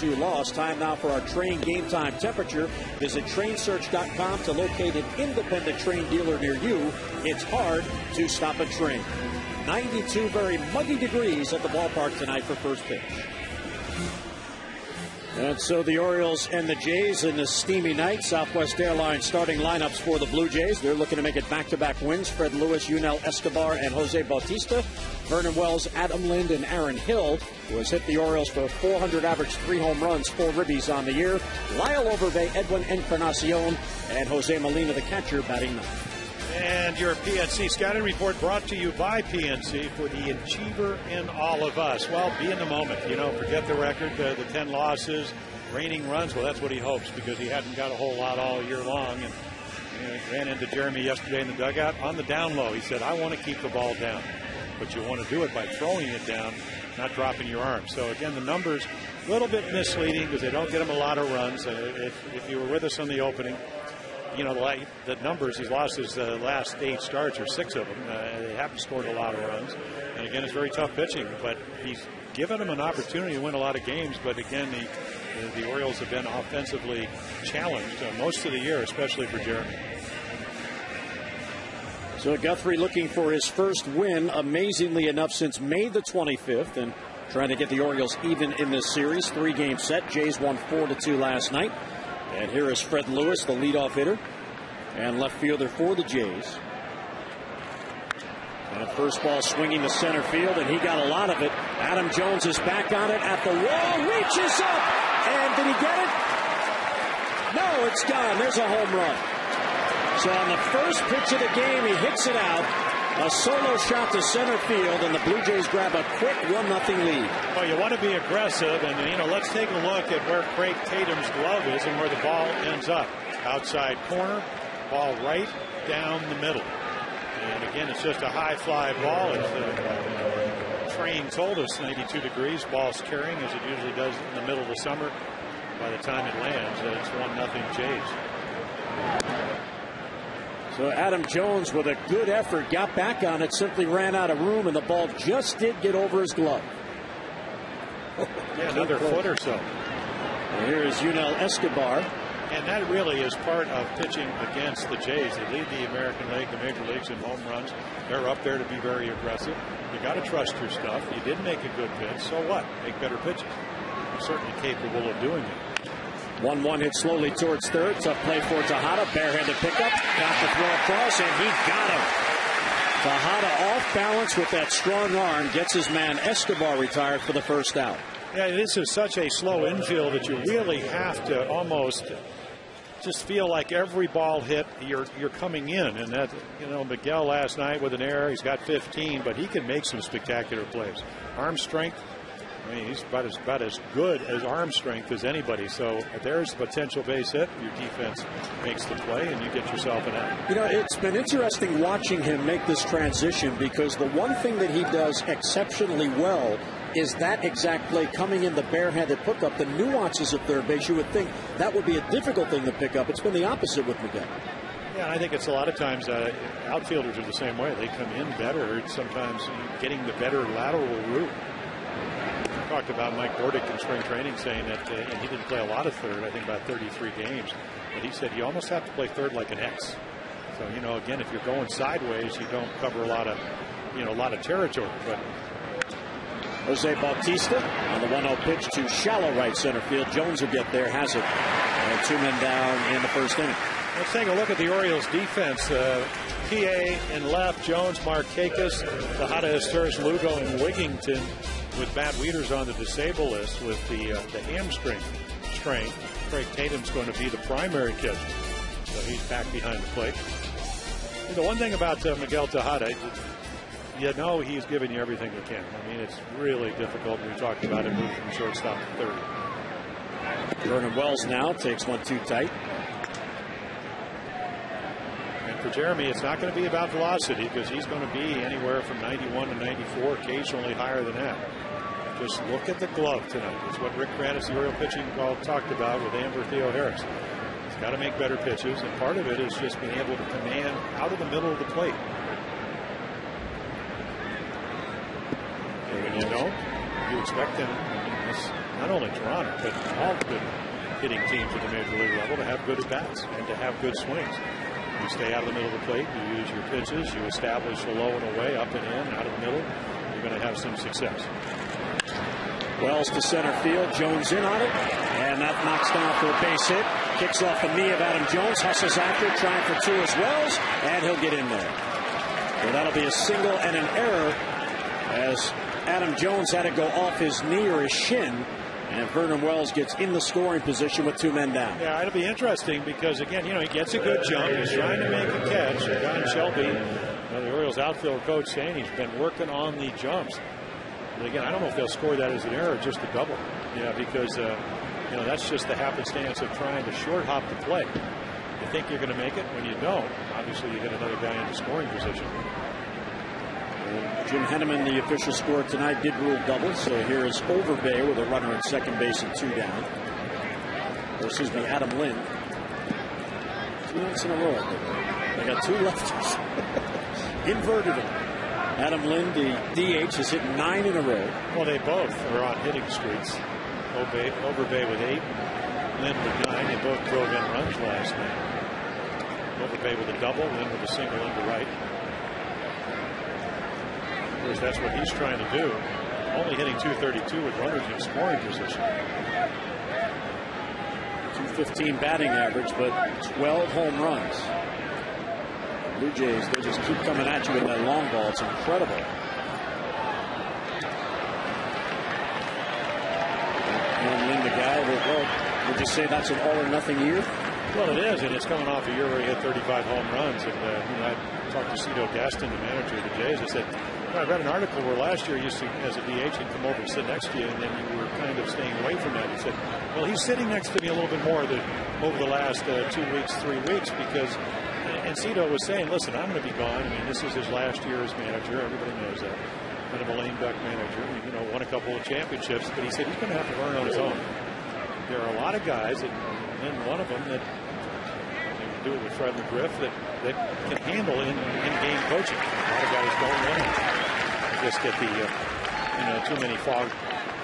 Loss. Time now for our train game time temperature. Visit trainsearch.com to locate an independent train dealer near you. It's hard to stop a train. 92 very muggy degrees at the ballpark tonight for first pitch. And so the Orioles and the Jays in this steamy night. Southwest Airlines starting lineups for the Blue Jays. They're looking to make it back-to-back wins. Fred Lewis, Yunel Escobar, and Jose Bautista. Vernon Wells, Adam Lind, and Aaron Hill, who has hit the Orioles for 400 average, 3 home runs, 4 ribbies on the year. Lyle Overbay, Edwin Encarnacion, and Jose Molina, the catcher, batting ninth. And your PNC scouting report brought to you by PNC for the achiever in all of us. Well, be in the moment. You know, forget the record, the 10 losses, raining runs. Well, that's what he hopes because he hadn't got a whole lot all year long. And ran into Jeremy yesterday in the dugout on the down low. He said, I want to keep the ball down. But you want to do it by throwing it down, not dropping your arm. So, again, the numbers a little bit misleading because they don't get him a lot of runs. If you were with us on the opening, you know, the numbers, he's lost his last 8 starts, or 6 of them. They haven't scored a lot of runs. And, again, it's very tough pitching. But he's given them an opportunity to win a lot of games. But, again, the Orioles have been offensively challenged most of the year, especially for Jeremy. So Guthrie looking for his first win, amazingly enough, since May the 25th. And trying to get the Orioles even in this series. 3-game set. Jays won 4-2 last night. And here is Fred Lewis, the leadoff hitter and left fielder for the Jays. And first ball swinging to center field, and he got a lot of it. Adam Jones is back on it at the wall, reaches up, and did he get it? No, it's gone. There's a home run. So on the first pitch of the game, he hits it out. A solo shot to center field, and the Blue Jays grab a quick 1-0 lead. Well, you want to be aggressive, and, you know, let's take a look at where Craig Tatum's glove is and where the ball ends up. Outside corner, ball right down the middle. And, again, it's just a high fly ball. As the train told us, 92 degrees, ball's carrying, as it usually does in the middle of the summer. By the time it lands, it's 1-0 Jays. So Adam Jones, with a good effort, got back on it, simply ran out of room, and the ball just did get over his glove. Yeah, another foot or so. And here is Yunel Escobar. And that really is part of pitching against the Jays. They lead the American League, the major leagues, in home runs. They're up there to be very aggressive. You got to trust your stuff. You did make a good pitch, so what? Make better pitches. You're certainly capable of doing it. 1-1 hit slowly towards third. Tough play for Tejada. Barehanded pickup. Got the throw across, and he got him. Tejada off balance with that strong arm. Gets his man Escobar retired for the first out. Yeah, this is such a slow infield that you really have to almost just feel like every ball hit, you're coming in. And that, you know, Miguel last night with an error, he's got 15, but he can make some spectacular plays. Arm strength. I mean, he's about as good as arm strength as anybody. So there's the potential base hit. Your defense makes the play, and you get yourself an out. You know, it's been interesting watching him make this transition, because the one thing that he does exceptionally well is that exact play, coming in the barehanded pickup. The nuances of third base, you would think that would be a difficult thing to pick up. It's been the opposite with Miguel. Yeah, I think it's a lot of times outfielders are the same way. They come in better, sometimes getting the better lateral route. Talked about Mike Bordick in spring training, saying that and he didn't play a lot of third, I think about 33 games, but he said you almost have to play third like an X. So, you know, again, if you're going sideways, you don't cover a lot of territory. But Jose Bautista on the 1-0 pitch to shallow right center field. Jones will get there, has it, and 2 men down in the first inning. Let's take a look at the Orioles defense. PA in left, Jones, Markakis, Tejada, Esteros, Lugo, and Wigington, with Matt Wieters on the disabled list with the hamstring strain. Craig Tatum's going to be the primary catcher, so he's back behind the plate. And the one thing about Miguel Tejada, you know he's giving you everything he can. I mean, it's really difficult. We talked about it moving from shortstop to third. Vernon Wells now takes 1-2 tight. And for Jeremy, it's not going to be about velocity, because he's going to be anywhere from 91 to 94, occasionally higher than that. Just look at the glove tonight. It's what Rick Kranitz, the Oriole pitching talked about with Amber Theo Harris. He's got to make better pitches, and part of it is just being able to command out of the middle of the plate. And you know, you expect them, not only Toronto, but all good hitting teams at the major league level, to have good at-bats and to have good swings. You stay out of the middle of the plate, you use your pitches, you establish a low and away, up and in, out of the middle, you're going to have some success. Wells to center field, Jones in on it, and that knocks down for a base hit. Kicks off the knee of Adam Jones, hustles after, trying for two as Wells, and he'll get in there. So that'll be a single and an error, as Adam Jones had to go off his knee or his shin, and Vernon Wells gets in the scoring position with two men down. Yeah, it'll be interesting because, again, he gets a good jump. He's trying to make a catch. Don Shelby, the Orioles outfield coach, saying he's been working on the jumps. But again, I don't know if they'll score that as an error or just a double. Yeah, because that's just the happenstance of trying to short hop the play. You think you're going to make it. When you don't, obviously you get another guy into scoring position. Jim Henneman, the official scorer tonight, did rule double. So here is Overbay with a runner at second base and two down. Adam Lind. 2 nights in a row. They got two lefties. Inverted them. Adam Lind, the DH, has hit 9 in a row. Well, they both are on hitting streaks. Overbay with 8, Lind with 9. They both drove in runs last night. Overbay with a double, Lind with a single into right. Of course, that's what he's trying to do. Only hitting .232 with runners in scoring position. .215 batting average, but 12 home runs. Blue Jays, they just keep coming at you with that long ball. It's incredible. And Lind, the guy, would you say that's an all or nothing year? Well, it is, and it's coming off a year where he had 35 home runs. And I talked to Cito Gaston, the manager of the Jays. I said, I read an article where last year, as a DH, he'd come over and sit next to you, and then you were kind of staying away from that. He said, well, he's sitting next to me a little bit more over the last 2 weeks, 3 weeks, because, and Cito was saying, listen, I'm going to be gone. I mean, this is his last year as manager. Everybody knows that. Kind of a lame duck manager. Won a couple of championships, but he said he's going to have to learn on his own. There are a lot of guys, and one of them that do it with Fred McGriff that can handle in-game coaching. A lot of guys don't learn. Just get the too many fog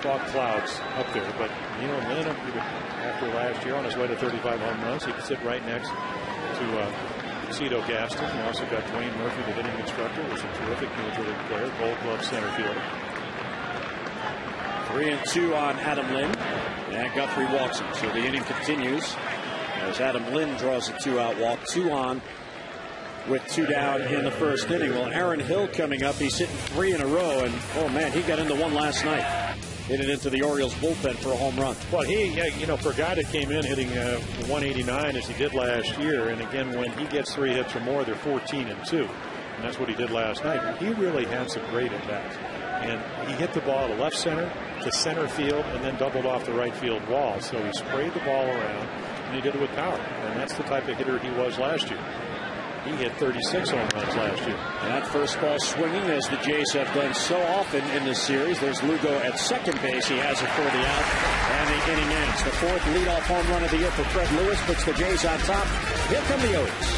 clouds up there. But Lynn, after last year on his way to 35 home runs, he could sit right next to Cito Gaston. You also got Dwayne Murphy, the hitting instructor, who's a terrific major league player, Gold Glove center fielder. 3-2 on Adam Lind, and Guthrie walks him. So the inning continues as Adam Lind draws a 2-out walk. 2 on with 2 down in the first inning. Well, Aaron Hill coming up. He's hitting 3 in a row, and oh man, he got into one last night. Hit it into the Orioles bullpen for a home run. Well, for a guy that came in hitting 189 as he did last year, and again, when he gets 3 hits or more, they're 14-2. And that's what he did last night. He really had some great at-bats. And he hit the ball to left center, to center field, and then doubled off the right field wall. So he sprayed the ball around, and he did it with power. And that's the type of hitter he was last year. He hit 36 home runs last year. And that first ball swinging, as the Jays have done so often in this series. There's Lugo at second base. He has it for the out, and the inning ends. The 4th leadoff home run of the year for Fred Lewis puts the Jays on top. Here come the O's.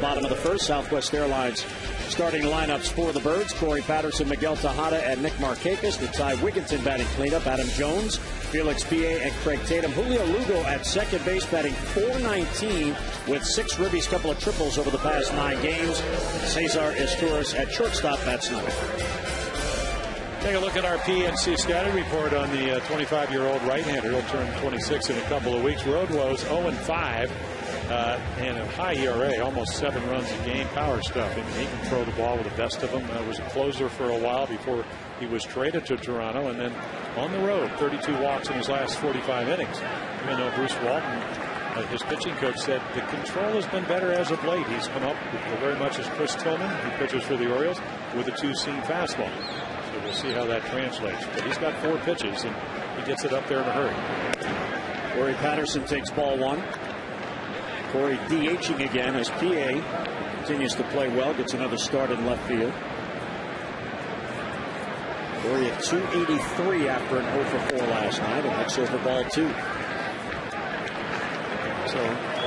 bottom of the first. Southwest Airlines starting lineups for the Birds: Corey Patterson, Miguel Tejada, and Nick Markakis. The Ty Wigginton batting cleanup. Adam Jones, Felix Pie, and Craig Tatum. Julio Lugo at second base batting .419 with 6 ribbies, couple of triples over the past 9 games. Cesar Izturis at shortstop. That's 9. Take a look at our PNC scouting report on the 25-year-old right-hander. He'll turn 26 in a couple of weeks. Road woes 0-5 and a high ERA, almost 7 runs a game. Power stuff. I mean, he can throw the ball with the best of them. Was a closer for a while before he was traded to Toronto, and then on the road, 32 walks in his last 45 innings. Even though Bruce Walton, his pitching coach, said the control has been better as of late. He's come up very much as Chris Tillman, who pitches for the Orioles, with a 2-seam fastball. So we'll see how that translates. But he's got 4 pitches, and he gets it up there in a hurry. Corey Patterson takes ball 1. Corey DHing again as PA continues to play well, gets another start in left field. Corey at 283 after an 0 for 4 last night, and that's over ball 2. So,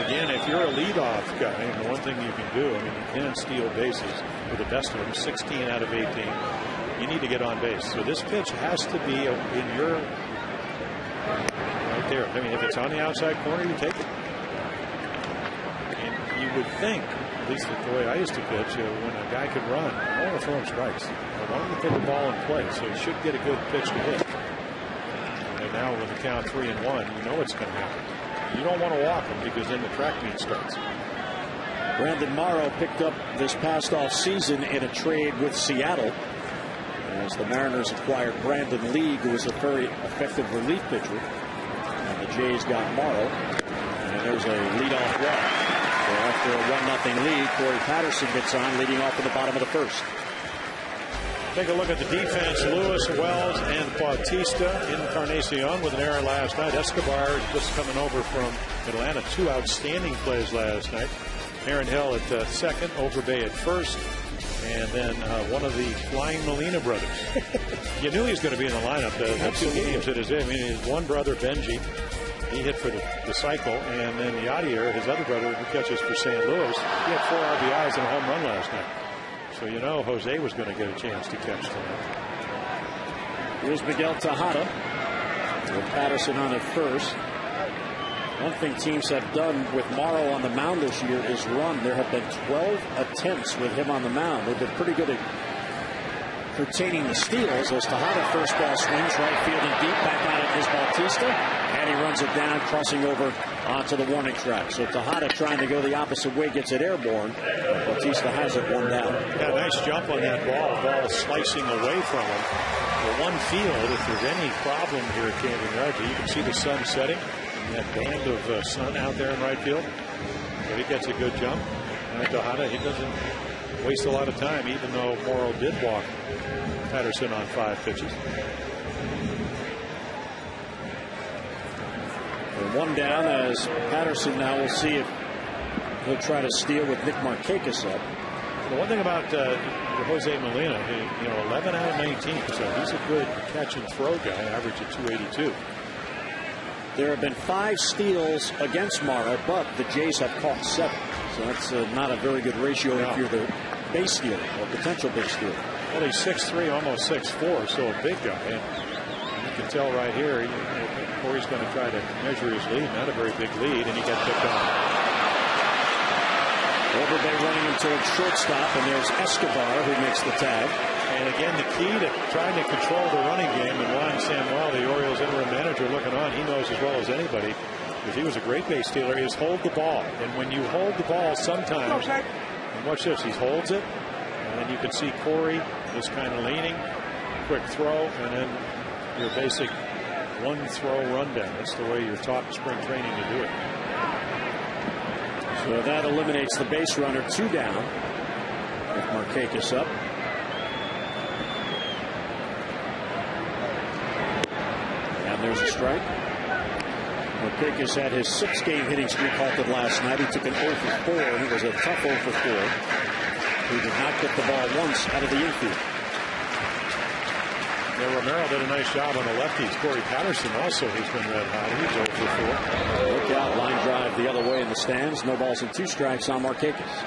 again, if you're a leadoff guy, and the one thing you can do, I mean, you can steal bases with the best of them, 16 out of 18. You need to get on base. So this pitch has to be in your right there. I mean, if it's on the outside corner, you take it. And you would think, at least the way I used to pitch, when a guy could run, I want to throw him strikes. I want him to put the ball in play, so he should get a good pitch to hit. And now with the count 3-1, you know it's going to happen. You don't want to walk him because then the track meet starts. Brandon Morrow picked up this past off season in a trade with Seattle, as the Mariners acquired Brandon Lee, who was a very effective relief pitcher. And the Jays got Morrow. And there's a leadoff walk. So after a 1-0 lead, Corey Patterson gets on, leading off in the bottom of the first. Take a look at the defense. Lewis, Wells, and Bautista. Encarnacion with an error last night. Escobar just coming over from Atlanta. 2 outstanding plays last night. Aaron Hill at second, Overbay at first, and then one of the Flying Molina brothers. You knew he was going to be in the lineup. The 2 games that is in. I mean, his one brother, Benji, he hit for the cycle, and then Yadier, his other brother, who catches for St. Louis, he had 4 RBIs and a home run last night. So you know Jose was going to get a chance to catch tonight. Here's Miguel Tejada with Patterson on at first. One thing teams have done with Morrow on the mound this year is run. There have been 12 attempts with him on the mound. They've been pretty good at containing the steals, as Tejada first ball swings right field and deep. Back on it is Bautista, and he runs it down, crossing over onto the warning track. So Tejada trying to go the opposite way, gets it airborne. Bautista has it 1 down. Yeah, nice jump on that ball. Ball slicing away from him. The one field, if there's any problem here at Camden Yards, you can see the sun setting. That band of sun out there in right field. So he gets a good jump. And Tejada, he doesn't waste a lot of time, even though Morrow did walk Patterson on 5 pitches. And 1 down as Patterson now will see if he'll try to steal with Nick Markakis up. The one thing about Jose Molina, 11 out of 19, so he's a good catch and throw guy, average of 282. There have been 5 steals against Morrow, but the Jays have caught 7. So that's not a very good ratio if you're the base stealer or potential base stealer. Well, he's 6'3", almost 6'4", so a big guy. And you can tell right here, Corey's going to try to measure his lead. Not a very big lead, and he got picked on. Overbay running him towards shortstop, and there's Escobar who makes the tag. And again, the key to trying to control the running game, and Juan Samuel, the Orioles interim manager, looking on, he knows as well as anybody, because he was a great base stealer, is hold the ball. And when you hold the ball sometimes, and watch this, he holds it, and then you can see Corey just kind of leaning, quick throw, and then your basic 1-throw rundown. That's the way you're taught in spring training to do it. So that eliminates the base runner. 2 down with Markakis up. And there's a strike. Markakis had his 6-game hitting streak halted last night. He took an 0 for 4. It was a tough 0 for 4. He did not get the ball once out of the infield. Yeah, Romero did a nice job on the lefties. Corey Patterson also has been red hot. He's 0 for 4. Look out, line drive the other way in the stands. No balls and 2 strikes on Markakis.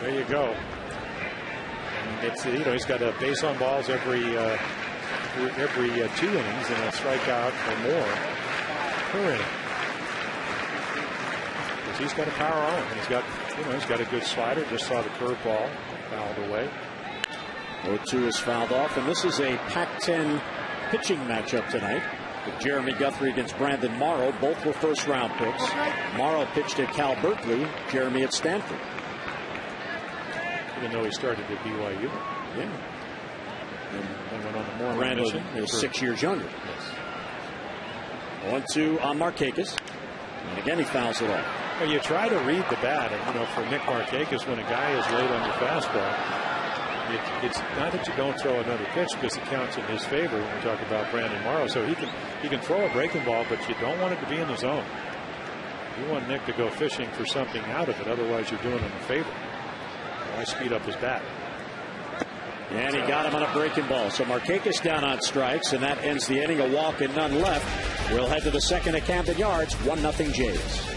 There you go. And it's, you know, he's got a base on balls every 2 innings and a strikeout or more per inning. Because he's got a power arm. He's got, you know, he's got a good slider. Just saw the curveball fouled away. 0-2 is fouled off, and this is a Pac-10 pitching matchup tonight. With Jeremy Guthrie against Brandon Morrow. Both were first-round picks. Morrow pitched at Cal Berkeley. Jeremy at Stanford. Even though he started at BYU. Yeah. And went on the more Brandon is 6 years younger. Yes. 1-2 on Markakis. And again, he fouls it off. Well, you try to read the bat, and you know, for Nick Markakis, when a guy is late on your fastball, it's not that you don't throw another pitch because it counts in his favor when we talk about Brandon Morrow. So he can throw a breaking ball, but you don't want it to be in the zone. You want Nick to go fishing for something out of it. Otherwise, you're doing him a favor. Why speed up his bat? And he got him on a breaking ball. So Markakis down on strikes, and that ends the inning. A walk and none left. We'll head to the second at Camden Yards. 1-0 Jays.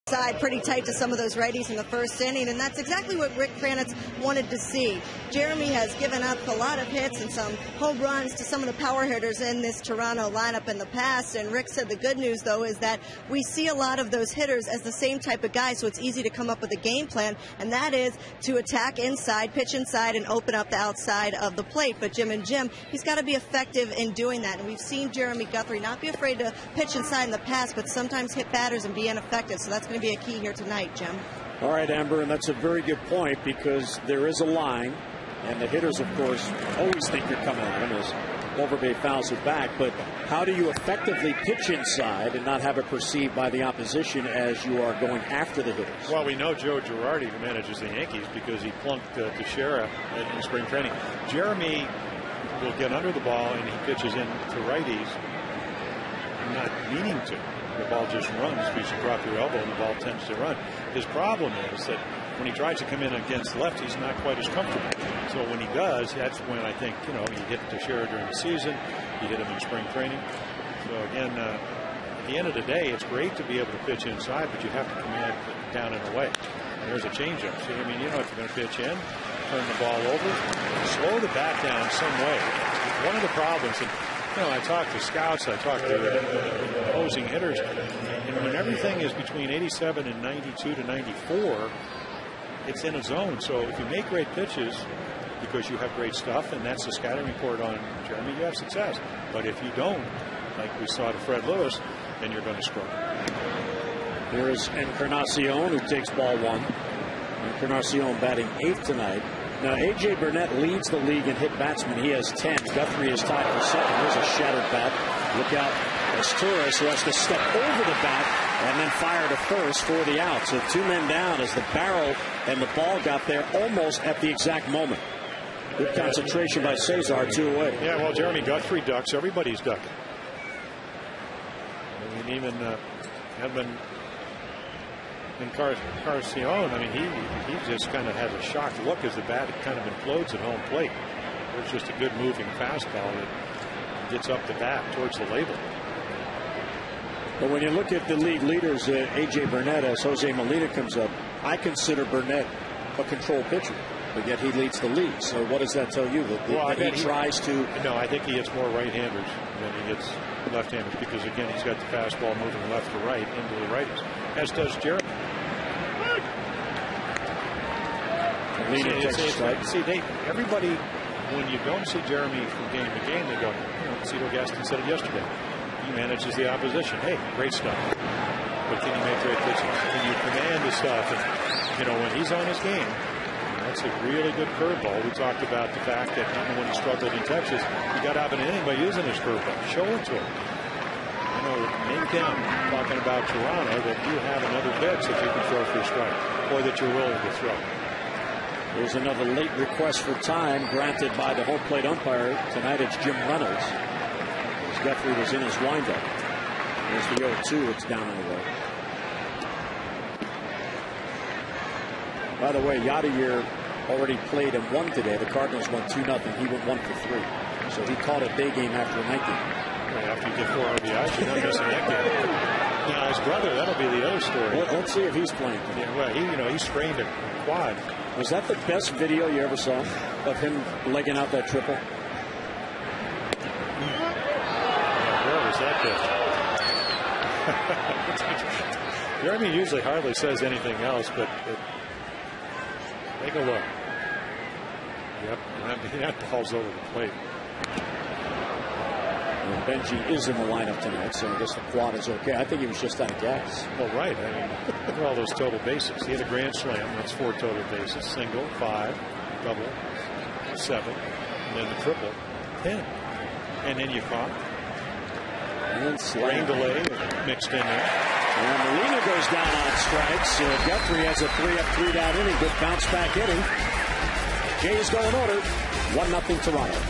Side pretty tight to some of those righties in the first inning, and that's exactly what Rick Kranitz wanted to see. Jeremy has given up a lot of hits and some home runs to some of the power hitters in this Toronto lineup in the past, and Rick said the good news, though, is that we see a lot of those hitters as the same type of guys, so it's easy to come up with a game plan, and that is to attack inside, pitch inside, and open up the outside of the plate. But Jim, he's got to be effective in doing that, and we've seen Jeremy Guthrie not be afraid to pitch inside in the past, but sometimes hit batters and be ineffective, so that's going to be a key here tonight, Jim. All right, Amber, and that's a very good point because there is a line, and the hitters, of course, always think you're coming at them as Overbay fouls it back. But how do you effectively pitch inside and not have it perceived by the opposition as you are going after the hitters? Well, we know Joe Girardi, who manages the Yankees, because he plunked Teixeira in spring training. Jeremy will get under the ball, and he pitches in to righties, not meaning to. The ball just runs because you drop your elbow and the ball tends to run. His problem is that when he tries to come in against left, he's not quite as comfortable. So when he does, that's when I think, you know, you hit Teixeira during the season, you hit him in spring training. So again, at the end of the day, it's great to be able to pitch inside, but you have to command down and away. And there's a changeup. See, I mean, you know, if you're going to pitch in, turn the ball over, slow the bat down some way. One of the problems, and you know, I talk to scouts, I talk to opposing hitters, and when everything is between 87 and 92 to 94, it's in a zone. So if you make great pitches because you have great stuff, and that's the scouting report on Jeremy, you have success. But if you don't, like we saw to Fred Lewis, then you're going to struggle. Here's Encarnacion, who takes ball one. Encarnacion batting 8th tonight. Now, A.J. Burnett leads the league in hit batsmen. He has 10. Guthrie is tied for second. There's a shattered bat. Look out. It's Torres who has to step over the bat and then fire to first for the out. So 2 men down as the barrel and the ball got there almost at the exact moment. Good concentration by Cesar, 2 away. Yeah, well, Jeremy Guthrie ducks. Everybody's ducking. I mean, even Edmund and Carcione, I mean, he just kind of has a shocked look as the bat kind of implodes at home plate. There's just a good moving fastball that gets up the bat towards the label. But when you look at the league leaders, A.J. Burnett, as Jose Molina comes up, I consider Burnett a control pitcher, but yet he leads the league. So what does that tell you? That he tries to... No, I think he hits more right-handers than he hits left-handers because, again, he's got the fastball moving left to right into the righties, as does Jeremy. Everybody, when you don't see Jeremy from game to game, they go, Cito Gaston said it yesterday. He manages the opposition. Hey, great stuff. But can he make great pitches? Can you command his stuff? And, when he's on his game, that's a really good curveball. We talked about the fact that even when he struggled in Texas, he got out of an inning by using his curveball. Show it to him. Make him talking about Toronto that you have another pitch that you can throw for a strike or that you're willing to throw. There's another late request for time granted by the home plate umpire. Tonight it's Jim Reynolds. As Guthrie was in his windup. There's the 0-2. It's down anyway. By the way, Yadier already played and won today. The Cardinals won 2-0. He went 1 for 3. So he caught a day game after a night game. After you get 4 RBIs, you're not missing that game. Now his brother, that'll be the other story. Let's see if he's playing. Yeah, well, he sprained a quad. Was that the best video you ever saw of him legging out that triple? Where was that good? Jeremy usually hardly says anything else, but take a look. Yep, that ball's over the plate. And Benji is in the lineup tonight, so I guess the quad is okay. I think he was just out of gas. Well, right. I mean, look at all those total bases. He had a grand slam. That's 4 total bases. Single, 5, double, 7, and then the triple, 10. And then you caught. And then rain delay mixed in there. And Molina goes down on strikes. Guthrie has a 3-up, 3-down inning. Good bounce back inning. Jays go in order. 1-0 Toronto.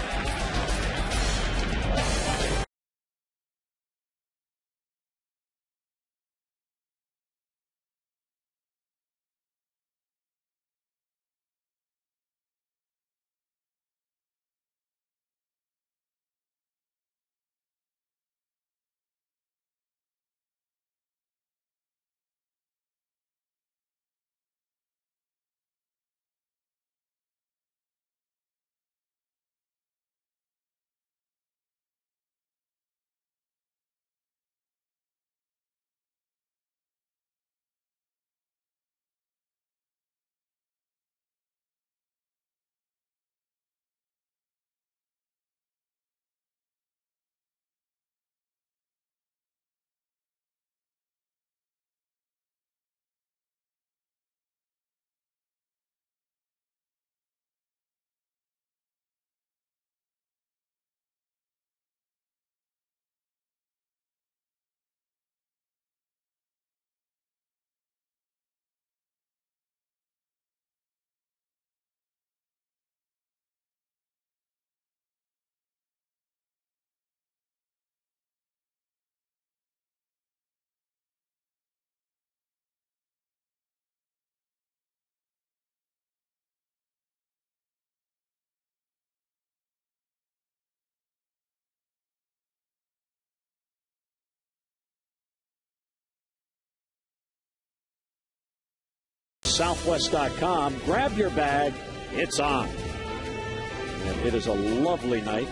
Southwest.com. Grab your bag. It's on. And it is a lovely night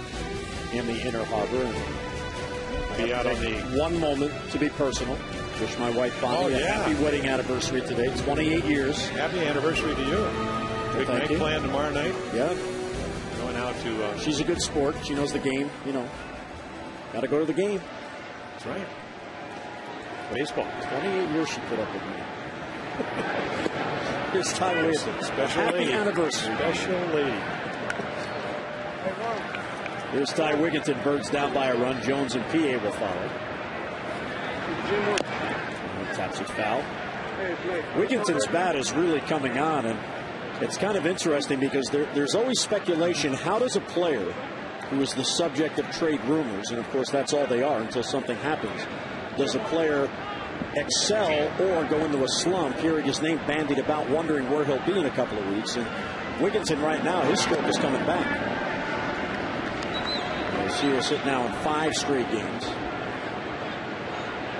in the Inner Harbor. Be out on the one moment to be personal. Wish my wife Bonnie a happy wedding anniversary today. 28 years. Happy anniversary to you. Big night planned tomorrow night. Yeah. Going out to. She's a good sport. She knows the game. Got to go to the game. That's right. Baseball. 28 years she put up with me. Here's Ty Wigginton. Special happy lady. Anniversary. Special lady. Here's Ty Wigginton. Birds down by a run. Jones and PA will follow. And taps it foul. Wigginton's bat is really coming on, and it's kind of interesting because there's always speculation. How does a player who is the subject of trade rumors, and of course that's all they are until something happens, does a player excel or go into a slump? Hearing his name bandied about, wondering where he'll be in a couple of weeks. And Wigginton right now, his stroke is coming back. He is sitting now in 5 straight games.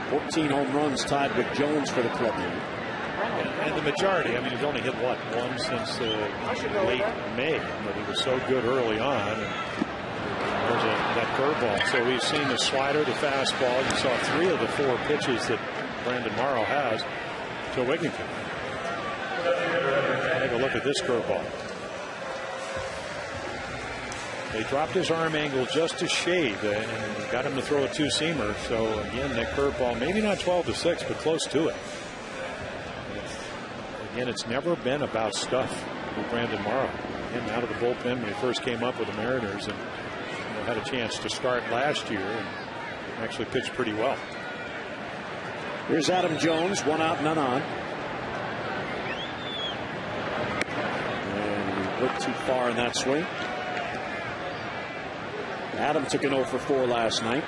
14 home runs, tied with Jones for the club lead. And the majority, I mean, he's only hit, what, one since late May, but he was so good early on. And there's that curveball. So we've seen the slider, the fastball. You saw 3 of the 4 pitches that Brandon Morrow has to Wigginton. Take a look at this curveball. They dropped his arm angle just a shade and got him to throw a 2-seamer. So again, that curveball, maybe not 12-6, but close to it. Again, it's never been about stuff with Brandon Morrow. Him out of the bullpen when he first came up with the Mariners, and had a chance to start last year and actually pitched pretty well. Here's Adam Jones, 1 out, none on. And he went too far in that swing. Adam took an 0 for 4 last night.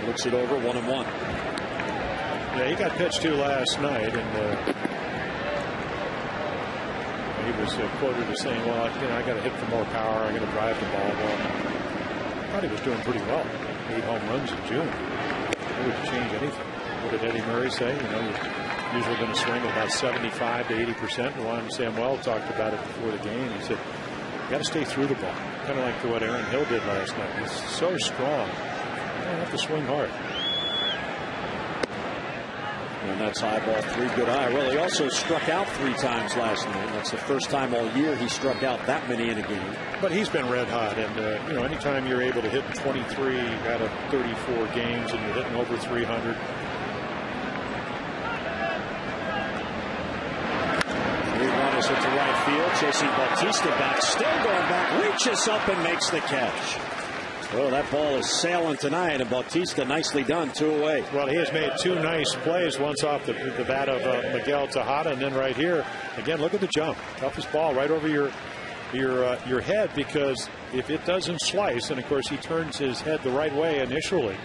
He looks it over, 1-1. Yeah, he got pitched to last night, and he was quoted as saying, well, I got to hit for more power. I got to drive the ball. Well, I thought he was doing pretty well. 8 home runs in June. It wouldn't change anything. What did Eddie Murray say? You're usually going to swing about 75 to 80%. Juan Samuel talked about it before the game. He said, you got to stay through the ball. Kind of like what Aaron Hill did last night. He's so strong. You don't have to swing hard. And that's high ball 3, good eye. Well, he also struck out 3 times last night. That's the first time all year he struck out that many in a game. But he's been red hot, and anytime you're able to hit 23 out of 34 games and you're hitting over 300. Is hit to right field, chasing Bautista back, still going back, reaches up and makes the catch. Oh, that ball is sailing tonight, and Bautista nicely done, 2 away. Well, he has made 2 nice plays, once off the bat of Miguel Tejada, and then right here again. Look at the jump, toughest ball right over your head, because if it doesn't slice, and of course he turns his head the right way initially.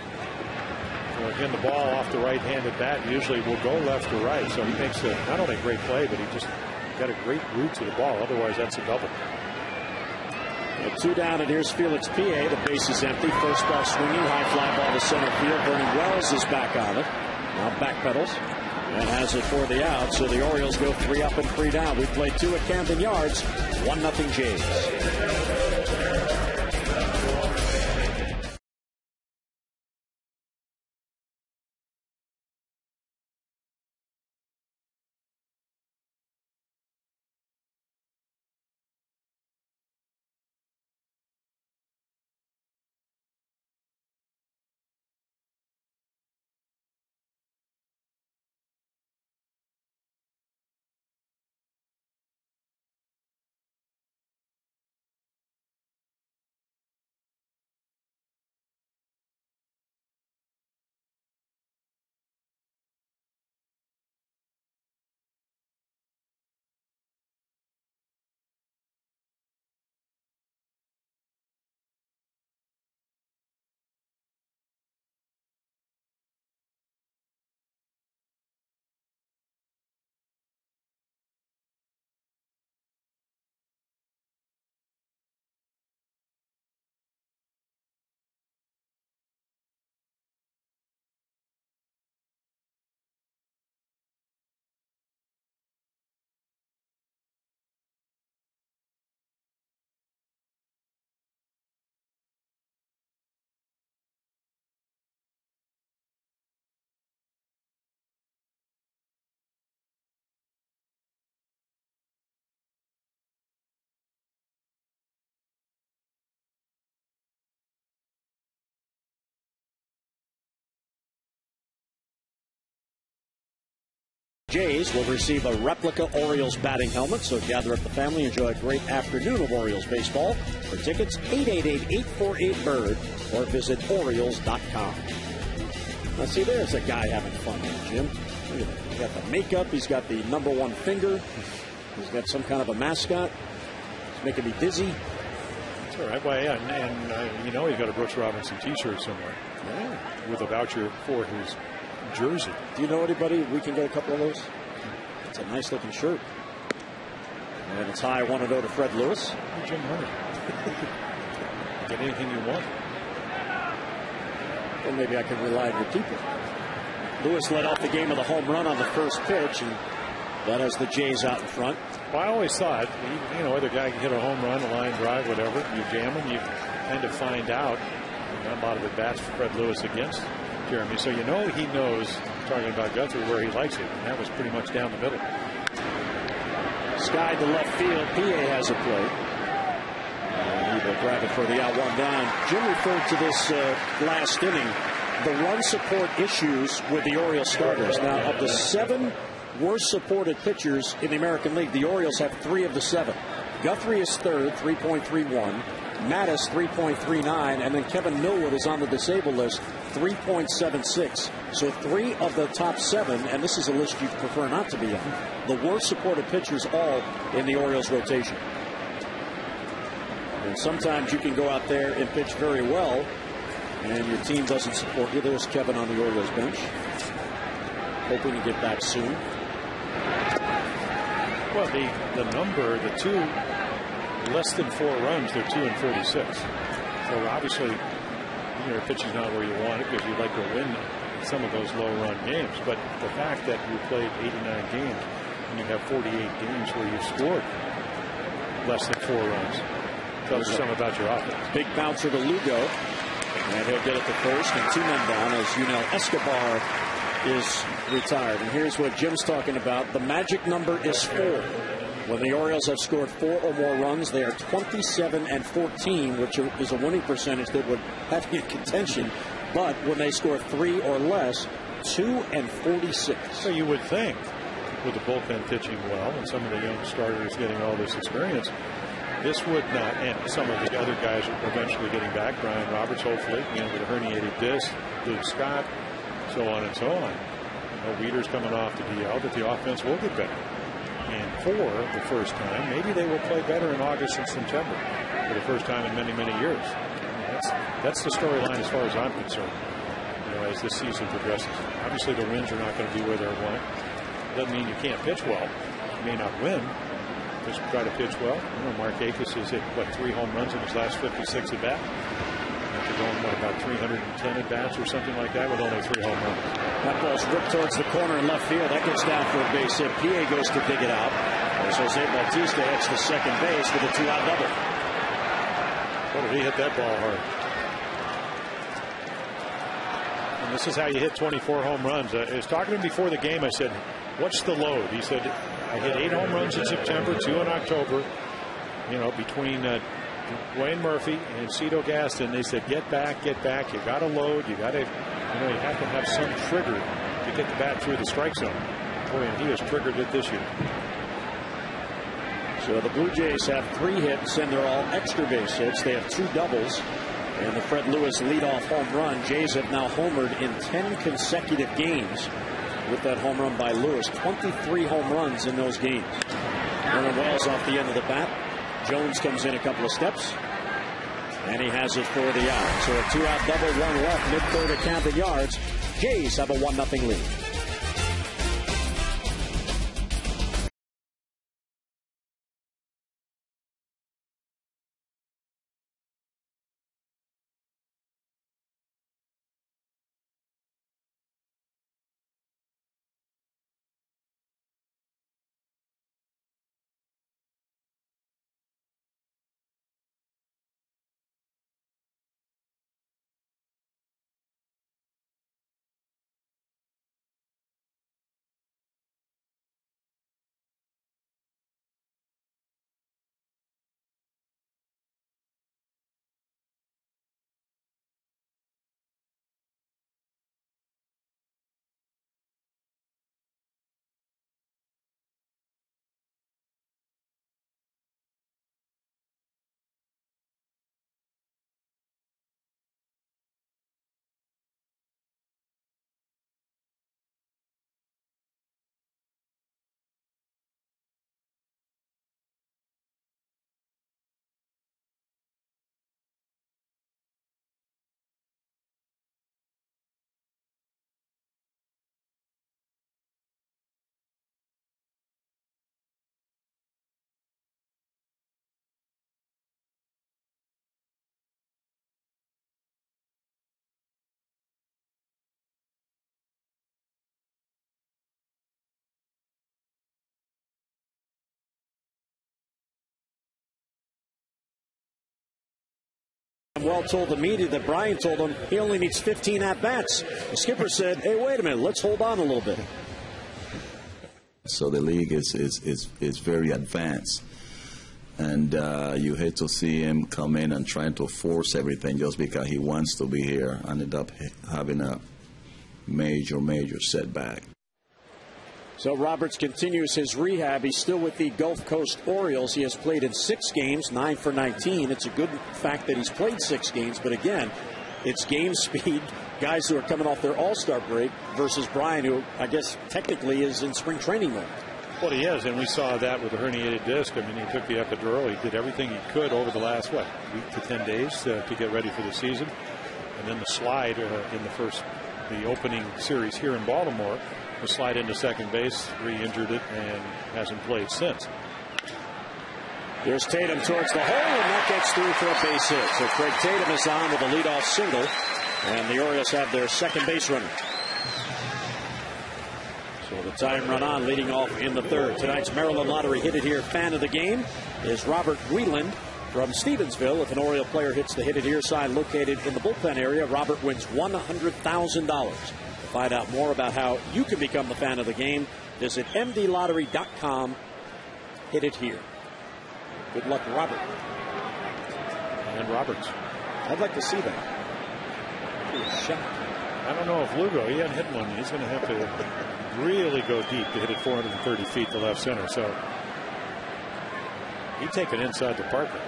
So again, the ball off the right-handed bat usually will go left or right, so he makes not only a great play, but he just got a great route to the ball. Otherwise, that's a double. 2 down, and here's Felix P.A. The base is empty. First ball swinging, high fly ball to center field. Vernon Wells is back on it. Now backpedals and has it for the out. So the Orioles go 3 up and 3 down. We played 2 at Camden Yards. 1-0 Jays. Jays will receive a replica Orioles batting helmet, so gather up the family, enjoy a great afternoon of Orioles baseball. For tickets, 888-848-BIRD or visit Orioles.com. Now see, there's a guy having fun here, Jim. Look at that. He's got the makeup, he's got the #1 finger, he's got some kind of a mascot. He's making me dizzy. That's all right. Well, yeah, and you know he's got a Brooks Robinson T-shirt somewhere with a voucher for his jersey. Do you know anybody we can get a couple of those? It's a nice looking shirt. And it's high 1-0 to Fred Lewis. Jim Hunter. Get anything you want. Well, maybe I can rely on your people. Lewis led off the game with a home run on the first pitch, and that has the Jays out in front. Well, I always thought, you know, other guy can hit a home run, a line drive, whatever. You jam him, you kind of find out. Not a lot of at-bats for Fred Lewis against Jeremy. So you know he knows, talking about Guthrie, where he likes it. And that was pretty much down the middle. Sky to left field. PA has a play. He will grab it for the out, 1 down. Jim referred to this last inning, the run support issues with the Orioles starters. Now, of the 7 worst supported pitchers in the American League, the Orioles have 3 of the 7. Guthrie is third, 3.31. Mattis, 3.39. And then Kevin Millwood is on the disabled list, 3.76. So 3 of the top 7, and this is a list you prefer not to be on, the worst supported pitchers all in the Orioles rotation. And sometimes you can go out there and pitch very well, and your team doesn't support you. There's Kevin on the Orioles bench, hoping to get back soon. Well, the number, the 2 less than 4 runs, they're 2 and 46. So obviously, your pitching's not where you want it because you'd like to win some of those low-run games. But the fact that you played 89 games and you have 48 games where you've scored less than 4 runs tells you something about your offense. Big bouncer to Lugo, and he'll get it to first, and 2 men down as Yunel Escobar is retired. And here's what Jim's talking about. The magic number is 4. When the Orioles have scored 4 or more runs, they are 27 and 14, which is a winning percentage that would have you in contention. But when they score 3 or less, 2 and 46. So you would think, with the bullpen pitching well and some of the young starters getting all this experience, this would not, and some of the other guys are eventually getting back. Brian Roberts, hopefully, with a herniated disc, Luke Scott, so on and so on. Weeder's coming off the DL, but the offense will get better. And for the first time, maybe they will play better in August and September for the first time in many, many years. That's the storyline as far as I'm concerned, as this season progresses. Obviously, the wins are not going to be where they want. Doesn't mean you can't pitch well. You may not win. Just try to pitch well. Mark Akis has hit, 3 home runs in his last 56 at-bats. After going, about 310 at-bats or something like that with only 3 home runs. That ball's ripped towards the corner in left field. That gets down for a base hit. PA goes to dig it out. As Jose Bautista hits the second base with a 2-out double. What did he hit that ball hard? And this is how you hit 24 home runs. I was talking to him before the game. I said, what's the load? He said, I hit 8 home runs in September, 2 in October. Between Dwayne Murphy and Cito Gaston, they said, get back. You got to load. You got to, you have to have some trigger to get the bat through the strike zone. Boy, and he has triggered it this year. So the Blue Jays have 3 hits, and they're all extra base hits. They have 2 doubles. And the Fred Lewis leadoff home run. Jays have now homered in 10 consecutive games with that home run by Lewis. 23 home runs in those games. Vernon Wells off the end of the bat. Jones comes in a couple of steps, and he has it for the out. So a 2-out double, 1 left, mid-third at Camden Yards. Jays have a 1-0 lead. Well told the media that Brian told him he only needs 15 at-bats. The skipper said, hey, wait a minute, let's hold on a little bit. So the league is very advanced. And you hate to see him come in and trying to force everything just because he wants to be here. Ended up having a major setback. So Roberts continues his rehab. He's still with the Gulf Coast Orioles. He has played in 6 games, 9 for 19. It's a good fact that he's played 6 games, but again, it's game speed, guys who are coming off their all-star break versus Brian, who I guess technically is in spring training mode. Well, he is, and we saw that with the herniated disc. I mean, he took the epidural. He did everything he could over the last, week to 10 days to get ready for the season. And then the slide in the opening series here in Baltimore, the slide into second base, re-injured it, and hasn't played since. Here's Tatum towards the hole, and that gets through for a base hit. So Craig Tatum is on with a leadoff single, and the Orioles have their second base runner. So the time run on, leading off in the 3rd. Tonight's Maryland Lottery Hit It Here fan of the game is Robert Wheeland from Stevensville. If an Oriole player hits the Hit It Here sign located in the bullpen area, Robert wins $100,000. To find out more about how you can become the fan of the game, visit mdlottery.com. Hit it here. Good luck, Robert. And Roberts. I'd like to see that. I don't know if Lugo, he hadn't hit one. He's going to have to really go deep to hit it 430 feet to left center. So he'd take it inside the Parker.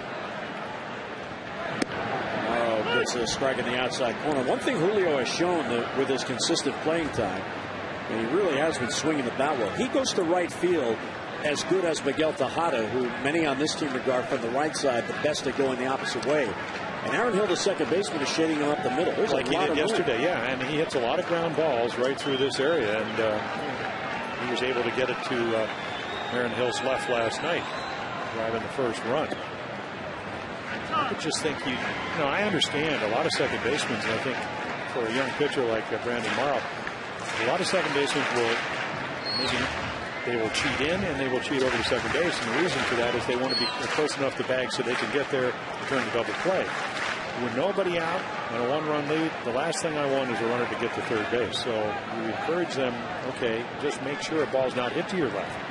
Gets a strike in the outside corner. One thing Julio has shown that with his consistent playing time, and he really has been swinging the bat well, he goes to right field as good as Miguel Tejada, who many on this team regard from the right side the best at going the opposite way. And Aaron Hill, the second baseman, is shading him up the middle. There's like he did yesterday, yeah, and he hits a lot of ground balls right through this area, and he was able to get it to Aaron Hill's left last night, driving the first run. I could just think I understand a lot of second basemen, and I think for a young pitcher like Brandon Morrow, a lot of second basemen they will cheat in and they will cheat over to second base, and the reason for that is they want to be close enough to bag so they can get there and turn to double play. With nobody out and a 1-run lead, the last thing I want is a runner to get to third base. So we encourage them, okay, just make sure a ball's not hit to your left.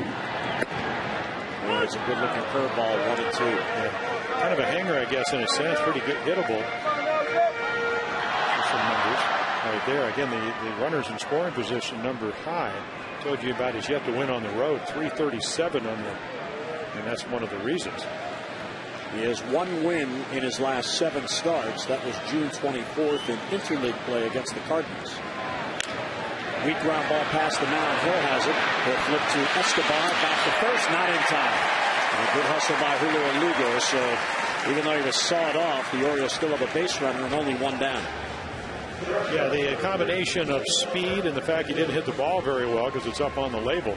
Well, it's a good-looking curveball, 1-2. Yeah. Kind of a hanger, I guess, in a sense, pretty good hittable. Some numbers right there. Again, the runners in scoring position, number high. Told you about his yet to win on the road, 337 on the, and that's one of the reasons. He has 1 win in his last 7 starts. That was June 24th in interleague play against the Cardinals. Weak ground ball past the mound. Hill has it. He'll flip to Escobar, back to first, not in time. And a good hustle by Julio Lugo. So even though he was sawed off, the Orioles still have a base runner and only 1 down. Yeah, the combination of speed and the fact he didn't hit the ball very well because it's up on the label.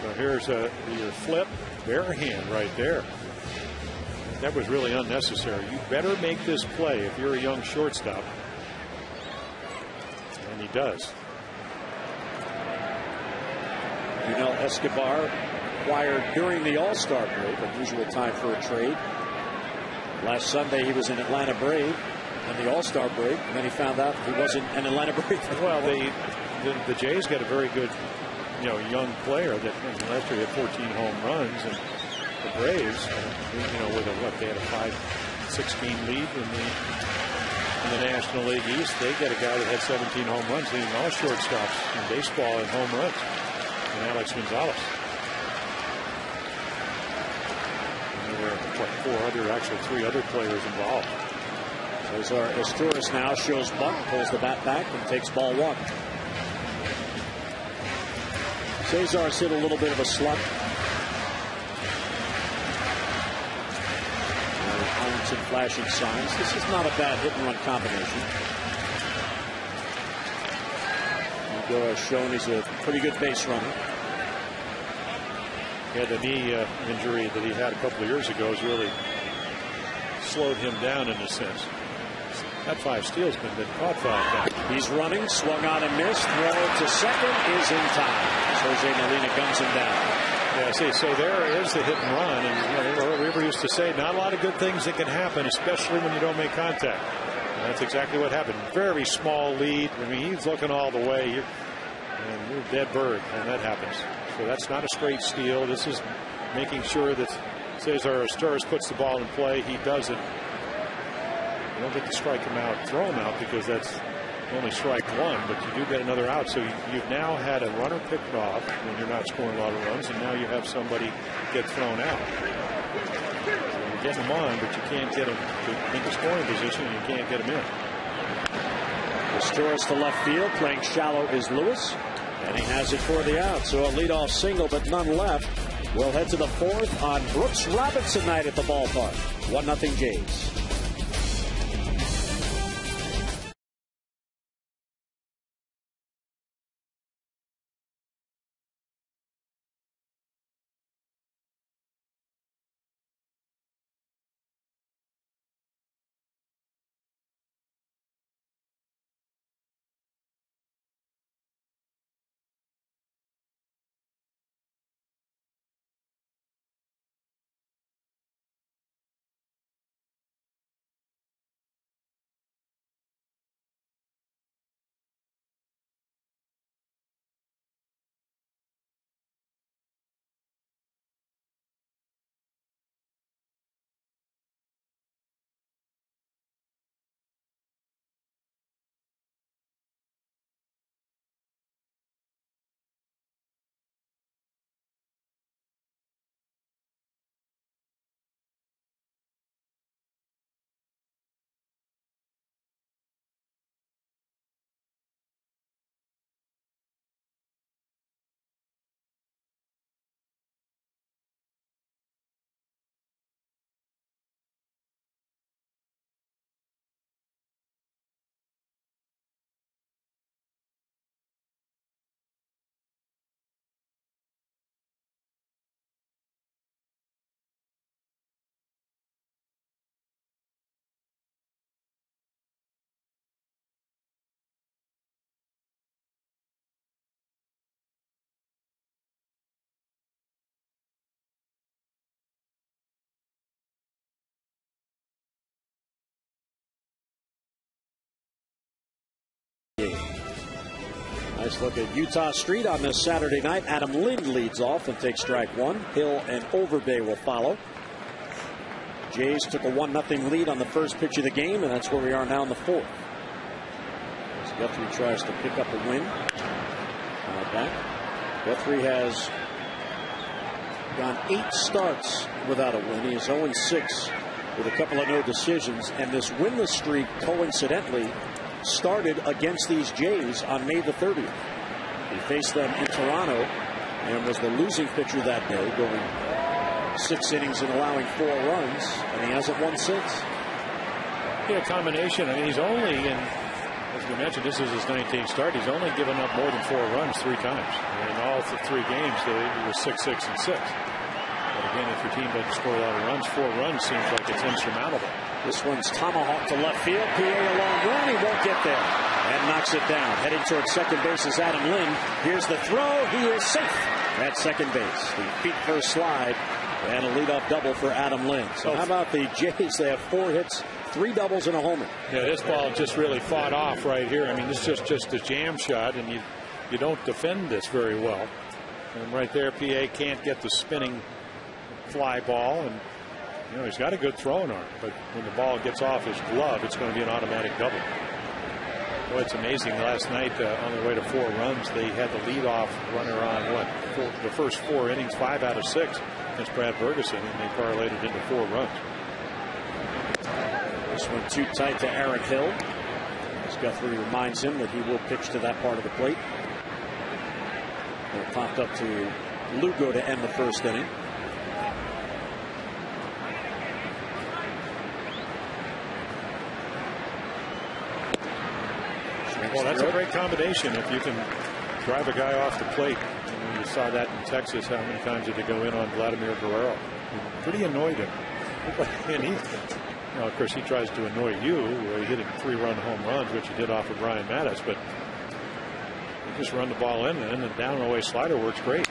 So here's your flip, bare hand right there. That was really unnecessary. You better make this play if you're a young shortstop. And he does. Escobar acquired during the All-Star break, unusual time for a trade. Last Sunday he was an Atlanta Brave on the All-Star break, and then he found out he wasn't an Atlanta Brave. Well, the Jays got a very good, young player that last year had 14 home runs, and the Braves, they had a 5-6 game lead in the National League East. They got a guy that had 17 home runs, leading all shortstops in baseball in home runs, and Alex Gonzalez. And there were 3 other players involved. Cesar Estouras now shows bunt, pulls the bat back, and takes ball 1. Cesar's hit a little bit of a slump. And flashing signs. This is not a bad hit and run combination. Lugo has shown he's a pretty good base runner. Yeah, the knee injury that he had a couple of years ago has really slowed him down in a sense. That 5 steals, but been caught 5 times. He's running, swung on and missed. Throw to second is in time. Jose Molina guns him down. Yeah, see, so there is the hit and run, and they were Weaver used to say, not a lot of good things that can happen, especially when you don't make contact. And that's exactly what happened. Very small lead. I mean, he's looking all the way. You're a dead bird, and that happens. So that's not a straight steal. This is making sure that Cesar Astures puts the ball in play. He does it. You don't get to strike him out, throw him out, because that's only strike one, but you do get another out. So you've now had a runner picked off when you're not scoring a lot of runs, and now you have somebody get thrown out. So you're getting them on, but you can't get them into scoring position, and you can't get them in. Astures to left field, playing shallow is Lewis, and he has it for the out. So a leadoff single, but none left. We'll head to the fourth on Brooks Robinson night at the ballpark. 1-0 Jays. Nice look at Utah Street on this Saturday night. Adam Lind leads off and takes strike one. Hill and Overbay will follow. Jays took a 1-0 lead on the first pitch of the game, and that's where we are now in the fourth. As Guthrie tries to pick up a win. Back. Guthrie has gone 8 starts without a win. He is 0-6 with a couple of no decisions, and this winless streak coincidentally started against these Jays on May the 30th. He faced them in Toronto and was the losing pitcher that day, going 6 innings and allowing 4 runs, and he hasn't won since. Yeah, combination. I mean, he's only in, as we mentioned, this is his 19th start. He's only given up more than 4 runs 3 times. And in all 3 games, it was 6, 6, and 6. But again, if your team doesn't score a lot of runs, 4 runs seems like it's insurmountable. This one's tomahawk to left field. PA a long run. He won't get there. And knocks it down. Heading towards second base is Adam Lind. Here's the throw. He is safe at second base. The feet first slide and a leadoff double for Adam Lind. So how about the Jays? They have 4 hits, 3 doubles, and a homer. Yeah, this ball just really fought off right here. I mean, this is just a jam shot, and you don't defend this very well. And right there, PA can't get the spinning fly ball, and you know, he's got a good throwing arm, but when the ball gets off his glove, it's going to be an automatic double. Boy, it's amazing. Last night, on their way to 4 runs, they had the leadoff runner on the first 4 innings, 5 out of 6 against Brad Ferguson, and they parlayed it into 4 runs. This one too tight to Aaron Hill. As Guthrie reminds him that he will pitch to that part of the plate. It popped up to Lugo to end the first inning. Well, that's a great combination if you can drive a guy off the plate. You saw that in Texas. How many times did they go in on Vladimir Guerrero? He pretty annoyed him. And he, you know, of course, he tries to annoy you. He hit 3-run home runs, which he did off of Brian Mattis. But you just run the ball in, and the down and away slider works great.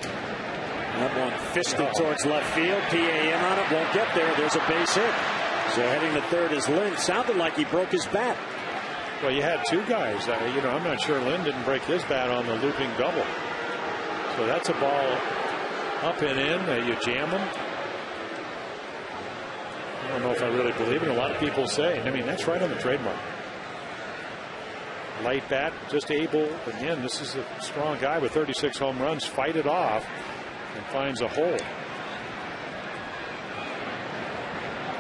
That one fisted towards left field. PAM on it, won't get there. There's a base hit. So heading to third is Lynn. Sounded like he broke his bat. Well, you had two guys. I'm not sure Lynn didn't break his bat on the looping double. So that's a ball up and in. You jam them. I don't know if I really believe it. A lot of people say. I mean, that's right on the trademark. Light bat, just able. Again, this is a strong guy with 36 home runs. Fight it off and finds a hole.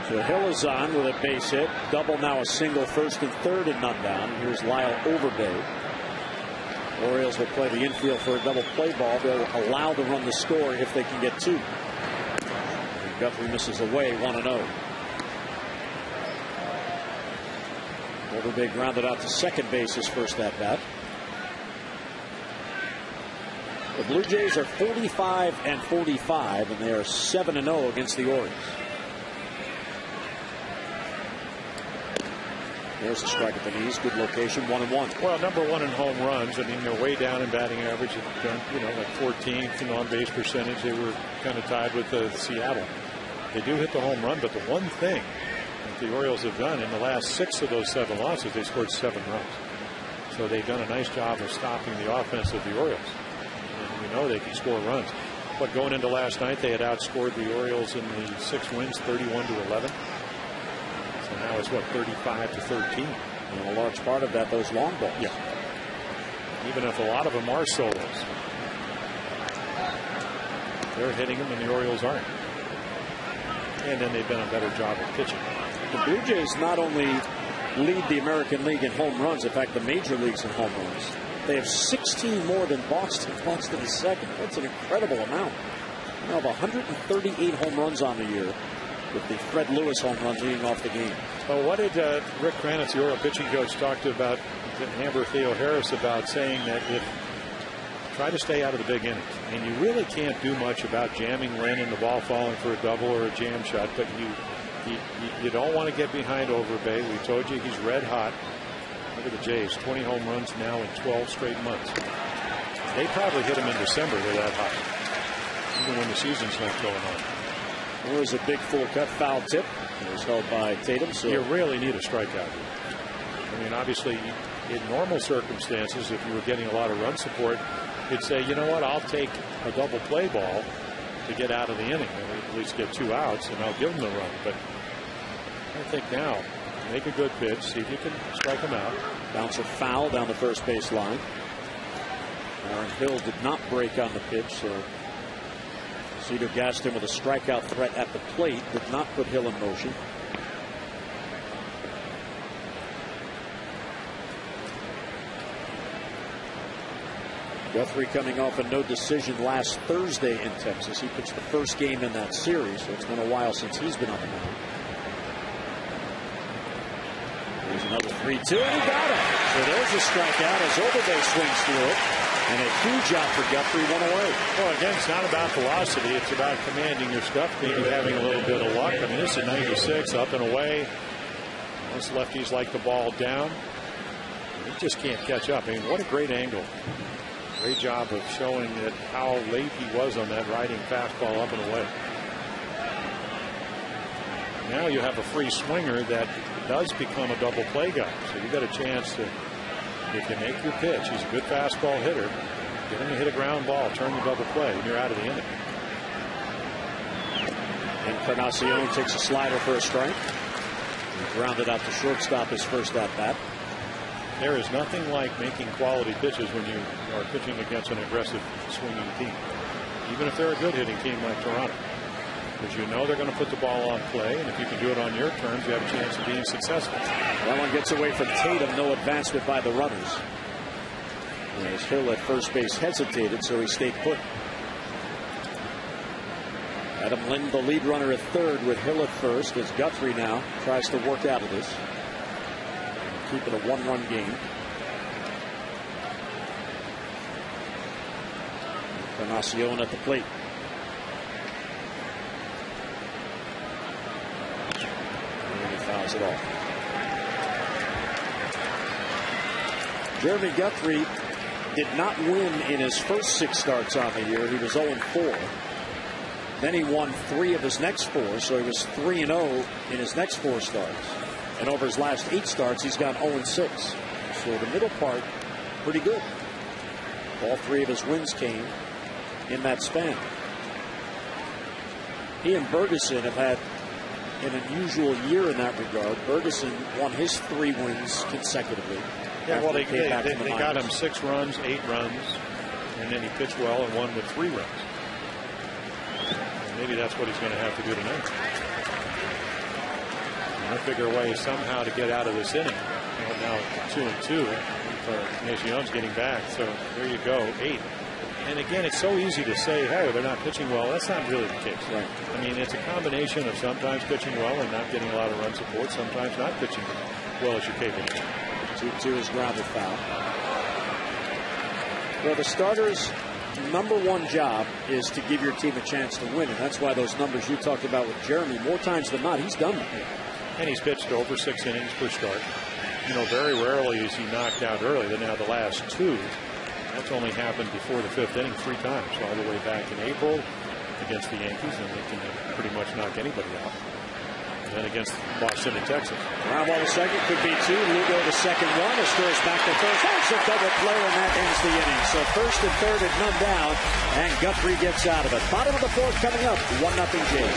So Hill is on with a base hit. Double now, a single, first and third, and none down. Here's Lyle Overbay. Orioles will play the infield for a double play ball. They'll allow the run to score if they can get two. And Guthrie misses away, 1-0. Overbay grounded out to second base his first at bat. The Blue Jays are 45-45, and they are 7-0 against the Orioles. There's the strike at the knees. Good location. 1-1. Well, number one in home runs. I mean, they're way down in batting average. Like 14th in on-base percentage. They were kind of tied with Seattle. They do hit the home run, but the one thing that the Orioles have done in the last 6 of those 7 losses, they scored 7 runs. So they've done a nice job of stopping the offense of the Orioles. And we know they can score runs. But going into last night, they had outscored the Orioles in the 6 wins, 31-11. So now it's, 35-13. And a large part of that, those long balls. Yeah. Even if a lot of them are solos, they're hitting them and the Orioles aren't. And then they've done a better job of pitching. The Blue Jays not only lead the American League in home runs, in fact, the major leagues in home runs. They have 16 more than Boston. Boston is second. That's an incredible amount. They have 138 home runs on the year, with the Fred Lewis home runs leading off the game. Well, what did Rick Kranitz, the Oriole pitching coach, talk to about Amber Theo Harris about saying that try to stay out of the big innings. And you really can't do much about jamming Lynn and the ball falling for a double or a jam shot, but you don't want to get behind Overbay. We told you he's red hot. Look at the Jays, 20 home runs now in 12 straight months. They probably hit him in December. They're that hot, even when the season's not going on. There was a big full cut foul tip. It was held by Tatum. So you really need a strikeout. I mean, obviously, in normal circumstances, if you were getting a lot of run support, you'd say, you know what, I'll take a double play ball to get out of the inning, and at least get 2 outs, and I'll give them the run. But I think now, make a good pitch, see if you can strike them out. Bouncer foul down the first base line. Aaron Hill did not break on the pitch, so Cedar Gaston with a strikeout threat at the plate did not put Hill in motion. Guthrie coming off a no decision last Thursday in Texas. He pitched the first game in that series, so it's been a while since he's been on the mound. There's another 3-2, and he got him. So there's a strikeout as Overbay swings through it. And a huge out for Guthrie, 1 away. Well, again, it's not about velocity. It's about commanding your stuff, maybe having a little bit of luck. I mean, this is 96, up and away. Most lefties like the ball down. He just can't catch up. I mean, what a great angle. Great job of showing that how late he was on that riding fastball up and away. Now you have a free swinger that does become a double play guy. So you got a chance to, if you make your pitch, he's a good fastball hitter, get him to hit a ground ball, turn the double play, and you're out of the inning. Encarnacion takes a slider for a strike. He grounded out to shortstop his first at bat. There is nothing like making quality pitches when you are pitching against an aggressive swinging team, even if they're a good hitting team like Toronto, because you know they're going to put the ball on play, and if you can do it on your terms, you have a chance of being successful. That one gets away from Tatum. No advancement by the runners. As Hill at first base hesitated, so he stayed put. Adam Lind, the lead runner at third, with Hill at first, as Guthrie now tries to work out of this. Keep it a 1-run game. Encarnacion at the plate. And he fouls it off. Jeremy Guthrie did not win in his first 6 starts on the year. He was 0-4. Then he won 3 of his next 4, so he was 3-0 in his next 4 starts. And over his last 8 starts, he's gone 0-6. So the middle part, pretty good. All 3 of his wins came in that span. He and Bergeson have had an unusual year in that regard. Bergeson won his 3 wins consecutively. Yeah, well, they got him 6 runs, 8 runs, and then he pitched well and won with 3 runs. And maybe that's what he's going to have to do tonight. I figure a way somehow to get out of this inning. Now 2-2. Nacion's getting back, so there you go, 8. And again, it's so easy to say, hey, they're not pitching well. That's not really the case. Right. I mean, it's a combination of sometimes pitching well and not getting a lot of run support, sometimes not pitching well as you're capable of. 2-2 is grounded foul. Well, the starter's #1 job is to give your team a chance to win, and that's why those numbers you talked about with Jeremy, more times than not, he's done that. And he's pitched over 6 innings per start. You know, very rarely is he knocked out early. Now the last 2, that's only happened before the 5th inning 3 times, all the way back in April against the Yankees, and they can pretty much knock anybody out. And then against Boston and Texas. Ground ball to second, could be 2. Lugo the second run, Astros back to first. That's a double play, and that ends the inning. So first and third at none down, and Guthrie gets out of it. Bottom of the 4th coming up, 1-0 Jays.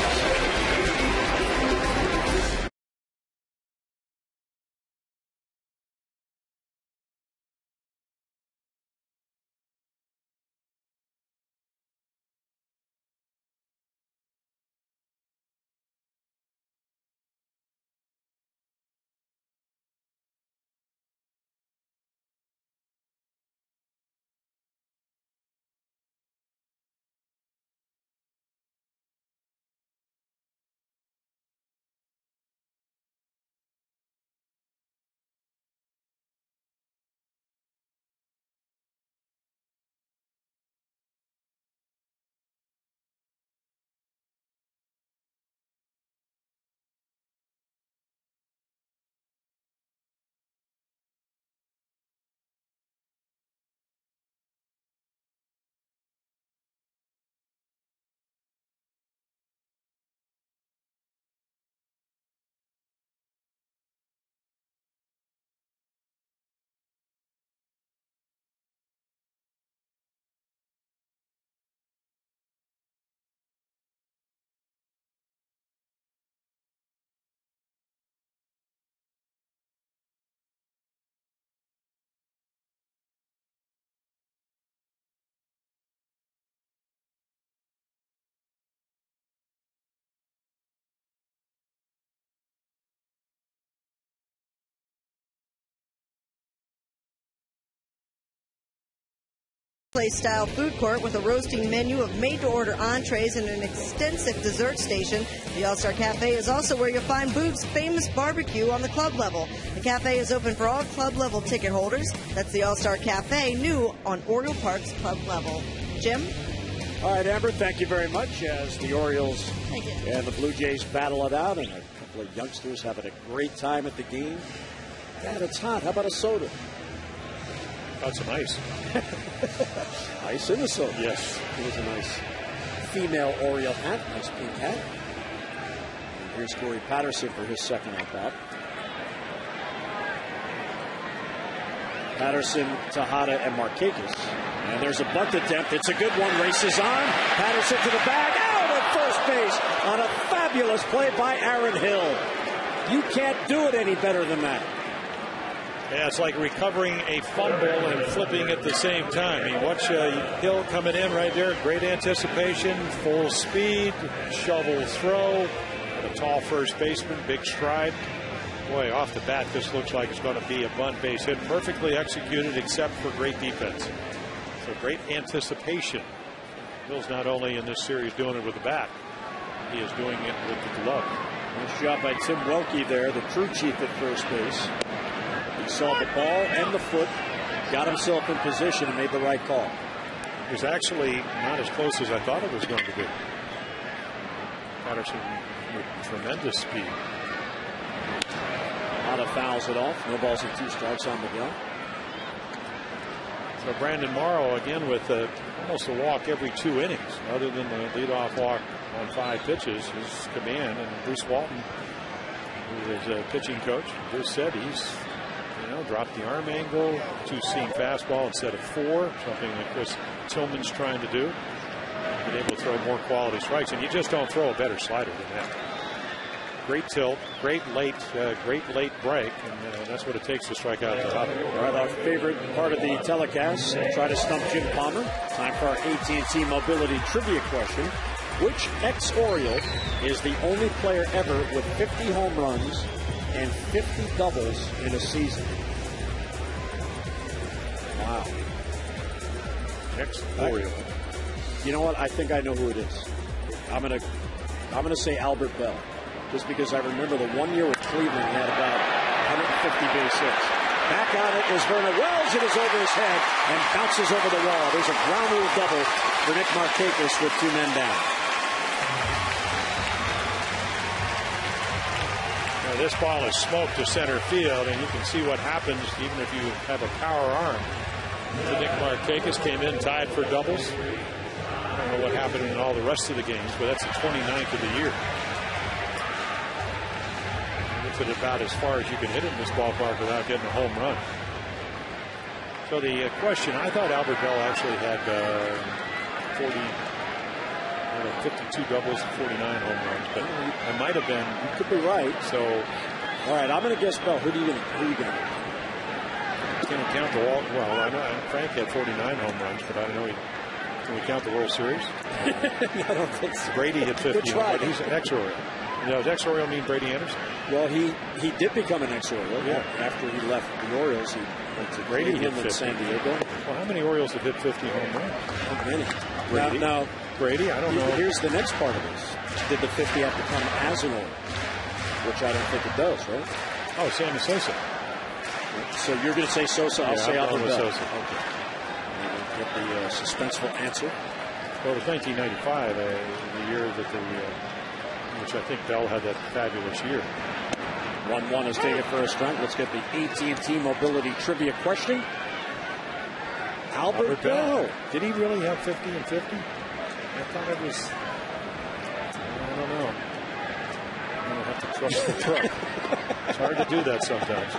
Place-style food court with a roasting menu of made-to-order entrees and an extensive dessert station. The All-Star Cafe is also where you'll find Boog's famous barbecue on the club level. The cafe is open for all club-level ticket holders. That's the All-Star Cafe, new on Oriole Park's club level. Jim? All right, Amber, thank you very much as the Orioles and the Blue Jays battle it out, and a couple of youngsters having a great time at the game. Dad, it's hot. How about a soda? Got some ice. Ice in the soda. Yes. It was a nice female Oriole hat. Nice pink hat. And here's Corey Patterson for his second at bat. Patterson, Tejada, and Markakis. And there's a bunt attempt. It's a good one. Races on. Patterson to the bag. Out at first base on a fabulous play by Aaron Hill. You can't do it any better than that. Yeah, it's like recovering a fumble and flipping at the same time. I mean, watch Hill coming in right there. Great anticipation, full speed, shovel throw. A tall first baseman, big stride. Boy, off the bat, this looks like it's going to be a bunt base hit. Perfectly executed, except for great defense. So great anticipation. Hill's not only in this series doing it with the bat, he is doing it with the glove. Nice job by Tim Welke there, the crew chief at first base. He saw the ball and the foot, got himself in position, and made the right call. It was actually not as close as I thought it was going to be. Patterson with tremendous speed. Tejada fouls it off. No balls and 2 strikes on Miguel. So Brandon Morrow again with almost a walk every 2 innings, other than the leadoff walk on 5 pitches. His command, and Bruce Walton, who is a pitching coach, Bruce said he's dropped the arm angle, 2-seam fastball instead of 4, something that Chris Tillman's trying to do. Been able to throw more quality strikes, and you just don't throw a better slider than that. Great tilt, great late break, and that's what it takes to strike out the top. All right, our favorite part of the telecast, try to stump Jim Palmer. Time for our AT&T Mobility Trivia question. Which ex-Oriole is the only player ever with 50 home runs and 50 doubles in a season? Wow. Ex-Oriole. You know what? I think I know who it is. I'm gonna say Albert Bell, just because I remember the 1 year with Cleveland he had about 150 base hits. Back on it is Vernon Wells. It is over his head and bounces over the wall. There's a ground rule double for Nick Markakis with 2 men down. Now this ball is smoked to center field, and you can see what happens even if you have a power arm. Nick Markakis came in tied for doubles. I don't know what happened in all the rest of the games, but that's the 29th of the year. It's at about as far as you can hit it in this ballpark without getting a home run. So the question, I thought Albert Bell actually had 52 doubles and 49 home runs, but I might have been. You could be right. So, all right, I'm going to guess Bell. Who are you going to? Can we count the wall? Well, I know Frank had 49 home runs, but I don't know. Can we count the World Series? I don't think so. Brady hit 50. Good try. But he's an ex-Oriole. Does ex-Oriole mean Brady Anderson? Well, he did become an ex-Oriole. Yeah. After he left the Orioles, he went to Brady hit Cleveland and San Diego. Well, how many Orioles have hit 50 home runs? Not many. Brady? Now, Brady, I don't know. Here's the next part of this. Did the 50 have to come as an Oriole? Which I don't think it does, right? Oh, Sammy Sosa. So you're going to say Sosa. I'll say Albert Bell. Sosa. Okay. Get the suspenseful answer. Well, it was 1995, the year that which I think Bell had that fabulous year. 1-1 is taken for a strike. Let's get the AT&T Mobility Trivia question. Albert Bell. Did he really have 50 and 50? I thought it was. I don't know. I'm going to have to trust the truck. It's hard to do that sometimes.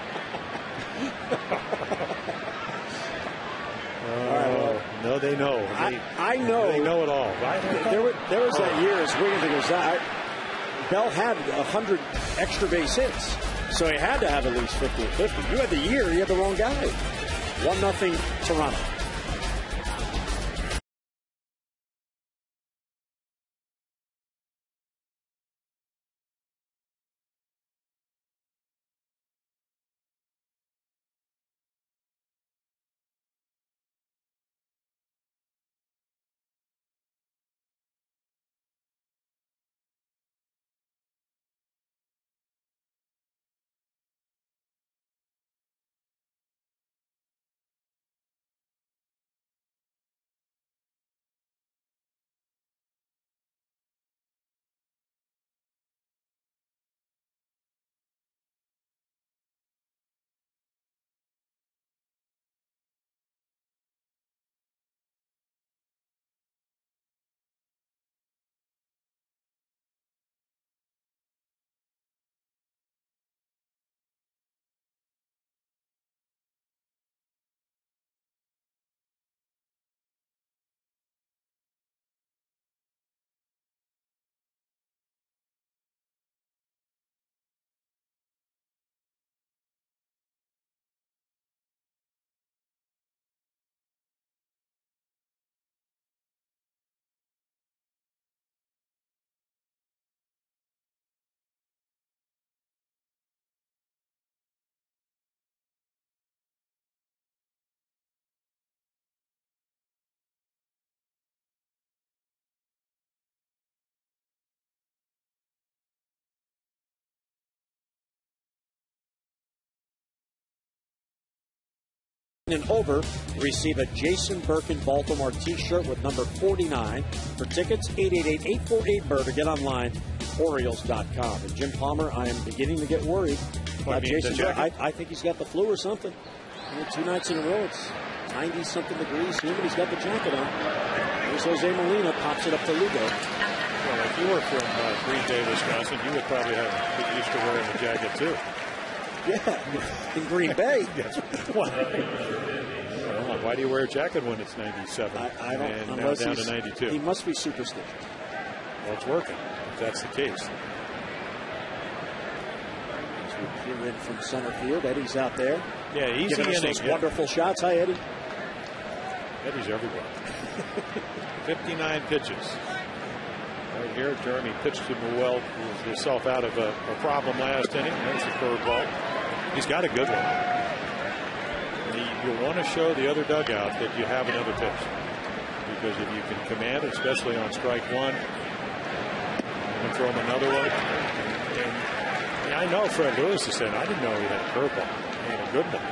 No, they know. I know. They know it all. There was that year, as weird as that, Bell had 100 extra base hits, so he had to have at least 50 and 50. You had the year, you had the wrong guy. 1-0 Toronto. And over, receive a Jason Birkin Baltimore t-shirt with number 49. For tickets, 888-848-BIRD or get online, Orioles.com. And Jim Palmer, I am beginning to get worried about Jason Birkin. I think he's got the flu or something. 2 nights in a row, it's 90-something degrees here, but he's got the jacket on. Here's Jose Molina, pops it up to Lugo. Well, if you were from Green Bay, Wisconsin, you would probably have been used to wearing the jacket too. Yeah, in Green Bay. Why do you wear a jacket when it's 97? I don't. And now down to 92. He must be superstitious. Well, it's working, if that's the case. As we peer in from center field, Eddie's out there. Yeah, easy giving us those wonderful shots. Hi, Eddie. Eddie's everywhere. 59 pitches. Right here, Jeremy pitched him well, moved himself out of a problem last inning. There's the curveball. He's got a good one. You'll want to show the other dugout that you have another pitch. Because if you can command it, especially on strike one, you can throw him another one. And I know Fred Lewis is saying, I didn't know he had a curveball. He had a good one.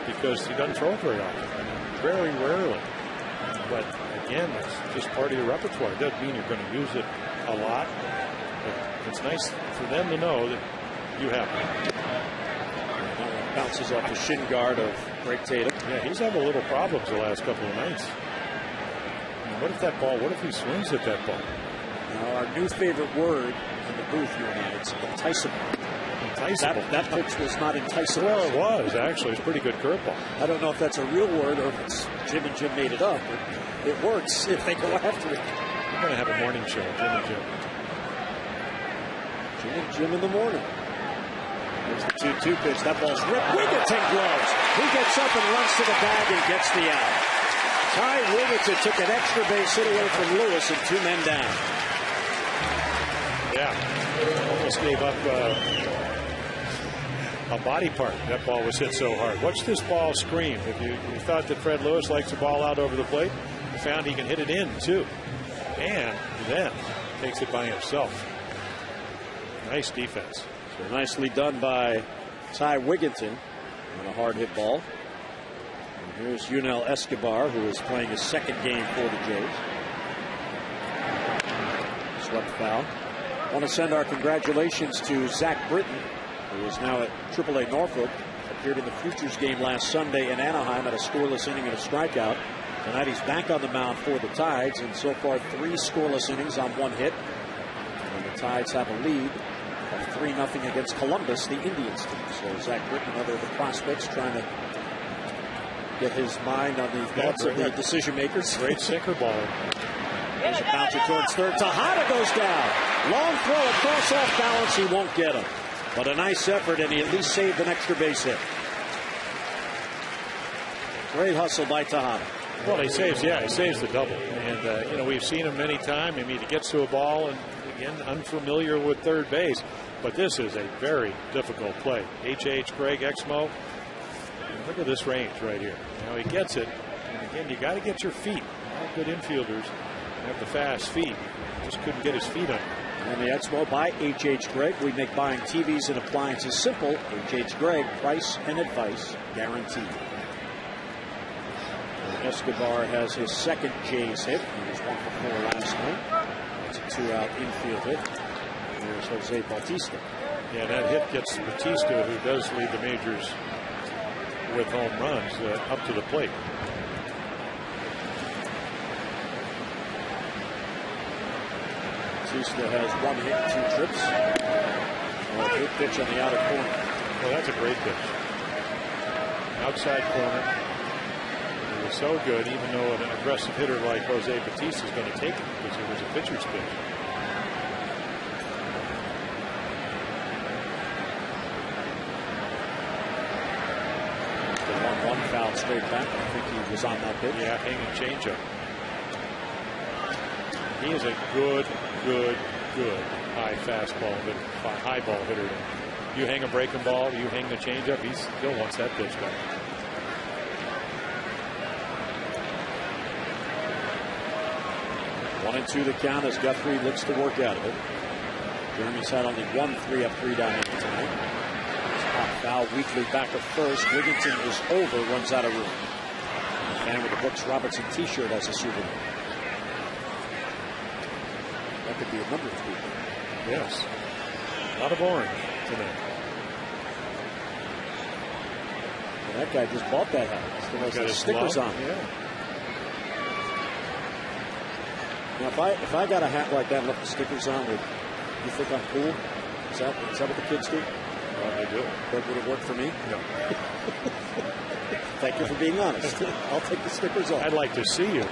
Because he doesn't throw it very often. Very rarely. But again, it's just part of your repertoire. It doesn't mean you're going to use it a lot. But it's nice for them to know that you have it. Bounces off the shin guard of Greg Tatum. Yeah, he's having a little problems the last couple of nights. What if he swings at that ball? Now, our new favorite word in the booth here tonight, it's enticable. Enticable. That pitch was not enticable. Well, it was, actually. It's a pretty good curveball. I don't know if that's a real word or if it's Jim and Jim made it up, but it works if they go after it. We're going to have a morning show, Jim and Jim. Jim and Jim in the morning. There's the 2-2 pitch. That ball's ripped. Wigginton gloves. He gets up and runs to the bag and gets the out. Ty Wigginton took an extra base hit away from Lewis and 2 men down. Yeah. Almost gave up a body part. That ball was hit so hard. Watch this ball scream. If you thought that Fred Lewis likes the ball out over the plate, you found he can hit it in too. And then takes it by himself. Nice defense. So nicely done by Ty Wigginton on a hard hit ball. And here's Yunel Escobar, who is playing his second game for the Jays. Swept foul. I want to send our congratulations to Zach Britton, who is now at AAA Norfolk. Appeared in the Futures game last Sunday in Anaheim at a scoreless inning and a strikeout. Tonight he's back on the mound for the Tides, and so far 3 scoreless innings on 1 hit. And the Tides have a lead of 3-0 against Columbus, the Indians team. So Zach Britton, another of the prospects, trying to get his mind on the thoughts of the decision makers. Great sinker ball. There's a bouncer towards third. Tejada goes down. Long throw across off balance. He won't get him. But a nice effort, and he at least saved an extra base hit. Great hustle by Tejada. Well, he saves the double. And, we've seen him many times. I mean, he gets to a ball and, again, unfamiliar with third base. But this is a very difficult play. H.H. Gregg, Exmo. Look at this range right here. He gets it. And, again, you got to get your feet. All good infielders have the fast feet. Just couldn't get his feet on. And the Exmo by H.H. Gregg. We make buying TVs and appliances simple. H.H. Gregg, price and advice guaranteed. Escobar has his second Jays hit. He was 1 for 4 last night. It's a 2-out infield hit. There's Jose Bautista. Yeah, that hit gets Bautista, who does lead the majors with home runs, up to the plate. Bautista has 1 hit, 2 trips. A good pitch on the outer corner. Well, that's a great pitch. Outside corner. It was so good, even though an aggressive hitter like Jose Bautista is going to take it because it was a pitcher's pitch. The 1-1 foul straight back. I think he was on that pitch. Yeah, hanging changeup. He is a good high fastball hitter, high ball hitter. You hang a breaking ball, you hang the changeup, he still wants that pitch back. One and 2 the count as Guthrie looks to work out of it. Jeremy's had only 1 3-up, 3-down inning tonight. Pop foul, Weekly back at first. Wigginton is over, runs out of room. The man with the Brooks Robertson t-shirt has a souvenir. That could be a number 3. Yes. A lot of orange tonight. Well, that guy just bought that hat. Still has the stickers on. Yeah. Now, if I got a hat like that and left the stickers on, would you think I'm cool? Is that what the kids do? I do. But would it work for me? No. Thank you for being honest. I'll take the stickers off. I'd like to see you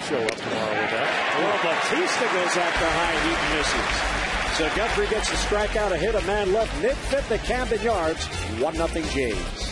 show up tomorrow with that. Well, Bautista goes after high heat and misses. So Guthrie gets a strikeout, a hit, a man left mid-fifth at Camden Yards. 1-0 Jays.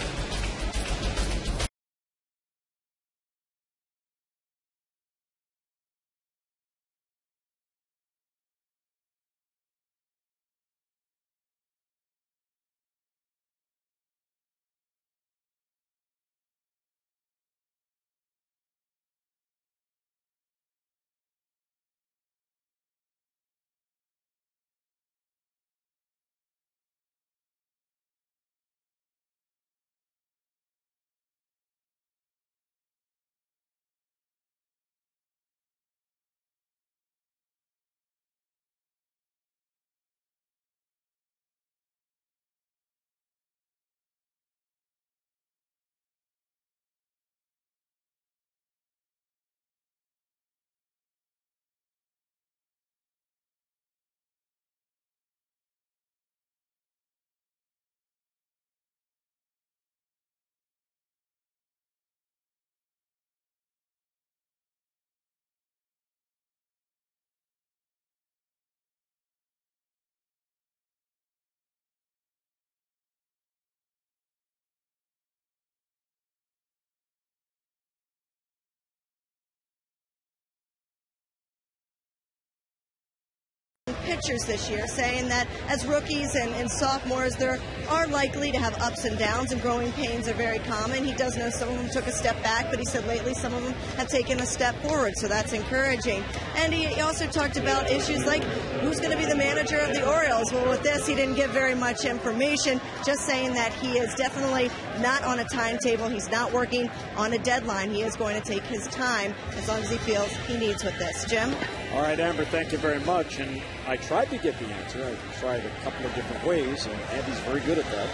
Pitchers this year, saying that as rookies and sophomores, there are likely to have ups and downs, and growing pains are very common. He does know some of them took a step back, but he said lately some of them have taken a step forward, so that's encouraging. And he also talked about issues like who's going to be the manager of the Orioles. Well, with this, he didn't give very much information, just saying that he is definitely not on a timetable. He's not working on a deadline. He is going to take his time as long as he feels he needs with this. Jim? All right, Amber, thank you very much. And I tried to get the answer. I tried a couple of different ways, and Andy's very good at that.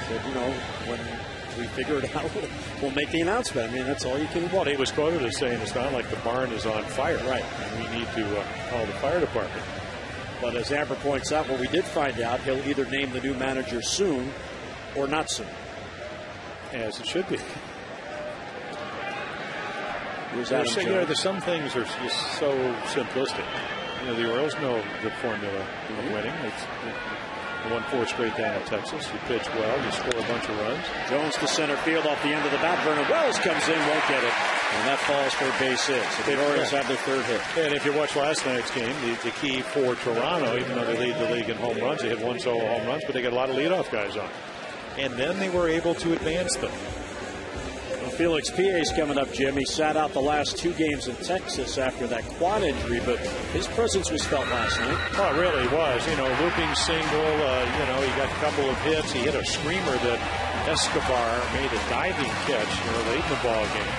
Said, when we figure it out, we'll make the announcement. I mean, that's all you can do. Well, he was quoted as saying it's not like the barn is on fire. Right. And we need to call the fire department. But as Amber points out, what we did find out, he'll either name the new manager soon or not soon. As it should be. Some things are just so simplistic. The Orioles know the formula of winning. They won 4 straight down in Texas. You pitch well, you score a bunch of runs. Jones to center field off the end of the bat. Vernon Wells comes in, won't get it. And that falls for a base hit. So the Orioles have their 3rd hit. And if you watch last night's game, the key for Toronto, even though they lead the league in home runs, they had 1 solo home runs, but they got a lot of leadoff guys on. And then they were able to advance them. Felix Piet's coming up, Jim. He sat out the last 2 games in Texas after that quad injury, but his presence was felt last night. Oh, it really was. Looping single, he got a couple of hits. He hit a screamer that Escobar made a diving catch, late in the ball game.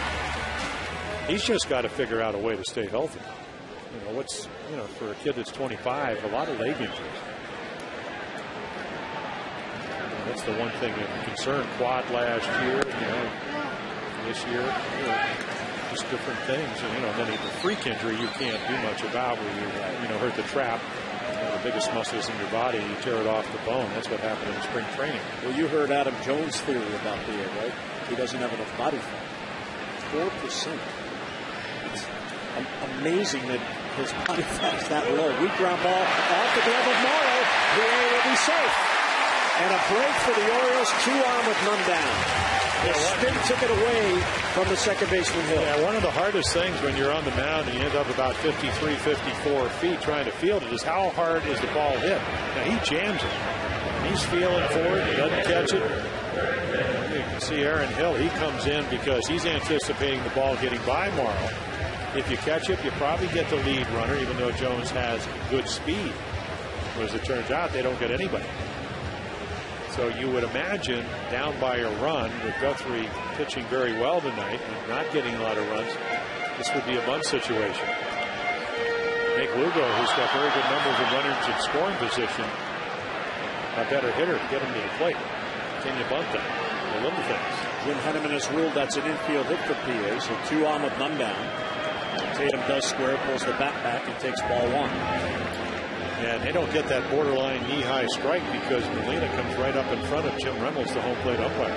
He's just got to figure out a way to stay healthy. For a kid that's 25, a lot of leg injuries. That's the one thing that concerned Quad last year, this year, just different things. And, then the freak injury you can't do much about where you hurt the trap. The biggest muscles in your body, you tear it off the bone. That's what happened in spring training. Well, you heard Adam Jones' theory about Theo, right? He doesn't have enough body fat. 4%. It's amazing that his body fat is that low. Weak ground ball off the glove of Morrow. The A will be safe. And a break for the Orioles, 2-arm with none down. The spin took it away from the second baseman Hill. Yeah, one of the hardest things when you're on the mound and you end up about 53, 54 feet trying to field it is how hard is the ball hit. Now, he jams it. He's feeling for it. He doesn't catch it. You can see Aaron Hill. He comes in because he's anticipating the ball getting by Morrow. If you catch it, you probably get the lead runner, even though Jones has good speed. But as it turns out, they don't get anybody. So you would imagine down by a run with Guthrie pitching very well tonight and not getting a lot of runs, this would be a bunt situation. Make Lugo, who's got very good numbers of runners in scoring position, a better hitter to get him to the plate. Can you bunt them? The little things. Jim Henneman has ruled that's an infield hit for PA, so 2 on with none down. Tatum does square, pulls the bat back, and takes ball 1. And they don't get that borderline knee-high strike because Molina comes right up in front of Jim Reynolds, the home plate umpire.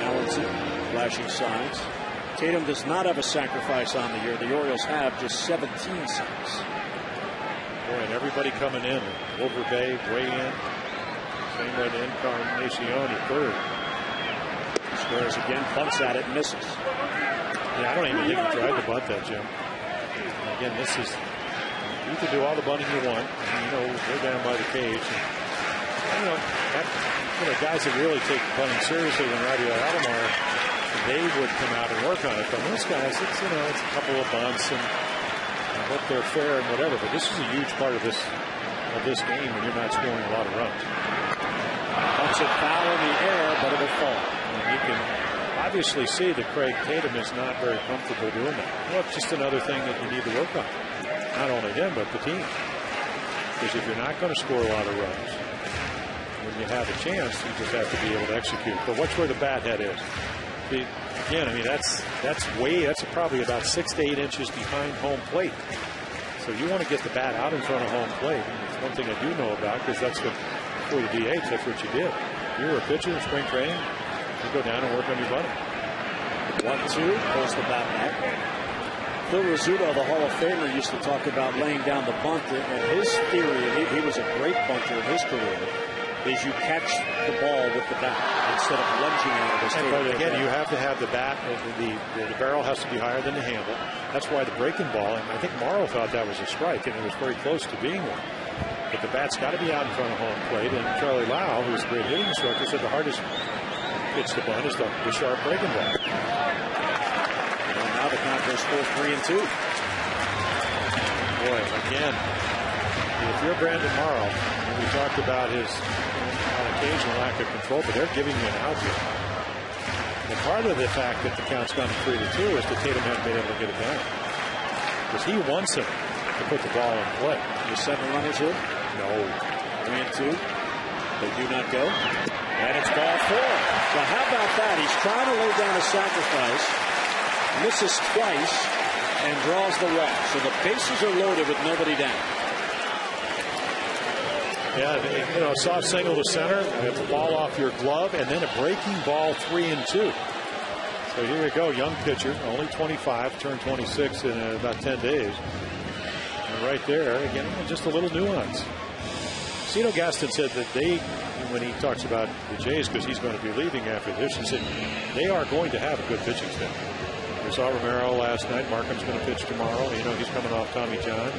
Allenson flashing signs. Tatum does not have a sacrifice on the year. The Orioles have just 17 sacks. Boy, and everybody coming in. Wilbur Bay, Gray in. Same way to Encarnacion, third. Squares again, bunts at it, misses. Yeah, I don't even think he tried to bunt that, Jim. Again, this is, you can do all the bunting you want. We're down by the cage. And, guys that really take bunting seriously when Radio Alomar, they would come out and work on it. But most guys, it's a couple of bunts and I hope they're fair and whatever. But this is a huge part of this game when you're not scoring a lot of runs. Bunts it foul in the air, but it'll fall. And you can obviously see that Craig Tatum is not very comfortable doing that. Well, it's just another thing that you need to work on. Not only him, but the team. Because if you're not going to score a lot of runs, when you have a chance, you just have to be able to execute. But watch where the bat head is. Again, I mean, that's probably about 6 to 8 inches behind home plate. So you want to get the bat out in front of home plate. And it's one thing I do know about, because that's what, for the DH, that's what you did. You were a pitcher in spring training, you go down and work on your bunting. 1-2, pulls the bat back. Phil Rizzuto, the Hall of Famer, used to talk about laying down the bunt, and his theory, he was a great bunter in his career, is you catch the ball with the bat instead of lunging at it. But again, you have to have the bat, the barrel has to be higher than the handle. That's why the breaking ball, and I think Morrow thought that was a strike, and it was very close to being one. But the bat's got to be out in front of home plate, and Charlie Lau, who's a great hitting instructor, said the hardest pitch to bunt is the sharp breaking ball. And now the count goes 4-3-2. Boy, again, if you're Brandon Morrow, and we talked about his on occasion lack of control, but they're giving you an out here. And part of the fact that the count's gone 3-2 is that Tatum hasn't been able to get it down. Because he wants him to put the ball in play. The 7 runners here? No. 3-2. They do not go. And it's ball 4. So how about that? He's trying to lay down a sacrifice, misses twice, and draws the walk. So the bases are loaded with nobody down. Yeah, soft single to center, with the ball off your glove, and then a breaking ball 3-2. So here we go, young pitcher, only 25, turned 26 in about 10 days. And right there, again, just a little nuance. Cito Gaston said that when he talks about the Jays, because he's going to be leaving after this, he said they are going to have a good pitching staff. We saw Romero last night. Markham's going to pitch tomorrow. He's coming off Tommy John.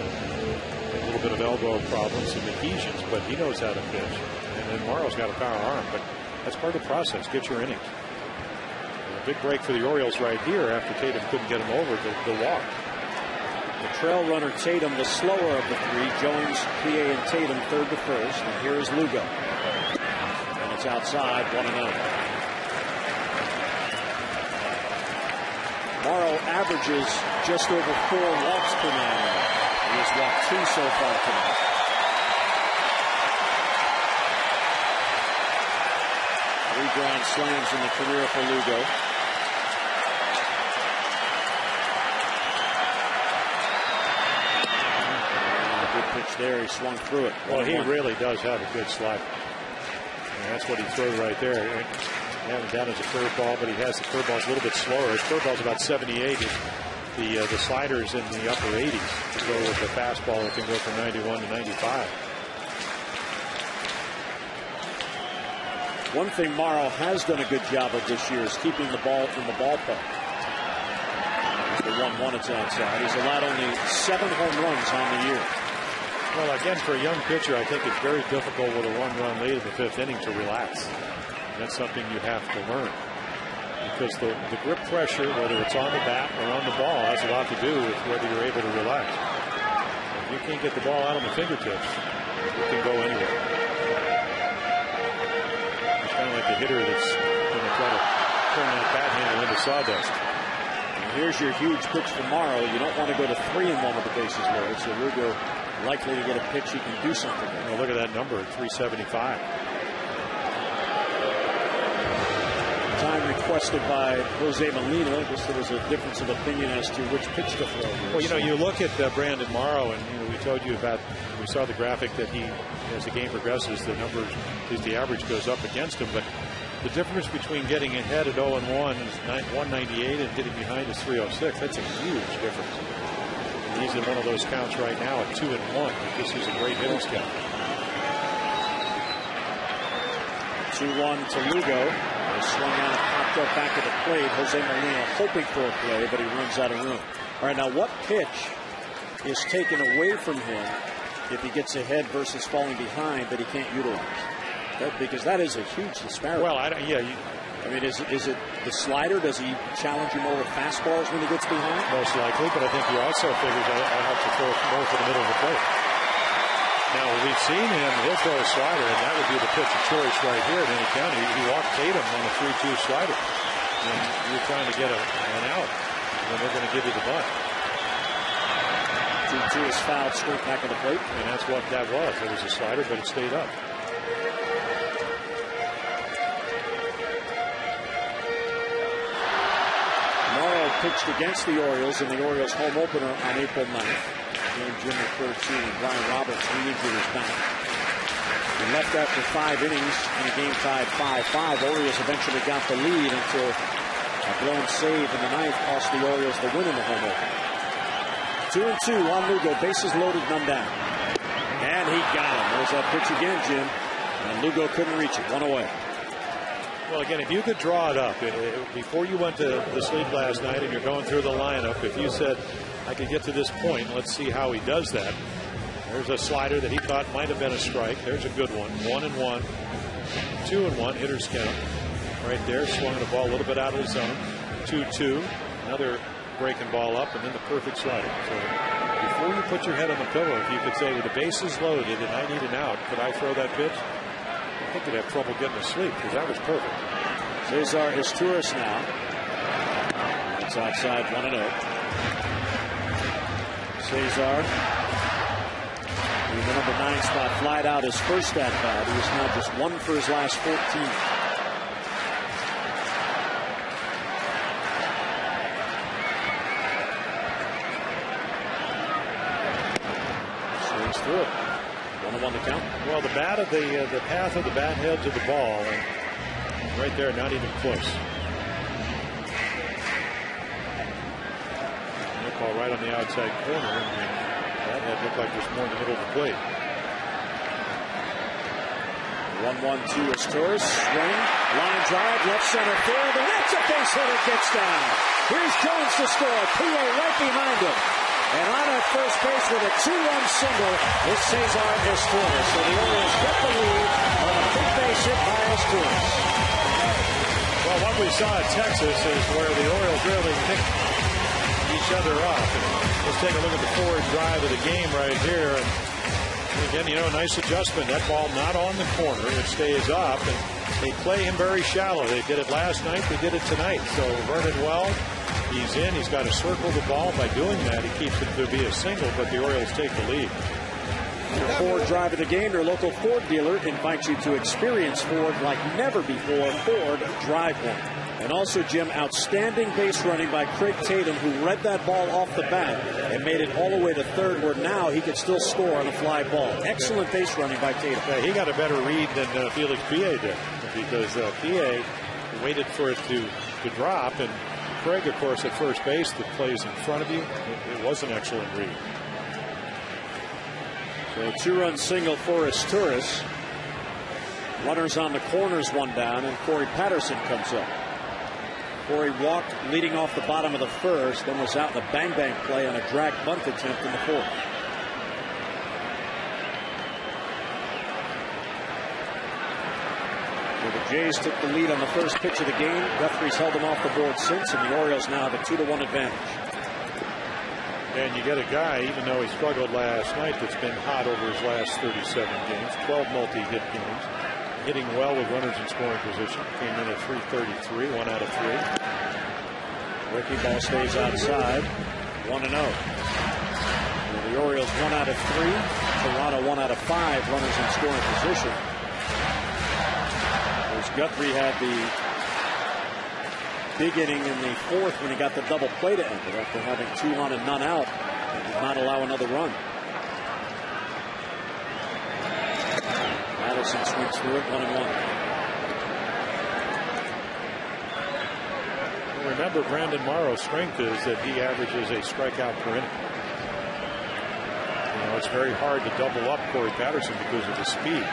A little bit of elbow problems and adhesions, but he knows how to pitch. And then Morrow's got a power arm, but that's part of the process. Get your innings. And a big break for the Orioles right here after Tatum couldn't get him over the walk. The trail runner Tatum, the slower of the three. Jones, PA, and Tatum third to first. And here is Lugo. And it's outside, 1-0. Morrow averages just over 4 walks per man. He has walked 2 so far tonight. Three grand slams in the career for Lugo. Good pitch there. He swung through it. Well, he really does have a good slider. And that's what he threw right there. He had him down as a curveball, but he has the curveballs a little bit slower. His curveball's about 78. The slider's in the upper 80s to go with the fastball that can go from 91 to 95. One thing Morrow has done a good job of this year is keeping the ball in the ballpark. It's the 1-1, it's outside. He's allowed only 7 home runs on the year. Well, again, for a young pitcher, I think it's very difficult with a 1-run lead in the 5th inning to relax. That's something you have to learn. Because the grip pressure, whether it's on the bat or on the ball, has a lot to do with whether you're able to relax. If you can't get the ball out on the fingertips, it can go anywhere. It's kind of like the hitter that's going to try to turn that bat handle into sawdust. And here's your huge pitch tomorrow. You don't want to go to 3-1 with the bases loaded. So Lugo likely to get a pitch he can do something with. Well, look at that number, 375. requested by Jose Molina. I guess there was a difference of opinion as to which pitch to throw. Well, you know, you look at Brandon Morrow, and we told you about, we saw the graphic that he, as the game progresses, the numbers, at least the average goes up against him. But the difference between getting ahead at 0-1 is 198 and getting behind is 306. That's a huge difference. And he's in one of those counts right now at 2-1. This is a great hitter's count. 2-1 to Lugo. He swung out, popped up back at the plate. Jose Molina hoping for a play, but he runs out of room. All right, now what pitch is taken away from him if he gets ahead versus falling behind that he can't utilize? Because that is a huge disparity. Well, I mean, is it the slider? Does he challenge you more with fastballs when he gets behind? Most likely, but I think he also figures I have to throw more to the middle of the plate. Now, we've seen him, he'll throw a slider, and that would be the pitch of choice right here at any count. He walked Tatum on a 3-2 slider. And you're trying to get an out, and they're going to give you the bunt. 2-2 is fouled straight back at the plate. And that's what that was. It was a slider, but it stayed up. Pitched against the Orioles in the Orioles home opener on April 9th. Game Jimmy 13 and Brian Roberts re-injured his back. He left after 5 innings and the game tied 5-5. Orioles eventually got the lead until a blown save in the ninth cost the Orioles the win in the home opener. 2-2 on Lugo, bases loaded, none down. And he got him. There's that pitch again, Jim. And Lugo couldn't reach it, one away. Well, again, if you could draw it up, before you went to sleep last night and you're going through the lineup, if you said, I could get to this point, let's see how he does that. There's a slider that he thought might have been a strike. There's a good one. 1-1. 2-1. Hitter's count. Right there. Swung the ball a little bit out of the zone. 2-2. Another breaking ball up, and then the perfect slider. So before you put your head on the pillow, if you could say, with the bases loaded and I need an out, could I throw that pitch? I think they'd have trouble getting to sleep because that was perfect. Cesar Izturis now. It's outside 1-0. Cesar in the number 9 spot, flied out his first at bat. He is now just 1 for his last 14. Swings through it. 1-1 to count. Well, the path of the bat head to the ball, and right there, not even close. That ball right on the outside corner, and that head looked like it was more in the middle of the plate. 1-1 to Izturis. Swing, line drive, left center field, and that's a base hit. It gets down. Here's Jones to score. P.A. right behind him. And on at first base with a 2-run single is Cesar Izturis. So the Orioles get the lead on a big base hit by Izturis. Well, what we saw at Texas is where the Orioles really picked each other up. And let's take a look at the forward drive of the game right here. And again, you know, a nice adjustment. That ball not on the corner. It stays up. And they play him very shallow. They did it last night. They did it tonight. So Vernon Wells, he's in. He's got to circle the ball. By doing that, he keeps it to be a single, but the Orioles take the lead. Your Ford drive of the game, your local Ford dealer invites you to experience Ford like never before. Ford, drive one. And also, Jim, outstanding base running by Craig Tatum, who read that ball off the bat and made it all the way to third, where now he could still score on a fly ball. Excellent base running by Tatum. Yeah, he got a better read than Felix P.A. did, because P.A. waited for it to drop, and Craig, of course, at first base that plays in front of you. It was an excellent read. So a 2-run single for Izturis. Runners on the corners, 1 down, and Corey Patterson comes up. Corey walked leading off the bottom of the first, then was out in a bang-bang play on a drag bunt attempt in the fourth. So the Jays took the lead on the first pitch of the game. Referees held them off the board since, and the Orioles now have a 2-1 advantage. And you get a guy, even though he struggled last night, that's been hot over his last 37 games, 12 multi-hit games, hitting well with runners in scoring position. Came in at .333, 1 out of 3. Ricky ball stays outside, 1-0. The Orioles 1 out of 3. Toronto 1 out of 5 runners in scoring position. As Guthrie had the big inning in the fourth when he got the double play to end it after having 2 on and none out. Did not allow another run. Patterson swings through it, 1-1. Remember, Brandon Morrow's strength is that he averages a strikeout per inning. You know, it's very hard to double up Corey Patterson because of the speed.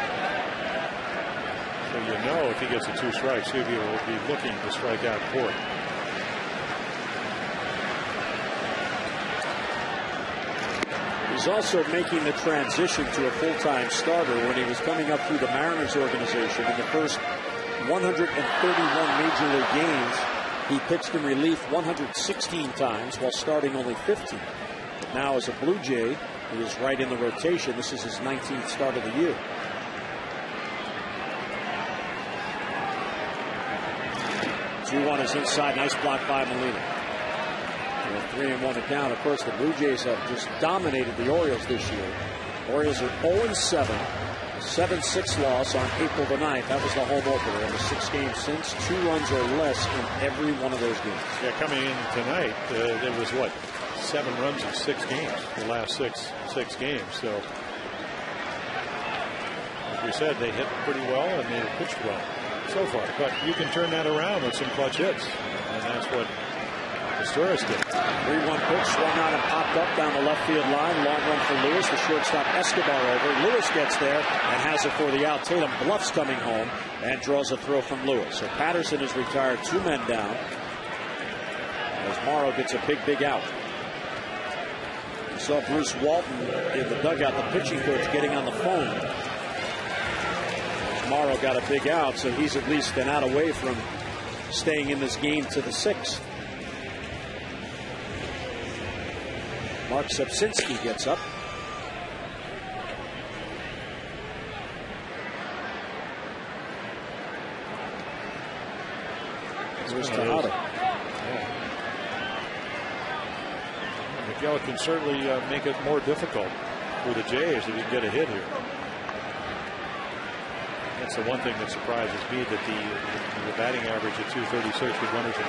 So you know if he gets a 2 strikes, he'll be looking to strike out Corey. He's also making the transition to a full-time starter when he was coming up through the Mariners organization in the first 131 Major League games. He pitched in relief 116 times while starting only 15. But now as a Blue Jay, he is right in the rotation. This is his 19th start of the year. 2-1 is inside. Nice block by Molina. 3-1 account. Of course, the Blue Jays have just dominated the Orioles this year. Orioles are 0-7. 7-6 loss on April the 9th. That was the home opener. In the 6 games since, 2 runs or less in every one of those games. Yeah, coming in tonight, there was what, 7 runs in 6 games, the last six games. So, like we said, they hit pretty well and they pitched well so far. But you can turn that around with some clutch hits, and that's what Asturias did. 3-1 pitch, swung out and popped up down the left field line. Long run for Lewis. The shortstop Escobar over. Lewis gets there and has it for the out. Tatum bluffs coming home and draws a throw from Lewis. So Patterson is retired, 2 men down as Morrow gets a big out. You saw Bruce Walton in the dugout, the pitching coach, getting on the phone. Morrow got a big out, so he's at least an out away from staying in this game to the 6th. Mark Sepsinski gets up. Here's Tejada. Miguel can certainly make it more difficult for the Jays if he can get a hit here. That's the one thing that surprises me, that the batting average at 236 with runners in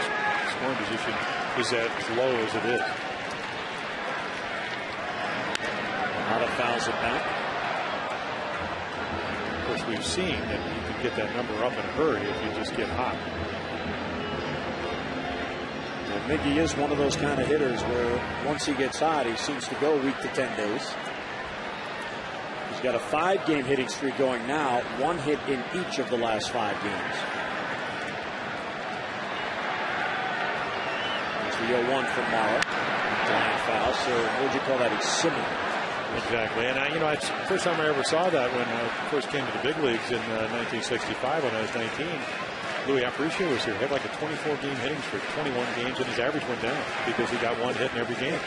scoring position is as low as it is. Fouls it back. Of course, we've seen that you can get that number up in a hurry if you just get hot. Well, Miggy is one of those kind of hitters where once he gets hot, he seems to go week to 10 days. He's got a 5-game hitting streak going now, 1 hit in each of the last 5 games. There's the 0-1 from Morrow. Line foul, so what would you call that? He's simmering. Exactly, and you know, it's the first time I ever saw that when I first came to the big leagues in 1965 when I was 19. Louis Aparicio was here. He had like a 24-game hitting streak, 21 games, and his average went down because he got 1 hit in every game.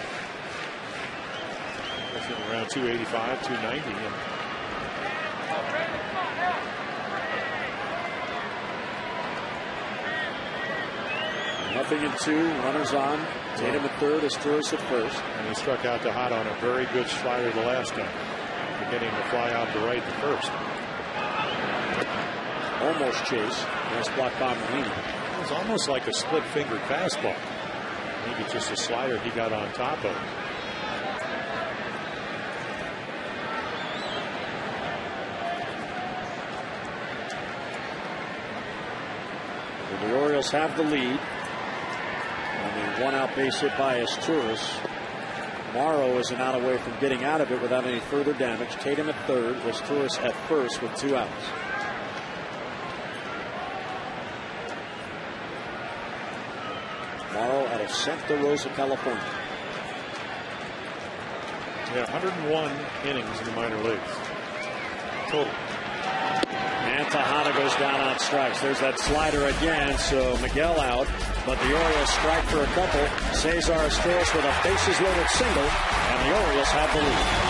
That's around 285, 290. Nothing in 2, runners on. Tatum at third, Asturias at first. And he struck out Tejada on a very good slider the last time, getting to fly out to right to first. Almost chase. Nice block by Molina. It was almost like a split-fingered fastball. Maybe just a slider he got on top of. Well, the Orioles have the lead. And a 1-out base hit by Asturias. Morrow is an out away from getting out of it without any further damage. Tatum at third, Asturias at first with 2 outs. Morrow out of Santa Rosa, California. Yeah, 101 innings in the minor leagues total. And Tejada goes down on strikes. There's that slider again, so Miguel out, but the Orioles strike for a couple. Cesar Asturias with a bases loaded single, and the Orioles have the lead.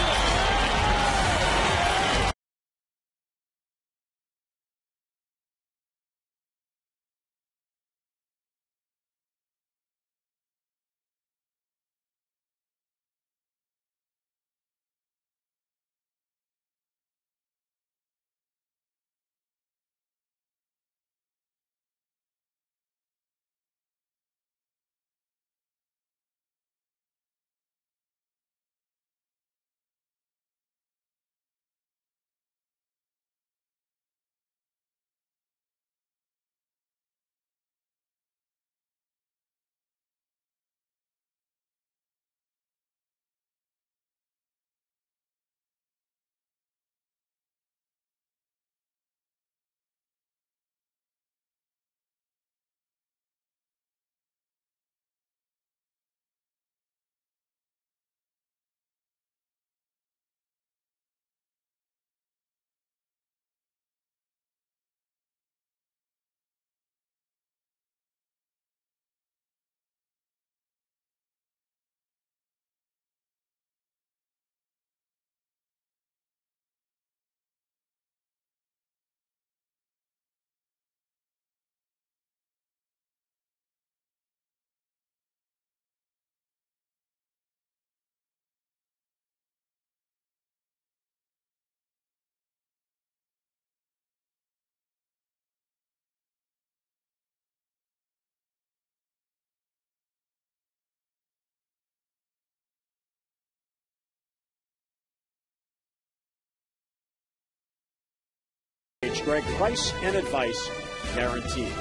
Greg, price and advice guaranteed.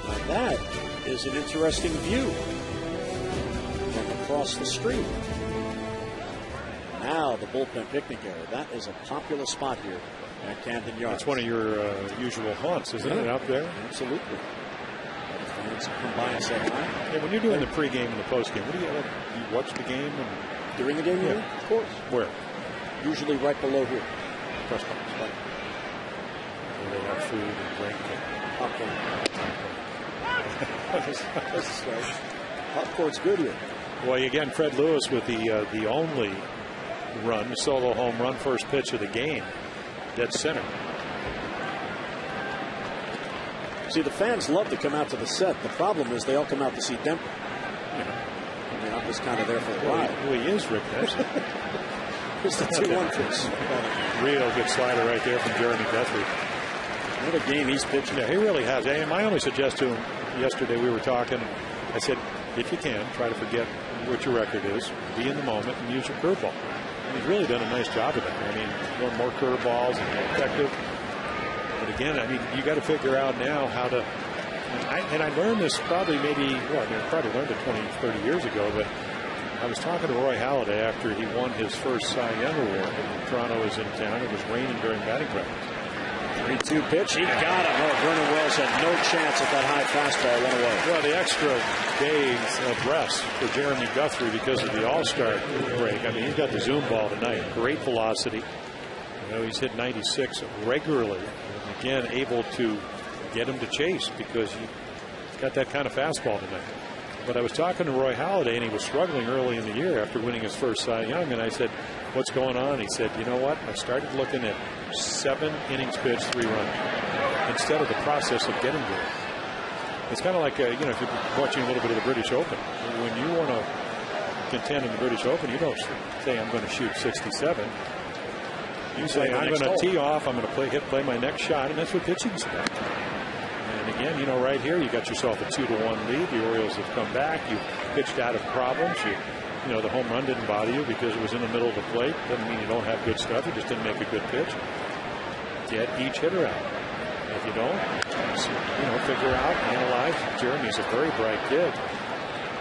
Now that is an interesting view from across the street. Now the bullpen picnic area. That is a popular spot here at Camden Yards. It's one of your usual haunts, isn't it, out there? Absolutely. Fans come by and say hi. Yeah, when you're doing the pregame and the postgame, what do you watch the game? And during the game, yeah, of course. Where? Usually right below here. Press box. Right. Where they have food and drink and popcorn. That's right. Popcorn's good here. Well, again, Fred Lewis with the only run, solo home run, first pitch of the game, dead center. See, the fans love to come out to the set. The problem is they all come out to see Denver. I mean, I'm just kind of there for the ride. Well, he is Rick Ness. It's the 2-1 pitch. Real good slider right there from Jeremy Guthrie. What a game he's pitching. Yeah, he really has. And my only suggestion to him yesterday, we were talking, I said, if you can, try to forget what your record is, be in the moment, and use your curveball. And he's really done a nice job of that. I mean, more curveballs and more effective. But again, I mean, you got to figure out now how to. And I learned this probably maybe, well, I mean, I probably learned it 20, 30 years ago, but I was talking to Roy Halladay after he won his first Cy Young Award. Toronto was in town. It was raining during batting practice. 3-2 pitch. He got him. Oh, Vernon Wells had no chance at that high fastball. Went away. Well, the extra days of rest for Jeremy Guthrie because of the All-Star break. I mean, he's got the Zoom ball tonight. Great velocity. You know, he's hit 96 regularly. And again, able to get him to chase because he's got that kind of fastball tonight. But I was talking to Roy Halladay, and he was struggling early in the year after winning his first Cy Young. And I said, what's going on? He said, you know what? I started looking at 7 innings pitched, 3 runs, instead of the process of getting there. It's kind of like, you know, if you're watching a little bit of the British Open. When you want to contend in the British Open, you don't say, I'm going to shoot 67. You say, I'm going to tee off, I'm going to play my next shot, and that's what pitching is about. And again, you know, right here, you got yourself a 2-1 lead. The Orioles have come back. You pitched out of problems. You know, the home run didn't bother you because it was in the middle of the plate. Doesn't mean you don't have good stuff. You just didn't make a good pitch. Get each hitter out. If you don't, you know, figure out, analyze. Jeremy's a very bright kid.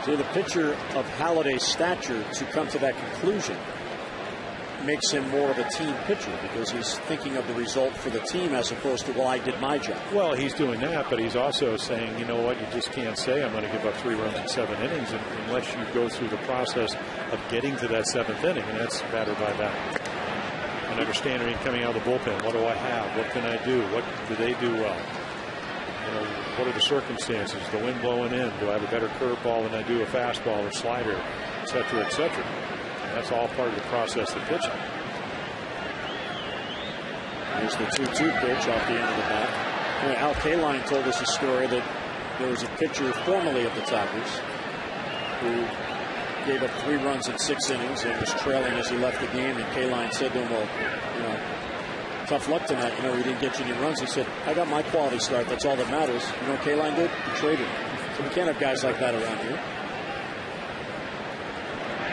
See, the pitcher of Halladay's stature to come to that conclusion makes him more of a team pitcher because he's thinking of the result for the team as opposed to, well, I did my job. Well, he's doing that, but he's also saying, you know what, you just can't say I'm going to give up 3 runs in 7 innings unless you go through the process of getting to that 7th inning, and that's batter by batter. And understanding coming out of the bullpen, what do I have? What can I do? What do they do well? You know, what are the circumstances? The wind blowing in? Do I have a better curveball than I do a fastball or slider, et cetera, et cetera? That's all part of the process of pitching. Here's the 2-2 pitch off the end of the bat. Al Kaline told us a story that there was a pitcher formerly of the Tigers who gave up 3 runs in 6 innings and was trailing as he left the game. And Kaline said to him, well, you know, tough luck tonight. You know, we didn't get you any runs. He said, I got my quality start. That's all that matters. You know what Kaline did? He traded him. So we can't have guys like that around here.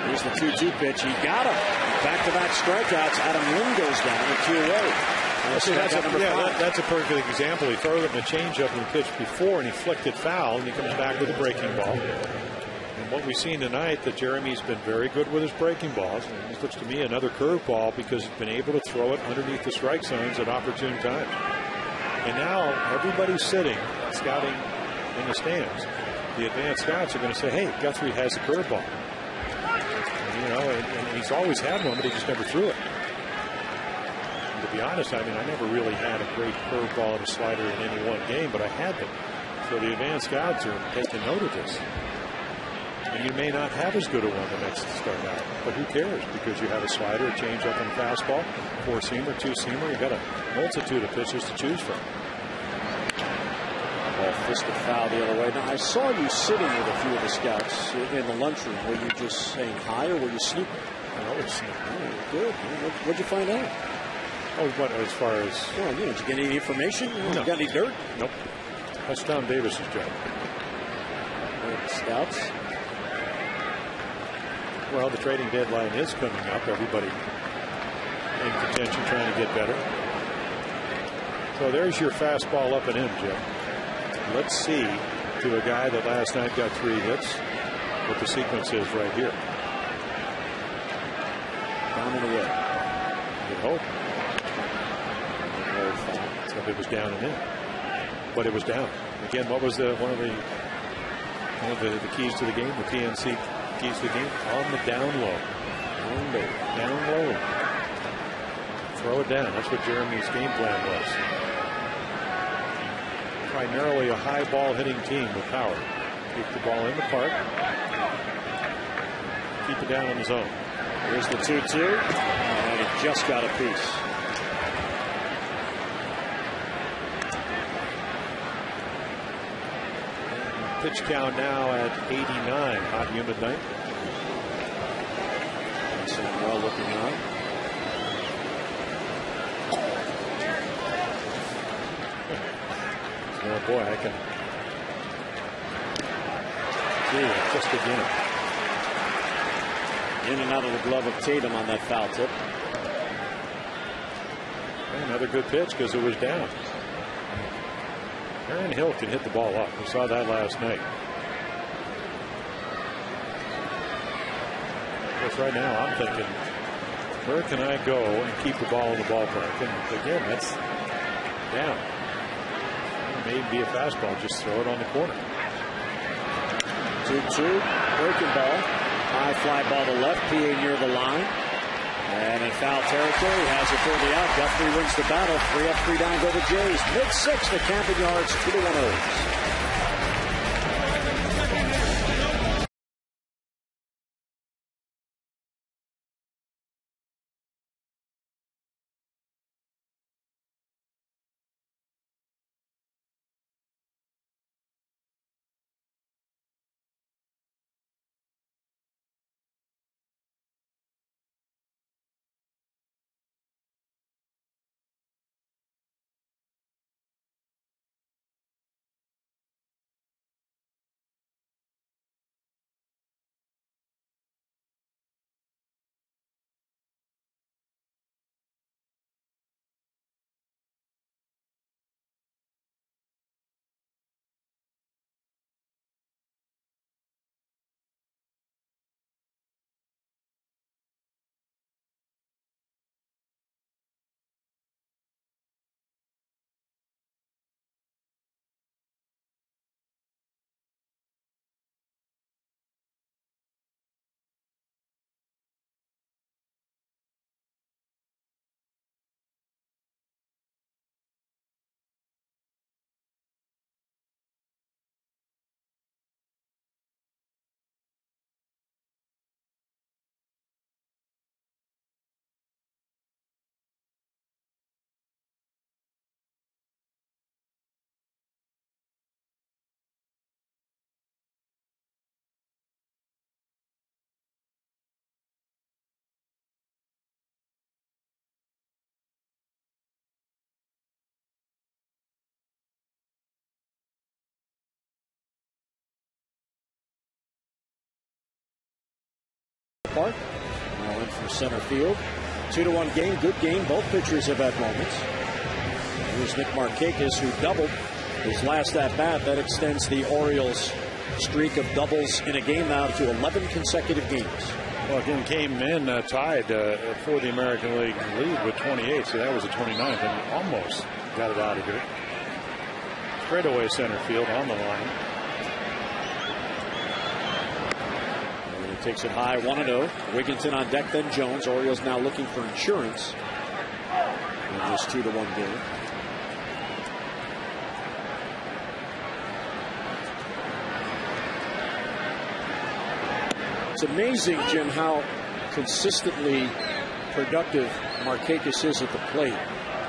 Here's the 2-2 pitch. He got him. Back-to-back strikeouts. Adam Lynn goes down with 2 away. That's a perfect example. He threw it in the changeup in the pitch before, and he flicked it foul, and he comes back with a breaking ball. And what we've seen tonight, that Jeremy's been very good with his breaking balls. And this looks to me another curveball because he's been able to throw it underneath the strike zones at opportune times. And now everybody's sitting, scouting in the stands. The advanced scouts are going to say, hey, Guthrie has a curveball. You know, and he's always had one, but he just never threw it. And to be honest, I mean, I never really had a great curveball and a slider in any one game, but I had them. So the advanced scouts are taking note of this. And you may not have as good a one the next start out, but who cares? Because you have a slider, a changeup, and a fastball, 4-seamer, 2-seamer. You've got a multitude of pitches to choose from. Fisted foul the other way. Now, I saw you sitting with a few of the scouts in the lunchroom. Were you just saying hi or were you snooping? I was snooping. Oh, good. What'd you find out? Oh, what, as far as... Well, you know, did you get any information? No. You got any dirt? Nope. That's Tom Davis's job. Scouts? Well, the trading deadline is coming up. Everybody in contention trying to get better. So there's your fastball up and in, Jim. Let's see, to a guy that last night got 3 hits, what the sequence is right here. Down and away. Good hope. If it was down and in, but it was down. Again, what was one of the keys to the game? The PNC keys to the game on the down low. Down low. Throw it down. That's what Jeremy's game plan was. Primarily a high ball hitting team with power. Keep the ball in the park. Keep it down on the zone. Here's the 2-2. And it just got a piece. Pitch count now at 89. Hot and humid night. Well looking on. Oh boy, I can. Gee, just again. In and out of the glove of Tatum on that foul tip. Another good pitch because it was down. Aaron Hill can hit the ball up. We saw that last night. Because right now I'm thinking, where can I go and keep the ball in the ballpark? And again, that's down. It may be a fastball. Just throw it on the corner. 2-2. Breaking ball. High fly ball to left. PA near the line. And in foul territory, has it for the out. Guthrie wins the battle. 3 up, 3 down go the Jays. Mid-6, the Camden Yards 2-1 O's. Park. Now in from center field. 2-1 game. Good game. Both pitchers have had moments. Here's Nick Markakis, who doubled his last at bat. That extends the Orioles' streak of doubles in a game now to 11 consecutive games. Well, again, came in tied for the American League lead with 28, so that was a 29th, and almost got it out of here. Straightaway center field on the line. Takes it high, 1-0. Wigginton on deck, then Jones. Orioles now looking for insurance in this 2-1 game. It's amazing, Jim, how consistently productive Markakis is at the plate.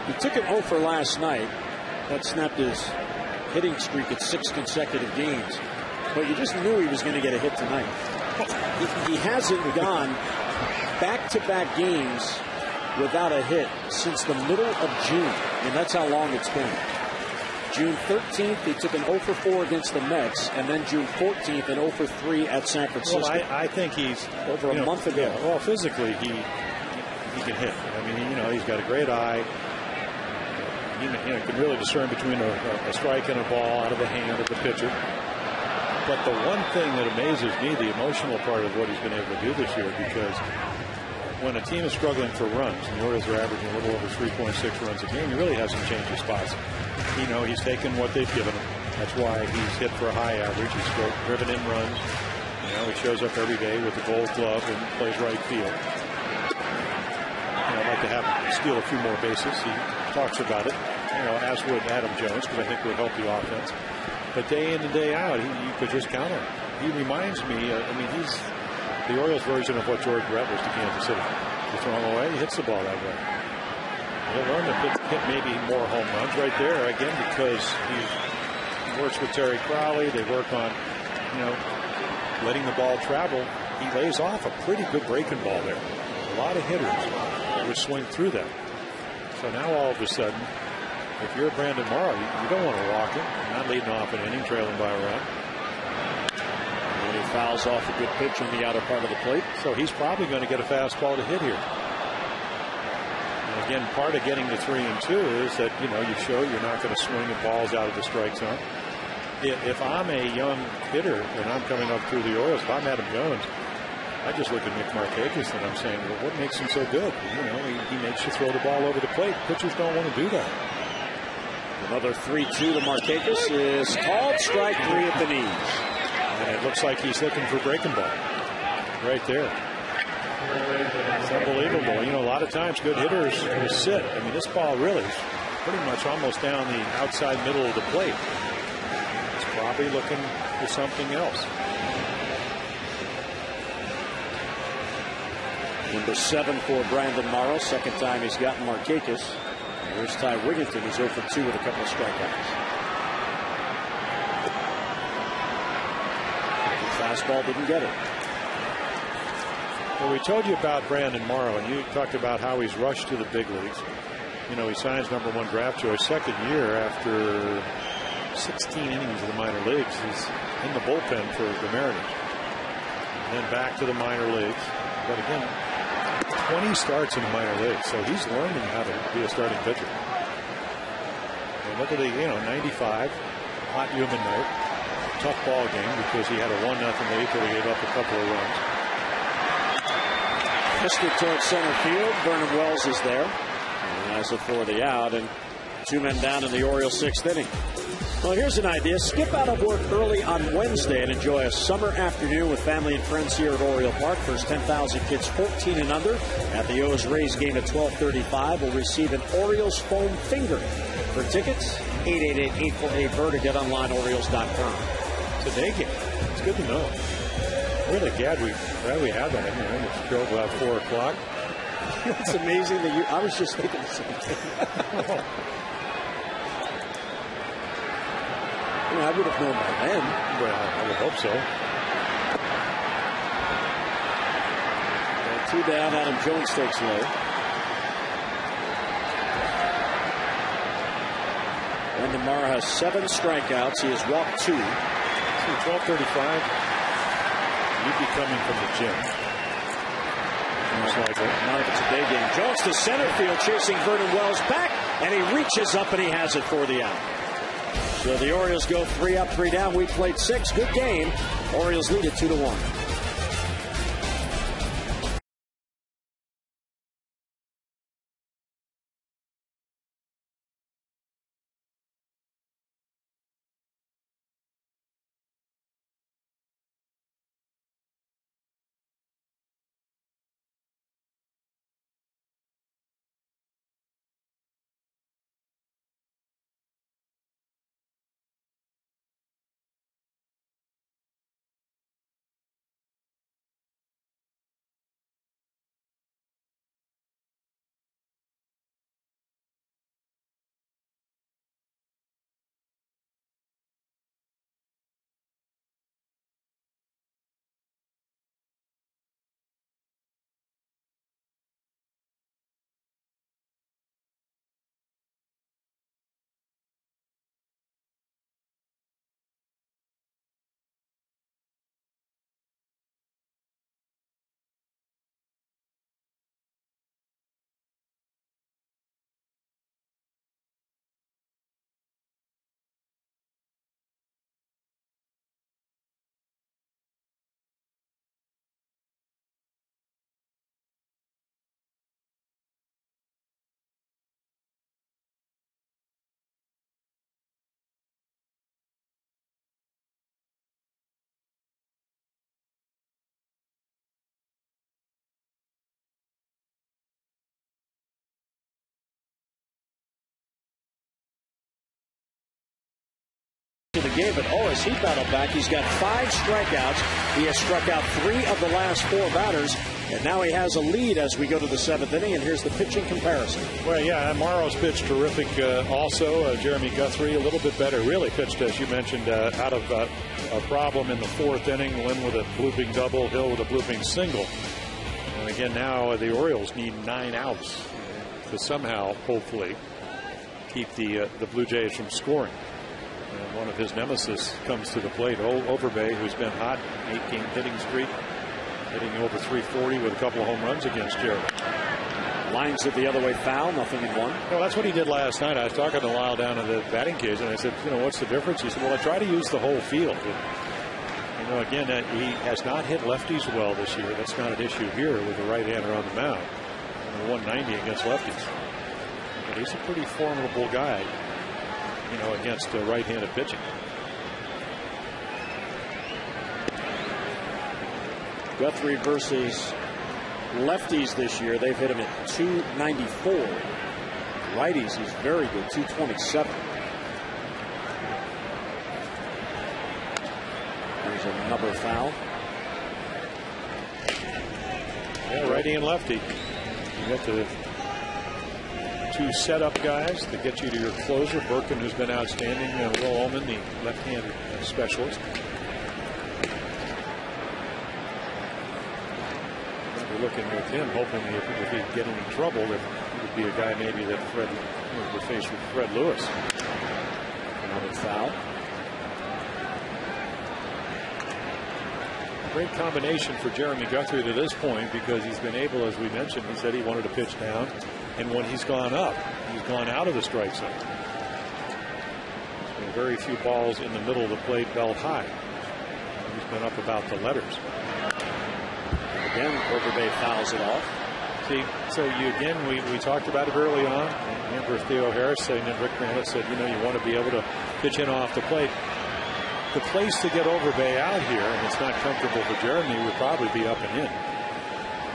He took an 0 for last night. That snapped his hitting streak at 6 consecutive games. But you just knew he was going to get a hit tonight. He hasn't gone back-to-back games without a hit since the middle of June, and that's how long it's been. June 13th, he took an 0 for 4 against the Mets, and then June 14th, an 0 for 3 at San Francisco. Well, I think he's over a month ago. Yeah, well, physically, he can hit. I mean, he's got a great eye. He can really discern between a strike and a ball out of the hand of the pitcher. But the one thing that amazes me, the emotional part of what he's been able to do this year, because when a team is struggling for runs, and the Orioles are averaging a little over 3.6 runs a game, he really hasn't changed his spots. He's taken what they've given him. That's why he's hit for a high average. He's driven in runs. He shows up every day with the gold glove and plays right field. I'd like to have him steal a few more bases. He talks about it, as would Adam Jones, because I think it would help the offense. But day in and day out, you could just count on him. He reminds me, he's the Orioles version of what George Brett was to Kansas City. You throw him away, he hits the ball that way. He'll learn to hit maybe more home runs right there, again, because he works with Terry Crowley. They work on, letting the ball travel. He lays off a pretty good breaking ball there. A lot of hitters that would swing through that. So now all of a sudden, if you're Brandon Morrow, you don't want to walk him. You're not leading off an inning, trailing by a run. And he fouls off a good pitch on the outer part of the plate. So he's probably going to get a fastball to hit here. And again, part of getting to 3-2 is that, you show you're not going to swing at balls out of the strike zone. If I'm a young hitter and I'm coming up through the Orioles, if I'm Adam Jones, I just look at Nick Markakis and I'm saying, well, what makes him so good? He makes you throw the ball over the plate. Pitchers don't want to do that. Another 3-2 to Markakis is called. Strike 3 at the knees. And it looks like he's looking for breaking ball right there. It's unbelievable. A lot of times good hitters will sit. This ball really is pretty much almost down the outside middle of the plate. He's probably looking for something else. Number 7 for Brandon Morrow. Second time he's gotten Markakis. Here's Ty Wigginton. He's 0 for 2 with a couple of strikeouts. The fastball didn't get it. Well, we told you about Brandon Morrow, and you talked about how he's rushed to the big leagues. He signs #1 draft choice second year after 16 innings in the minor leagues. He's in the bullpen for the Mariners. And then back to the minor leagues. But again, 20 starts in the minor leagues, so he's learning how to be a starting pitcher. And look at the, 95, hot human night, tough ball game because he had a 1-0 lead till he gave up a couple of runs. Missed it towards center field. Vernon Wells is there. And has it for the out, and 2 men down in the Orioles' 6th inning. Well, here's an idea. Skip out of work early on Wednesday and enjoy a summer afternoon with family and friends here at Oriole Park. First 10,000 kids 14 and under at the O's-Rays game at 12:35 will receive an Orioles foam finger. For tickets, 888-848-BIRD or get online Orioles.com. It's a day game. It's good to know. Really glad we have that. It's still about 4 o'clock. It's amazing that I was just thinking the same thing. I would have known by then. Well, I would hope so. 2 down. Adam Jones takes low. Brandon Morrow has 7 strikeouts. He has walked 2. 12:35. You'd be coming from the gym. Not if it's a day game. Jones to center field, chasing Vernon Wells back, and he reaches up and he has it for the out. So the Orioles go 3 up, 3 down. We played 6. Good game. Orioles lead it 2-1. to the game, but as he battled back, he's got 5 strikeouts. He has struck out 3 of the last 4 batters, and now he has a lead as we go to the 7th inning, and here's the pitching comparison. Well, yeah, Morrow's pitched terrific also. Jeremy Guthrie, a little bit better. Really pitched, as you mentioned, out of a problem in the 4th inning. Lynn with a blooping double, Hill with a blooping single. And again, now the Orioles need 9 outs to somehow, hopefully, keep the Blue Jays from scoring. And one of his nemesis comes to the plate, Overbay, who's been hot, 8-game hitting streak, hitting over 340 with a couple of home runs against Jerry. Lines it the other way, foul, nothing in 1. Well, that's what he did last night. I was talking to Lyle down in the batting cage, and I said, what's the difference? He said, well, I try to use the whole field. And, again, he has not hit lefties well this year. That's not an issue here with the right-hander on the mound. 190 against lefties. But he's a pretty formidable guy, against right-handed pitching. Guthrie versus lefties this year, they've hit him at 294. Righties, he's very good, 227. There's another foul. Yeah, righty and lefty. You got the 2 setup guys that get you to your closer. Birkin, who's been outstanding. Will Ullman, the left-hand specialist. We're looking with him, hoping if he'd get in trouble, that he would be a guy maybe that Fred would face with Fred Lewis. Another foul. Great combination for Jeremy Guthrie to this point, because he's been able, as we mentioned, he said he wanted to pitch down, and when he's gone up, he's gone out of the strike zone. So very few balls in the middle of the plate belt high. He's been up about the letters. Again, Overbay fouls it off. See, so we talked about it early on. Remember Theo Harris saying, and Rick Granite said, you want to be able to pitch in off the plate. The place to get Overbay out here, and it's not comfortable for Jeremy, would probably be up and in.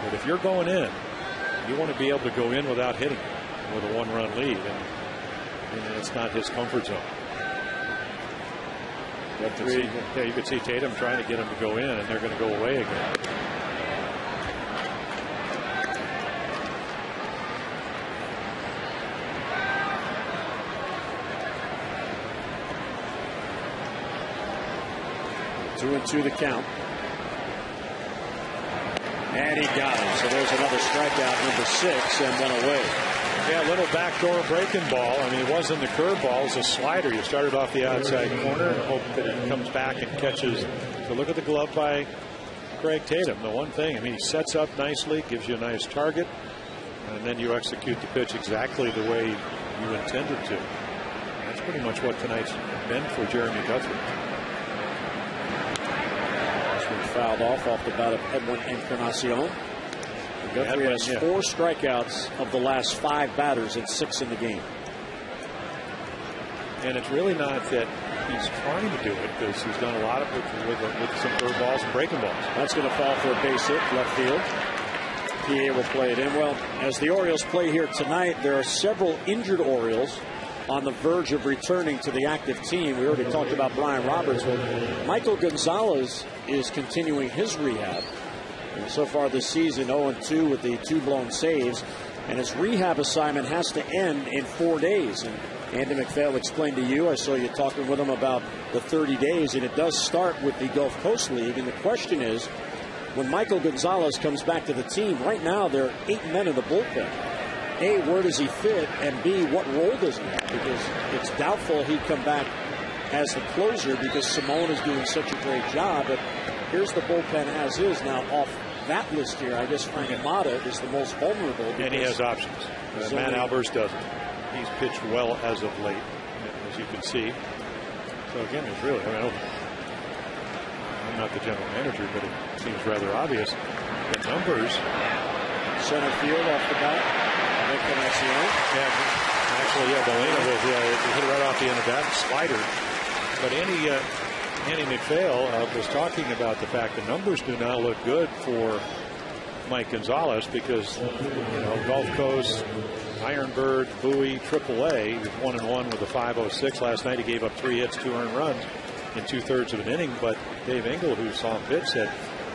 But if you're going in, you want to be able to go in without hitting with a 1-run lead, and it's not his comfort zone. You could see Tatum trying to get him to go in, and they're going to go away again. Two and 2 the count. And he got him. So there's another strikeout, number 6, and then away. Yeah, a little backdoor breaking ball. I mean, it wasn't the curveball, it was a slider. You started off the outside corner and hope that it comes back and catches. So look at the glove by Craig Tatum. The one thing, he sets up nicely, gives you a nice target, and then you execute the pitch exactly the way you intended to. And that's pretty much what tonight's been for Jeremy Guthrie. Fouled off the bat of Edwin Encarnacion. Guthrie has 4 strikeouts of the last 5 batters and 6 in the game. And it's really not that he's trying to do it, because he's done a lot of it with some curveballs and breaking balls. That's going to fall for a base hit left field. PA will play it in. Well, as the Orioles play here tonight, there are several injured Orioles on the verge of returning to the active team. We already talked about Brian Roberts. Well, Michael Gonzalez is continuing his rehab. And so far this season, 0-2 with the 2 blown saves. And his rehab assignment has to end in 4 days. And Andy McPhail explained to you, I saw you talking with him about the 30 days, and it does start with the Gulf Coast League. And the question is, when Michael Gonzalez comes back to the team, right now there are 8 men in the bullpen. A, where does he fit? And B, what role does he have? Because it's doubtful he'd come back as the closer, because Simone is doing such a great job. But here's the bullpen as is. Now, off that list here, I guess Frank Amata is the most vulnerable. And he has options. Matt Albers doesn't. He's pitched well as of late, as you can see. So, again, it's really, I'm not the general manager, but it seems rather obvious. The numbers. Center field off the bat. Yeah, actually, Molina hit it right off the end of that slider. But Andy McPhail was talking about the fact the numbers do not look good for Mike Gonzalez, because Gulf Coast, Ironbird, Bowie, AAA. He was 1-1 with a 5.06 last night. He gave up 3 hits, 2 earned runs in 2/3 of an inning. But Dave Engel, who saw him pitch, said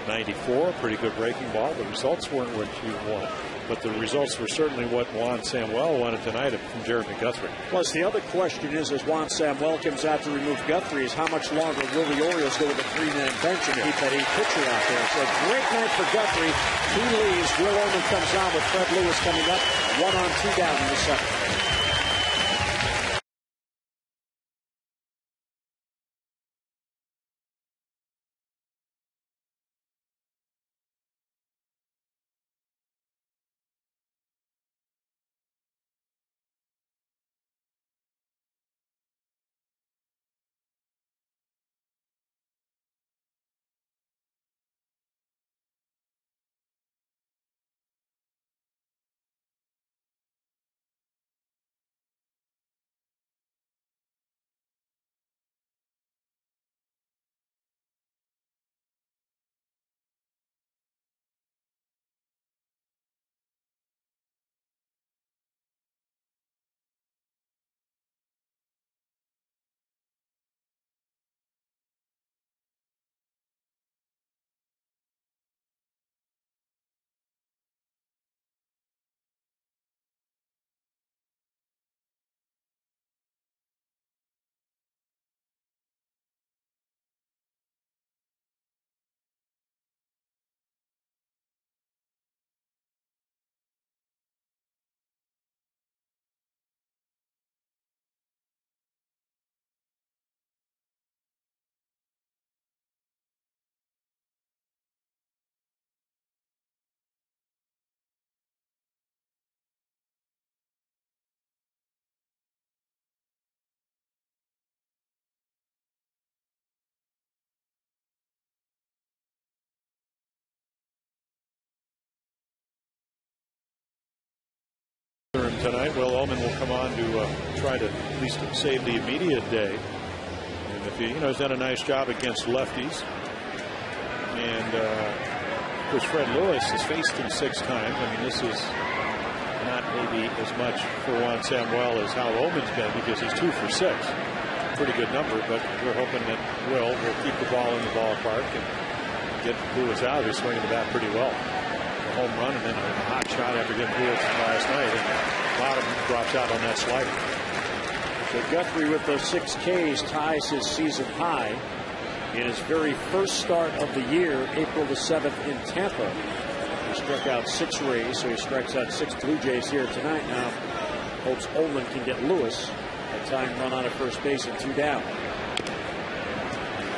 94, pretty good breaking ball. The results weren't what you want, but the results were certainly what Juan Samuel wanted tonight from Jeremy Guthrie. Plus, the other question is, as Juan Samuel comes out to remove Guthrie, is how much longer will the Orioles go with a 3-man bench and keep that 8 pitcher out there? So, great night for Guthrie. He leaves. Will Ullman comes on with Fred Lewis coming up. 1 on, 2 down in the 7th. Tonight, Will Ullman will come on to try to at least save the immediate day. And if he, he's done a nice job against lefties. And of course, Fred Lewis has faced him 6 times. I mean, this is not maybe as much for Juan Samuel as how Ullman's been, because he's 2 for 6. Pretty good number, but we're hoping that Will keep the ball in the ballpark and get Lewis out. He's swinging the bat pretty well. A home run and then a hot shot after getting Lewis last night. And bottom drops out on that slider. So Guthrie with those 6 Ks ties his season high in his very first start of the year, April the 7th in Tampa. He struck out 6 Rays, so he strikes out 6 Blue Jays here tonight. Now hopes Ullman can get Lewis a tying run on at first base and 2 down.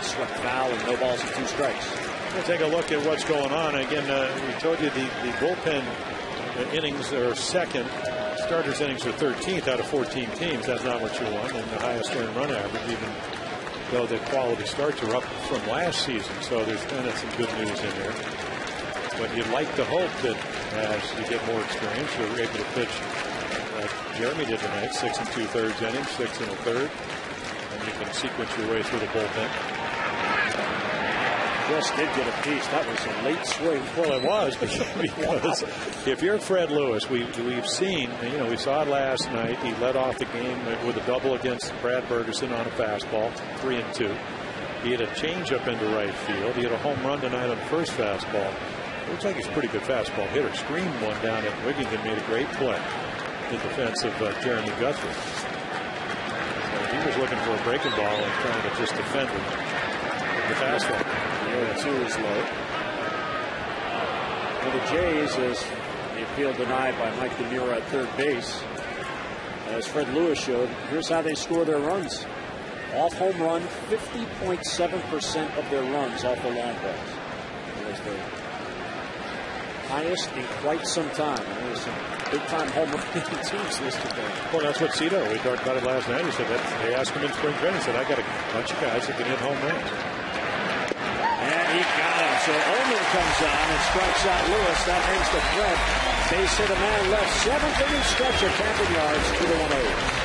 Swept foul and no balls and 2 strikes. We'll take a look at what's going on. Again, we told you the bullpen innings are second. Starters innings are 13th out of 14 teams. That's not what you want. And the highest earned run average, even though the quality starts are up from last season. So there's kind of some good news in there. But you'd like to hope that as you get more experience, you're able to pitch like Jeremy did tonight, 6 2/3 innings, 6 1/3. And you can sequence your way through the bullpen. Just did get a piece. That was a late swing. Well, it was, because if you're Fred Lewis, we've seen, we saw it last night. He led off the game with a double against Brad Bergeson on a fastball, 3-2. He had a changeup into right field. He had a home run tonight on the first fastball. It looks like he's a pretty good fastball hitter. Screened one down at Wigginton, made a great play in defense of Jeremy Guthrie. So he was looking for a breaking ball and trying to just defend the fastball. 2 is low. For the Jays, as the appeal denied by Mike Demura at third base, as Fred Lewis showed, here's how they score their runs. Off home run, 50.7% of their runs off the long balls. There's the highest in quite some time. There's some big-time home run teams listed there. Well, that's what Cito, we talked about it last night. He said that they asked him in spring training. He said, I got a bunch of guys that can hit home runs. And he got him. So Ullman comes on and strikes out Lewis. That ends the threat. Base hit, a man left. 7th inning stretch of Camden Yards, 2-1 0.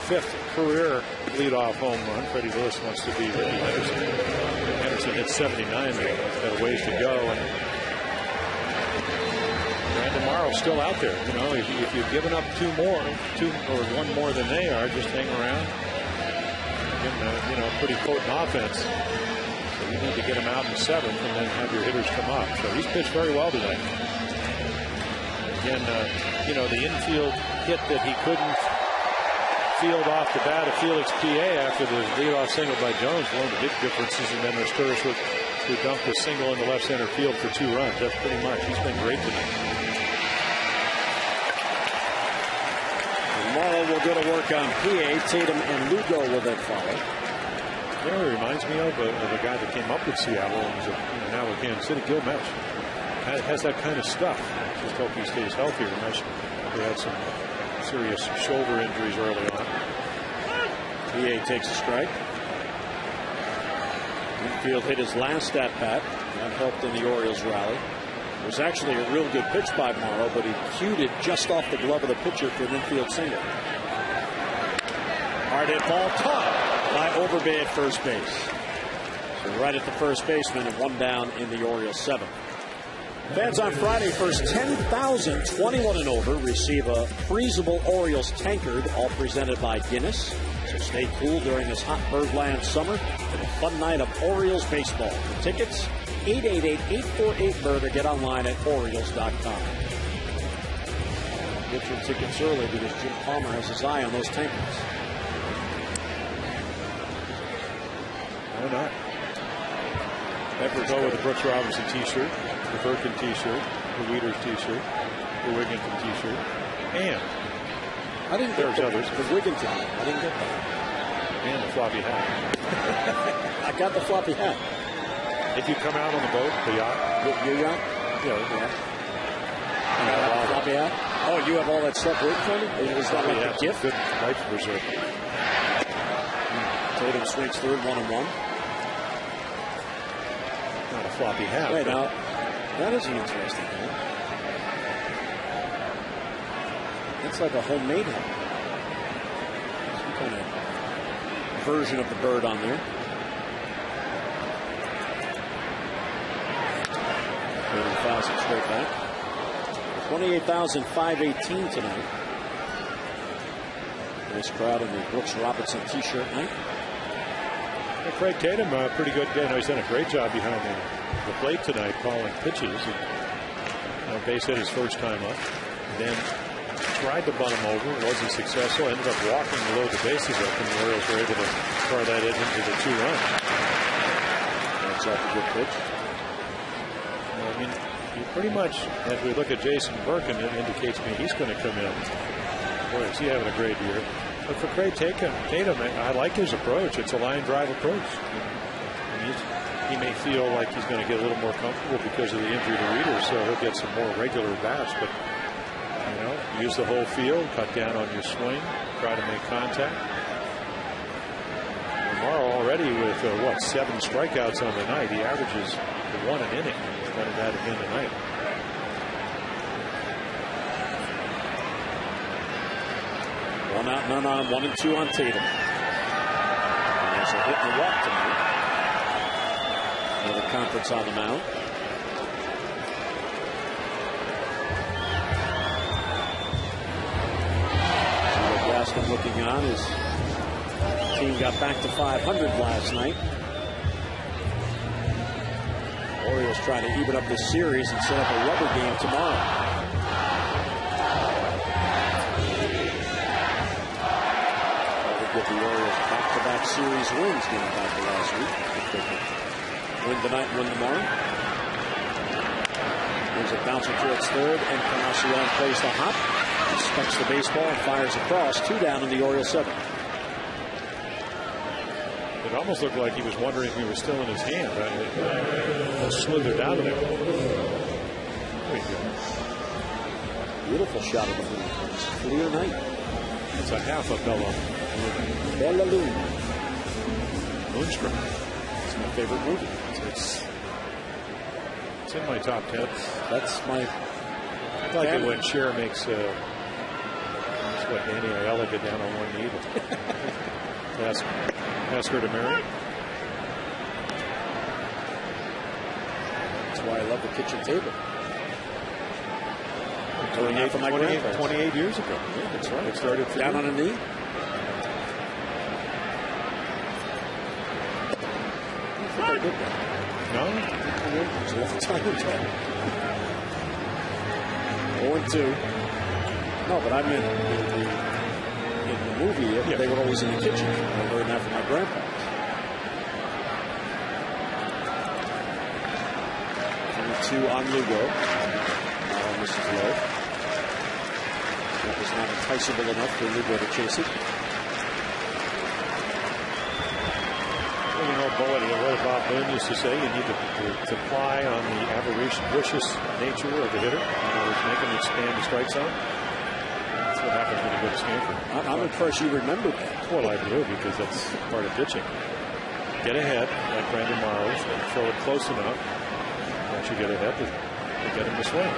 5th career leadoff home run. Freddie Lewis wants to be Ricky Henderson. Henderson hit 79. He's got a ways to go. And Brandon Morrow's still out there. You know, if you've given up two or one more than they are, just hang around. You know, pretty potent offense. So you need to get him out in the 7th and then have your hitters come up. So he's pitched very well today. Again, you know, the infield hit that he couldn't field off the bat of Felix PA after the leadoff single by Jones, one of the big differences, and then Rasturus who dumped a single in the left center field for 2 runs. That's pretty much. He's been great today. Morrow will go to work on PA. Tatum and Lugo will then follow. You know, it reminds me of a guy that came up with Seattle and is now with Kansas City, Gil Metch. Has that kind of stuff. Just hope he stays healthier. He had some serious shoulder injuries early on. PA takes a strike. Infield hit his last at bat. That helped in the Orioles rally. It was actually a real good pitch by Morrow, but he cued it just off the glove of the pitcher for an infield single. Hard hit ball caught by Overbay at first base. So right at the first baseman and 1 down in the Orioles 7th. Fans on Friday, first 10,000 21 and over receive a freezable Orioles tankard, all presented by Guinness. So stay cool during this hot Birdland summer with a fun night of Orioles baseball. For tickets, 888-848-BIRD or get online at Orioles.com. Get your tickets early because Jim Palmer has his eye on those tankards. Why not? Better go with the Brooks Robinson t-shirt, the Birkin t-shirt, the Wieters t-shirt, the Wigginton t-shirt, and I didn't get others. The Wigginton. I didn't get that. And the floppy hat. I got the floppy hat. If you come out on the boat, the yacht. Your yacht? Yeah. Floppy hat? Oh, you have all that stuff waiting for me? Is that like a gift? Good life preserver. Tatum swings through 1-1. Not a floppy hat. Wait, now, that is an interesting thing. That's like a homemade hat. Some kind of version of the bird on there. Tatum fouls it straight back. 28,518 tonight. This crowd in the Brooks Robinson t-shirt night. Well, Craig Tatum, pretty good day. He's done a great job behind the plate tonight, calling pitches. And base hit his first time up. And then tried to bunt him over. Wasn't successful. Ended up walking to load the bases up, and the Orioles were able to throw that in into the 2-run. That's off a good pitch. I mean, pretty much, as we look at Jason Birkin, it indicates me he's going to come in. Boy, is he having a great year. But for Craig Tatum, I like his approach. It's a line drive approach. He may feel like he's going to get a little more comfortable because of the injury to Reader, so he'll get some more regular bats. But, use the whole field, cut down on your swing, try to make contact. Tomorrow already with, 7 strikeouts on the night. He averages 1 an inning. He's going to that again tonight. One out, none on, 1 and 2 on Tatum. And there's a hit and a walk tonight. Another conference on the mound. Gaston looking on. His team got back to 500 last night. Orioles trying to even up this series and set up a rubber game tomorrow. Get the Orioles back-to-back series wins getting back to last week. If they can win tonight and win tomorrow. There's a bouncer towards third, and Encarnacion plays the hop. Inspects the baseball and fires across. 2 down in the Orioles 7th. It almost looked like he was wondering if he was still in his hand. It slithered out of there. There you go. Beautiful shot of the moon. It's a clear night. It's a half a Bella. Bella Lune. Moonstruck. It's my favorite movie. It's in my top 10. That's my. I like it when Cher makes what Danny Ayala get down on one knee. Ask her to marry. That's why I love the kitchen table. 28 years ago. Yeah, that's right. It started down on a knee. I think I did that. No? It's a long time ago. 0-2. No, but I meant in the movie, they were always in the kitchen. I learned that from my grandpa. 22 on Lugo. This is low. That was not enticable enough for Lugo to chase it. Well, you know, what Bob Boone used to say, you need to ply on the avaricious nature of the hitter. Make him expand the strike zone. That's what happens when you go to Stanford. I'm impressed you remember that. Well, I do, because that's part of pitching. Get ahead, like Brandon Morrows, and throw it close enough. Once you get ahead, to get him to swing.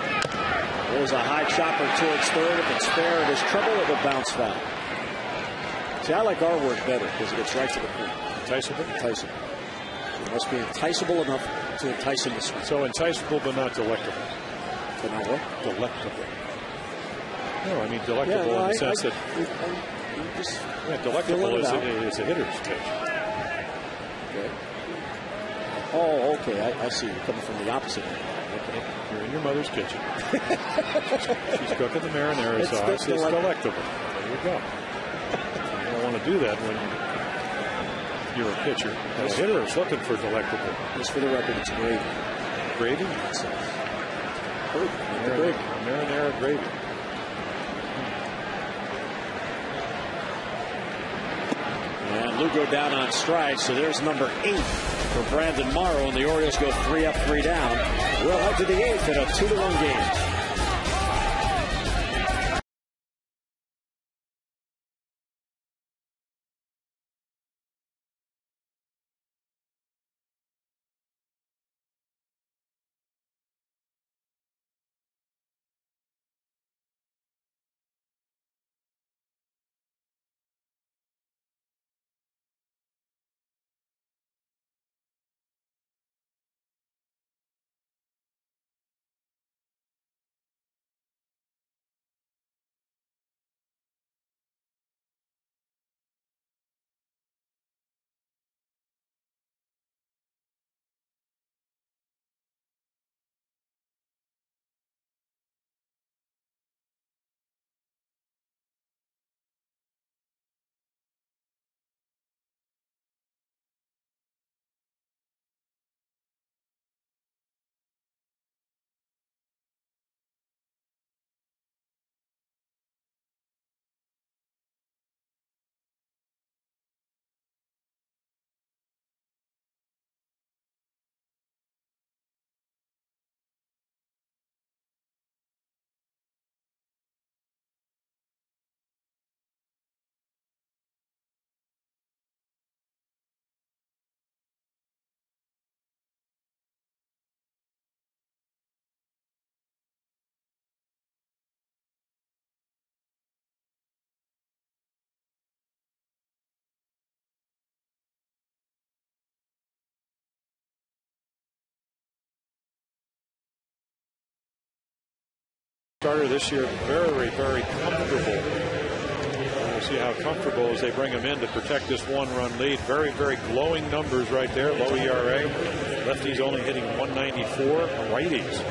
There's a high chopper towards third. If it's fair, there's trouble. It will bounce foul. See, I like our word better because it gets right to the point. Enticable? Enticable. It must be enticable enough to entice him to swing. So enticable, but not delectable. But not what? Delectable. No, I mean delectable in the sense that delectable is a hitter's pitch. Okay. Oh, okay. I see. You're coming from the opposite end. Okay. You're in your mother's kitchen. She's cooking the marinara sauce. It's delectable. There you go. You don't want to do that when you're a pitcher. A hitter is looking for delectable. Just for the record, it's gravy. Gravy? Gravy. Marinara gravy. And Lugo down on strike, so there's number 8 for Brandon Morrow, and the Orioles go 3 up, 3 down. We'll head to the 8th in a 2-1 game. Starter this year, very, very comfortable. We'll see how comfortable as they bring him in to protect this one-run lead. Very, very glowing numbers right there. Low ERA. Lefties only hitting 194. Righties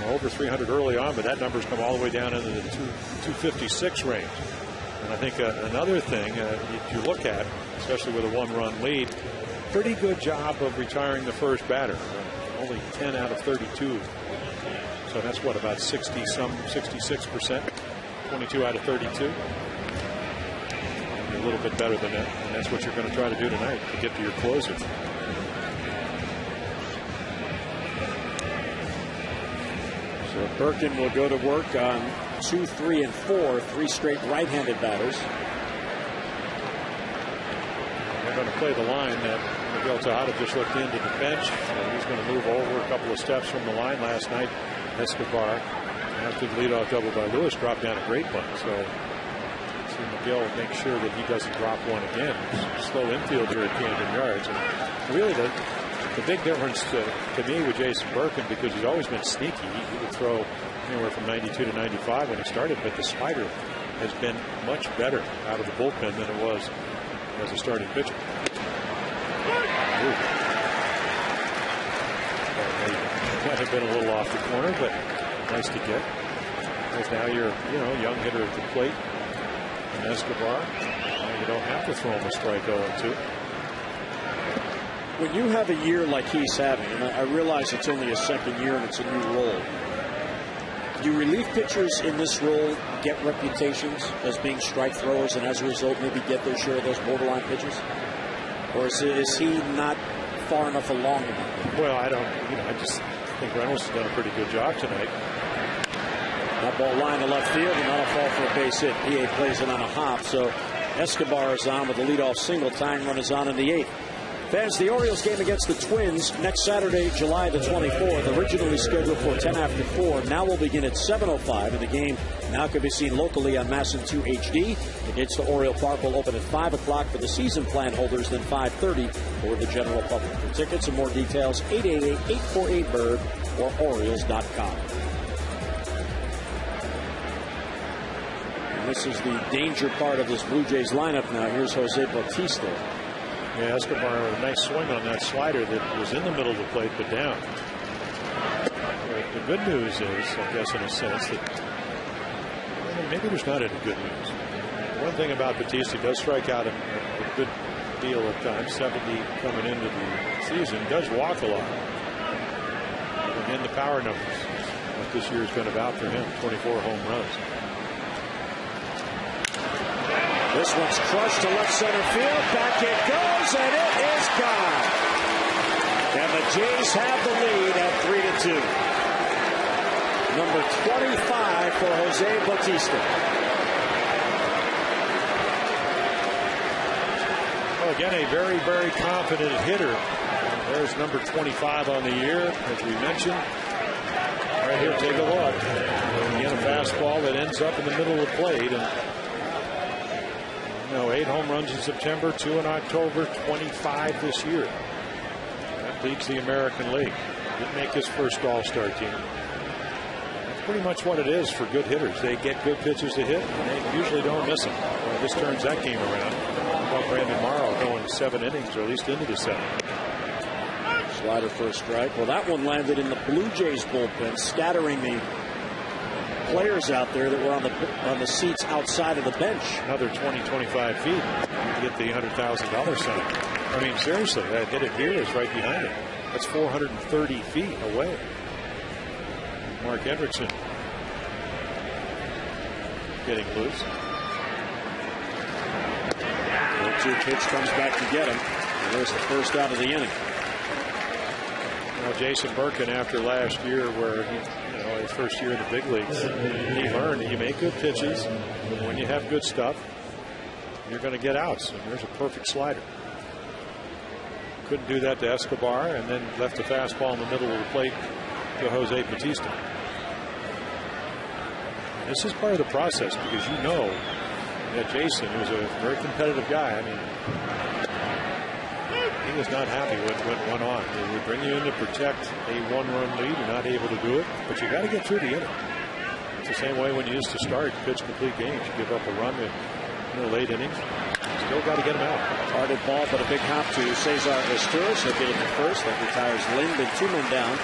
over 300 early on, but that number's come all the way down into the 256 range. And I think another thing if you look at, especially with a one-run lead, pretty good job of retiring the first batter. Only 10 out of 32. So that's what, about 66%, 22 out of 32. A little bit better than that, and that's what you're going to try to do tonight to get to your closer. So Birkin will go to work on 2, 3, and 4, 3 straight right-handed batters. They're going to play the line that Miguel Tejada just looked into the bench. He's going to move over a couple of steps from the line. Last night, Escobar, after the leadoff double by Lewis, dropped down a great one. So Andrew McGill make sure that he doesn't drop one again. Slow infield here at Camden Yards. And really, the big difference to me with Jason Birkin, because he's always been sneaky. He would throw anywhere from 92 to 95 when he started, but the slider has been much better out of the bullpen than it was as a starting pitcher. Might have been a little off the corner, but nice to get. Because now you're, young hitter at the plate. And Escobar, you don't have to throw him a strike 0-2. When you have a year like he's having, and I realize it's only a second year and it's a new role, do relief pitchers in this role get reputations as being strike throwers and as a result maybe get their share of those borderline pitches? Or is he not far enough along in that? Well, I just think Reynolds has done a pretty good job tonight. That ball line to left field and not a fall for a base hit. PA plays it on a hop, so Escobar is on with the leadoff single. Tying run is on in the 8th. Fans, the Orioles game against the Twins next Saturday, July the 24th, originally scheduled for 10 after 4, now will begin at 7:05, and the game now can be seen locally on Masson 2 HD. Against the Oriole Park will open at 5 o'clock for the season plan holders, then 5:30 for the general public. For tickets and more details, 888-848-BIRD or Orioles.com. And this is the danger part of this Blue Jays lineup now. Here's Jose Bautista. Yeah, Escobar, a nice swing on that slider that was in the middle of the plate, but down. The good news is, I guess in a sense, that maybe there's not any good news. One thing about Bautista, he does strike out a good deal at times, 70 coming into the season, does walk a lot. Again, the power numbers, what this year's been about for him, 24 home runs. This one's crushed to left center field. Back it goes, and it is gone. And the Jays have the lead at 3-2. Number 25 for Jose Bautista. Well, again, a very, very confident hitter. There's number 25 on the year, as we mentioned. Right here, take a look. Again, a fastball that ends up in the middle of the plate. And 8 home runs in September, 2 in October, 25 this year. That leads the American League. Didn't make his first All-Star team. That's pretty much what it is for good hitters. They get good pitches to hit, and they usually don't miss them. Well, this turns that game around. How about Brandon Morrow going 7 innings, or at least into the 7th? Slider for a strike. Well, that one landed in the Blue Jays bullpen, scattering the players out there that were on the seats outside of the bench. Another 20-25 feet to get the $100,000 sign. I mean, seriously, that hit it here is right behind it. That's 430 feet away. Mark Hendrickson getting loose. 0-2 pitch comes back to get him. And there's the first out of the inning. Well, Jason Birkin, after last year where he, his first year in the big leagues, he learned that you make good pitches. When you have good stuff, you're going to get outs. And there's a perfect slider. Couldn't do that to Escobar, and then left the fastball in the middle of the plate to Jose Bautista. And this is part of the process, because that Jason was a very competitive guy. I mean, he was not happy with what went on. They would bring you in to protect a 1-run lead. You're not able to do it, but you got to get through the inning. It's the same way when you used to start, pitch complete games. You give up a run in late innings. Still got to get him out. Harded ball, but a big hop to Cesar Esturas. He'll get it to first. That retires Lind and 2 men down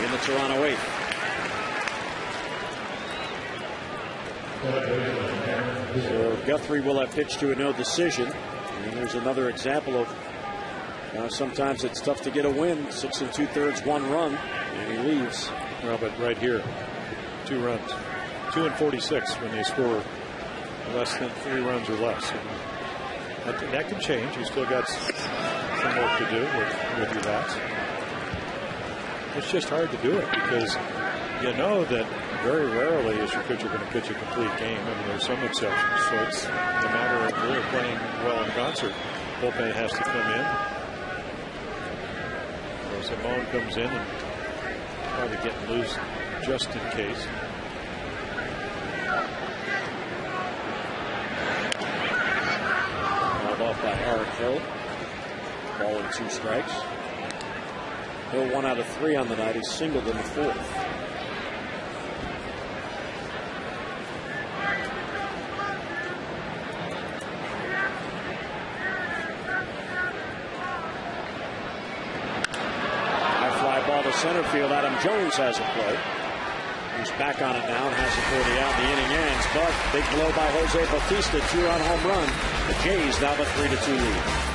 in the Toronto 8th. So Guthrie will have pitched to a no decision. And there's another example of sometimes it's tough to get a win. 6 2/3, 1 run, and he leaves. Well, but right here, 2 runs. 2 and 46 when they score less than 3 runs or less. And that can change. You still got some work to do with your bats. It's just hard to do it because you know that very rarely is your pitcher going to pitch a complete game. I mean, there's some exceptions. So it's a matter of really playing well in concert. Bullpen has to come in. Simone comes in and probably getting loose just in case. off by Eric Hill. Ball and 2 strikes. Hill 1 out of 3 on the night. He singled in the 4th. High fly ball to center field. Adam Jones has a play. He's back on it now and has it for the out. The inning ends, but big blow by Jose Bautista, 2-run home run. The Jays now the 3-2 lead.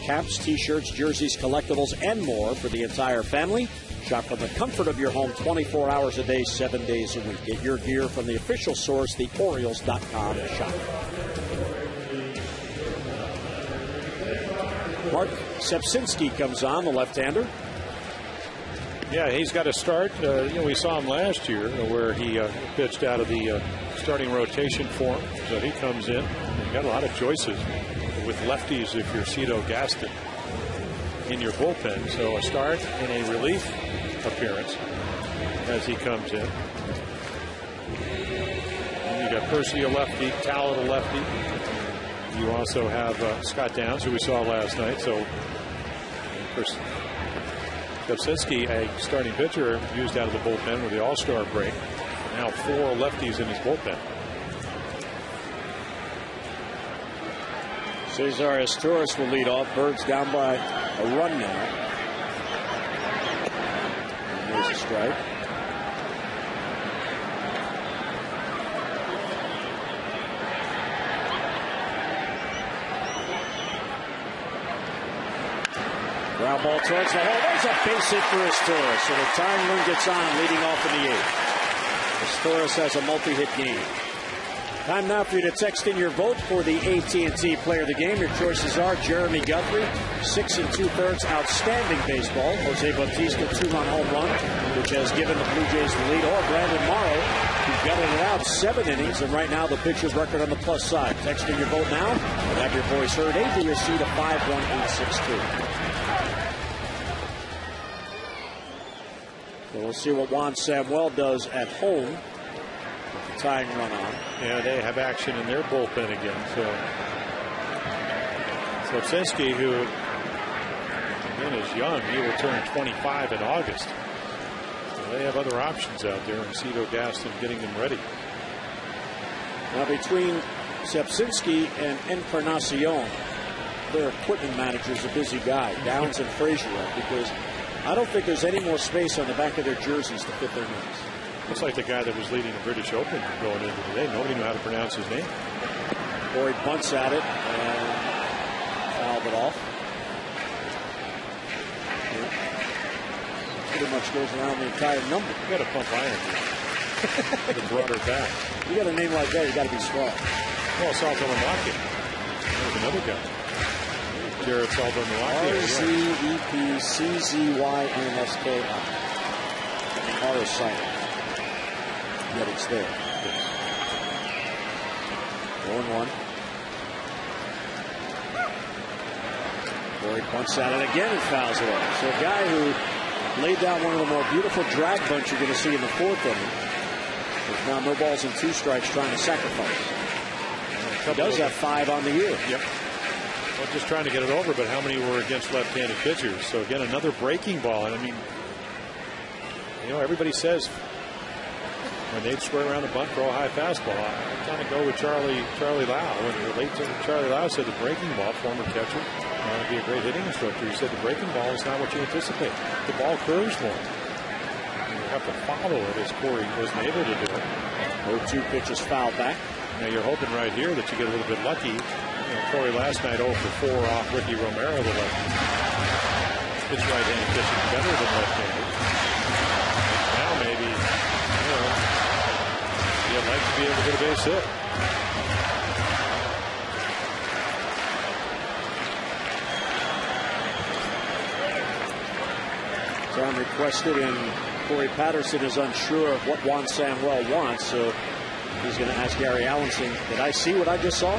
Caps, t-shirts, jerseys, collectibles, and more for the entire family. Shop from the comfort of your home 24 hours a day, 7 days a week. Get your gear from the official source, theorioles.com shop. Mark Sepsinski comes on, the left-hander. Yeah, he's got a start. We saw him last year where he pitched out of the starting rotation for him. So he comes in. He's got a lot of choices with lefties if you're Cito Gaston in your bullpen. So a start and a relief appearance as he comes in. And you got Percy, a lefty, Talent, a lefty. You also have Scott Downs, who we saw last night. So, of course, Kopsinski, a starting pitcher, used out of the bullpen with the All-Star break. Now 4 lefties in his bullpen. Cesar Estouras will lead off. Birds down by a run now. And there's a strike. Ground ball towards the hole. There's a base hit for Estouras. So the tying run gets on, leading off in the 8th. Estouras has a multi-hit game. Time now for you to text in your vote for the AT&T Player of the Game. Your choices are Jeremy Guthrie, 6 2/3 outstanding baseball. Jose Bautista, 2-run home run, which has given the Blue Jays the lead. Or Brandon Morrow, who gutted it out 7 innings, and right now the pitcher's record on the plus side. Text in your vote now and have your voice heard. ABRC to 51862. So we'll see what Juan Samuel does at home. Tying run on. Yeah, they have action in their bullpen again. So Kopsinski, who again is young, he will turn 25 in August. So they have other options out there, and Cito Gaston getting them ready. Now between Sepsinski and Encarnacion, their equipment manager is a busy guy. Downs and Frazier, because I don't think there's any more space on the back of their jerseys to fit their names. Looks like the guy that was leading the British Open going into today. Nobody knew how to pronounce his name. Corey bunts at it and fouled it off. Yeah. Pretty much goes around the entire number. You got to pump iron with a broader back. You got a name like that, you got to be strong. Well, Salto Lamaki. There's another guy. Jared Sullivan-Milwaukee. R-Z-E-P-C-Z-Y-N-S-K-I. R is silent. Yet it's there. Yes. 0-1. Corey punts at it again and fouls it off. So a guy who laid down one of the more beautiful drag bunts you're going to see in the fourth inning. There's now no balls and 2 strikes trying to sacrifice. He does have 5 on the year. Yep. Well, just trying to get it over, but how many were against left-handed pitchers? So again, another breaking ball. And I mean, you know, everybody says when they'd square around the bunt, throw a high fastball. I kind of go with Charlie Lau. When it relates to Charlie Lau said the breaking ball, former catcher, would be a great hitting instructor. He said the breaking ball is not what you anticipate. The ball curves more. And you have to follow it, as Corey wasn't able to do it. 0-2 pitch is fouled back. Now you're hoping right here that you get a little bit lucky. You know, Corey last night 0 for 4 off Ricky Romero, the lefty. His right-handed pitching better than left-handed. Now maybe, you know, you'd like to be able to get a base hit. Time requested, and Corey Patterson is unsure of what Juan Samuel wants, so he's going to ask Gary Allenson, did I see what I just saw?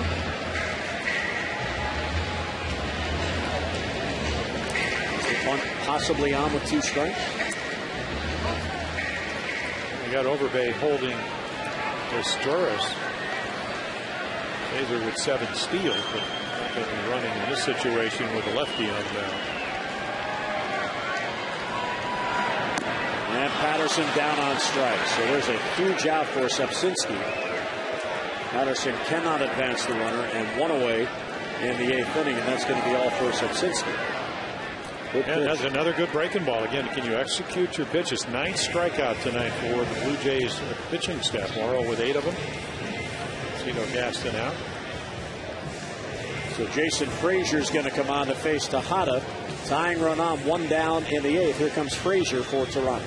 Is the bunt possibly on with 2 strikes? We got Overbay holding Storis. Taser with 7 steals, but not going to be running in this situation with a lefty on the mound. And Patterson down on strikes. So there's a huge out for Sepsinski. Patterson cannot advance the runner, and 1 away in the 8th inning, and that's going to be all for Sepsinski. And that's another good breaking ball. Again, can you execute your pitches? 9th strikeout tonight for the Blue Jays pitching staff. Morrow with 8 of them. Tino Gaston out. So Jason Frazier's going to come on to face Tejada. Tying run on, 1 down in the 8th. Here comes Frazier for Toronto.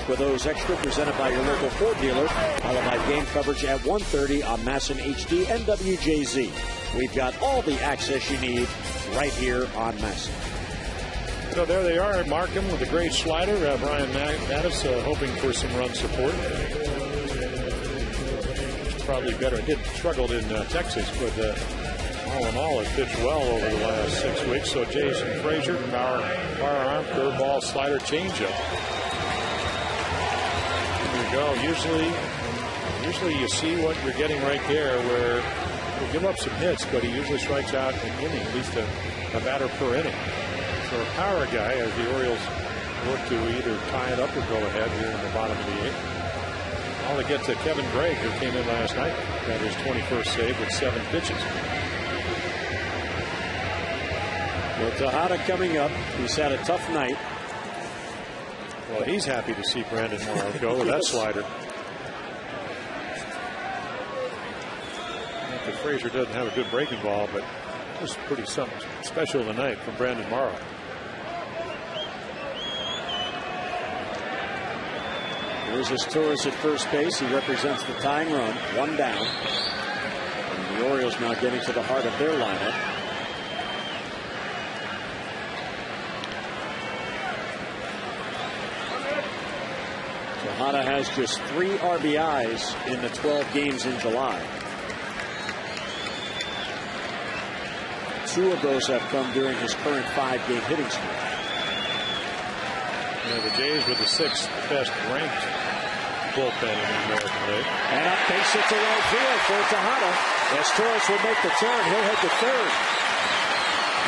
With those extra presented by your local Ford dealer, followed by game coverage at 1:30 on Masson HD and WJZ. We've got all the access you need right here on Masson. So there they are. Markham with a great slider. Brian Mattis hoping for some run support. Probably better. Did struggled in Texas, but all in all, has pitched well over the last 6 weeks. So Jason Frazier, power arm, curveball, slider, changeup. Go. Usually you see what you're getting right there, where he'll give up some hits, but he usually strikes out an inning, at least a batter per inning. So a power guy, as the Orioles work to either tie it up or go ahead here in the bottom of the 8th. All to get to Kevin Gregg, who came in last night, got his 21st save with 7 pitches. Well, Tejada coming up. He's had a tough night. Well, he's happy to see Brandon Morrow go with that slider. Frazier doesn't have a good breaking ball, but it was pretty something special tonight from Brandon Morrow. Here's his Torres at first base. He represents the tying run, 1 down. And the Orioles now getting to the heart of their lineup. Tejada has just 3 RBIs in the 12 games in July. 2 of those have come during his current 5-game hitting streak. The Jays were the 6th best ranked bullpen in the American League. And up base hit to right field for Tejada. As Torres will make the turn, he'll head to third.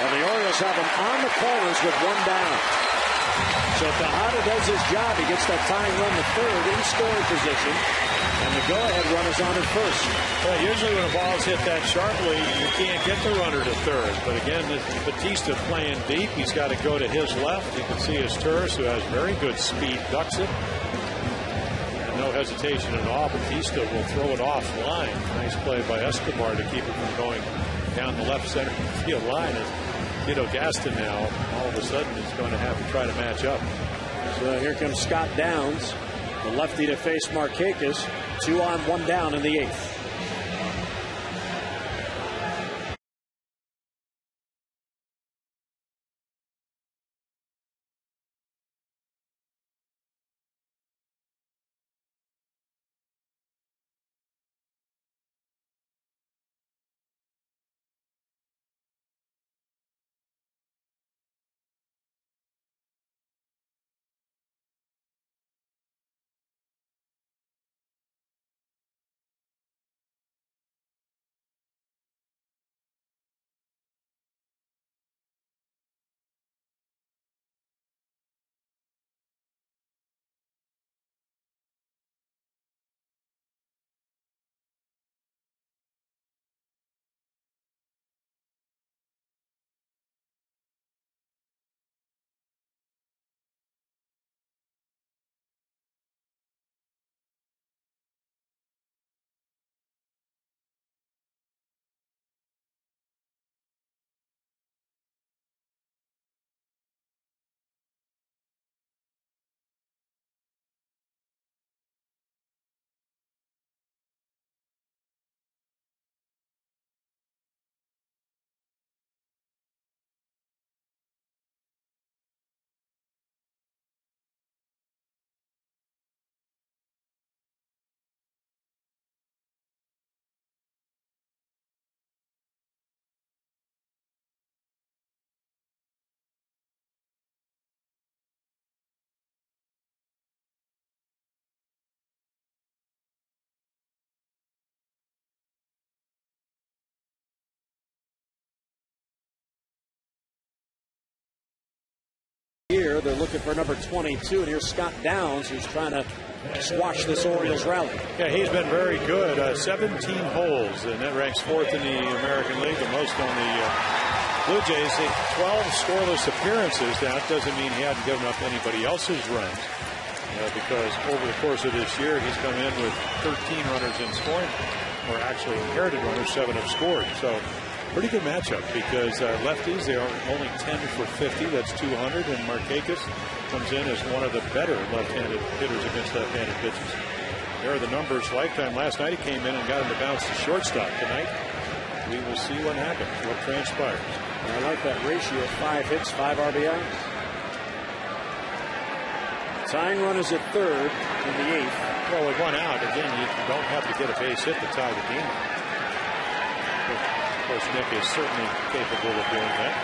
And the Orioles have him on the corners with 1 down. So Tejada does his job. He gets that tying run to third in scoring position. And the go-ahead run is on at first. Well, usually when a ball's hit that sharply, you can't get the runner to third. But again, this is Batista playing deep. He's got to go to his left. You can see his Torres, who has very good speed, ducks it. And no hesitation at all. Batista will throw it offline. Nice play by Escobar to keep it from going down the left center field line. As Tito Gaston now, all of a sudden, is going to have to try to match up. So here comes Scott Downs, the lefty to face Markakis. 2 on, 1 down in the 8th. Here they're looking for number 22, and here's Scott Downs, who's trying to squash this Orioles rally. Yeah, he's been very good. 17 holes, and that ranks 4th in the American League, the most on the Blue Jays. 12 scoreless appearances. Now, that doesn't mean he hadn't given up anybody else's runs, because over the course of this year, he's come in with 13 runners in scoring, or actually inherited runners, 7 have scored. So, pretty good matchup, because lefties, they are only 10 for 50. That's 200. And Markakis comes in as one of the better left-handed hitters against left-handed pitchers. There are the numbers. Lifetime last night, he came in and got him to bounce to shortstop. Tonight, we will see what happens, what transpires. I like that ratio, 5 hits, 5 RBIs. Tying run is at third in the 8th. Well, with 1 out, again, you don't have to get a base hit to tie the game. Of course, Nick is certainly capable of doing that.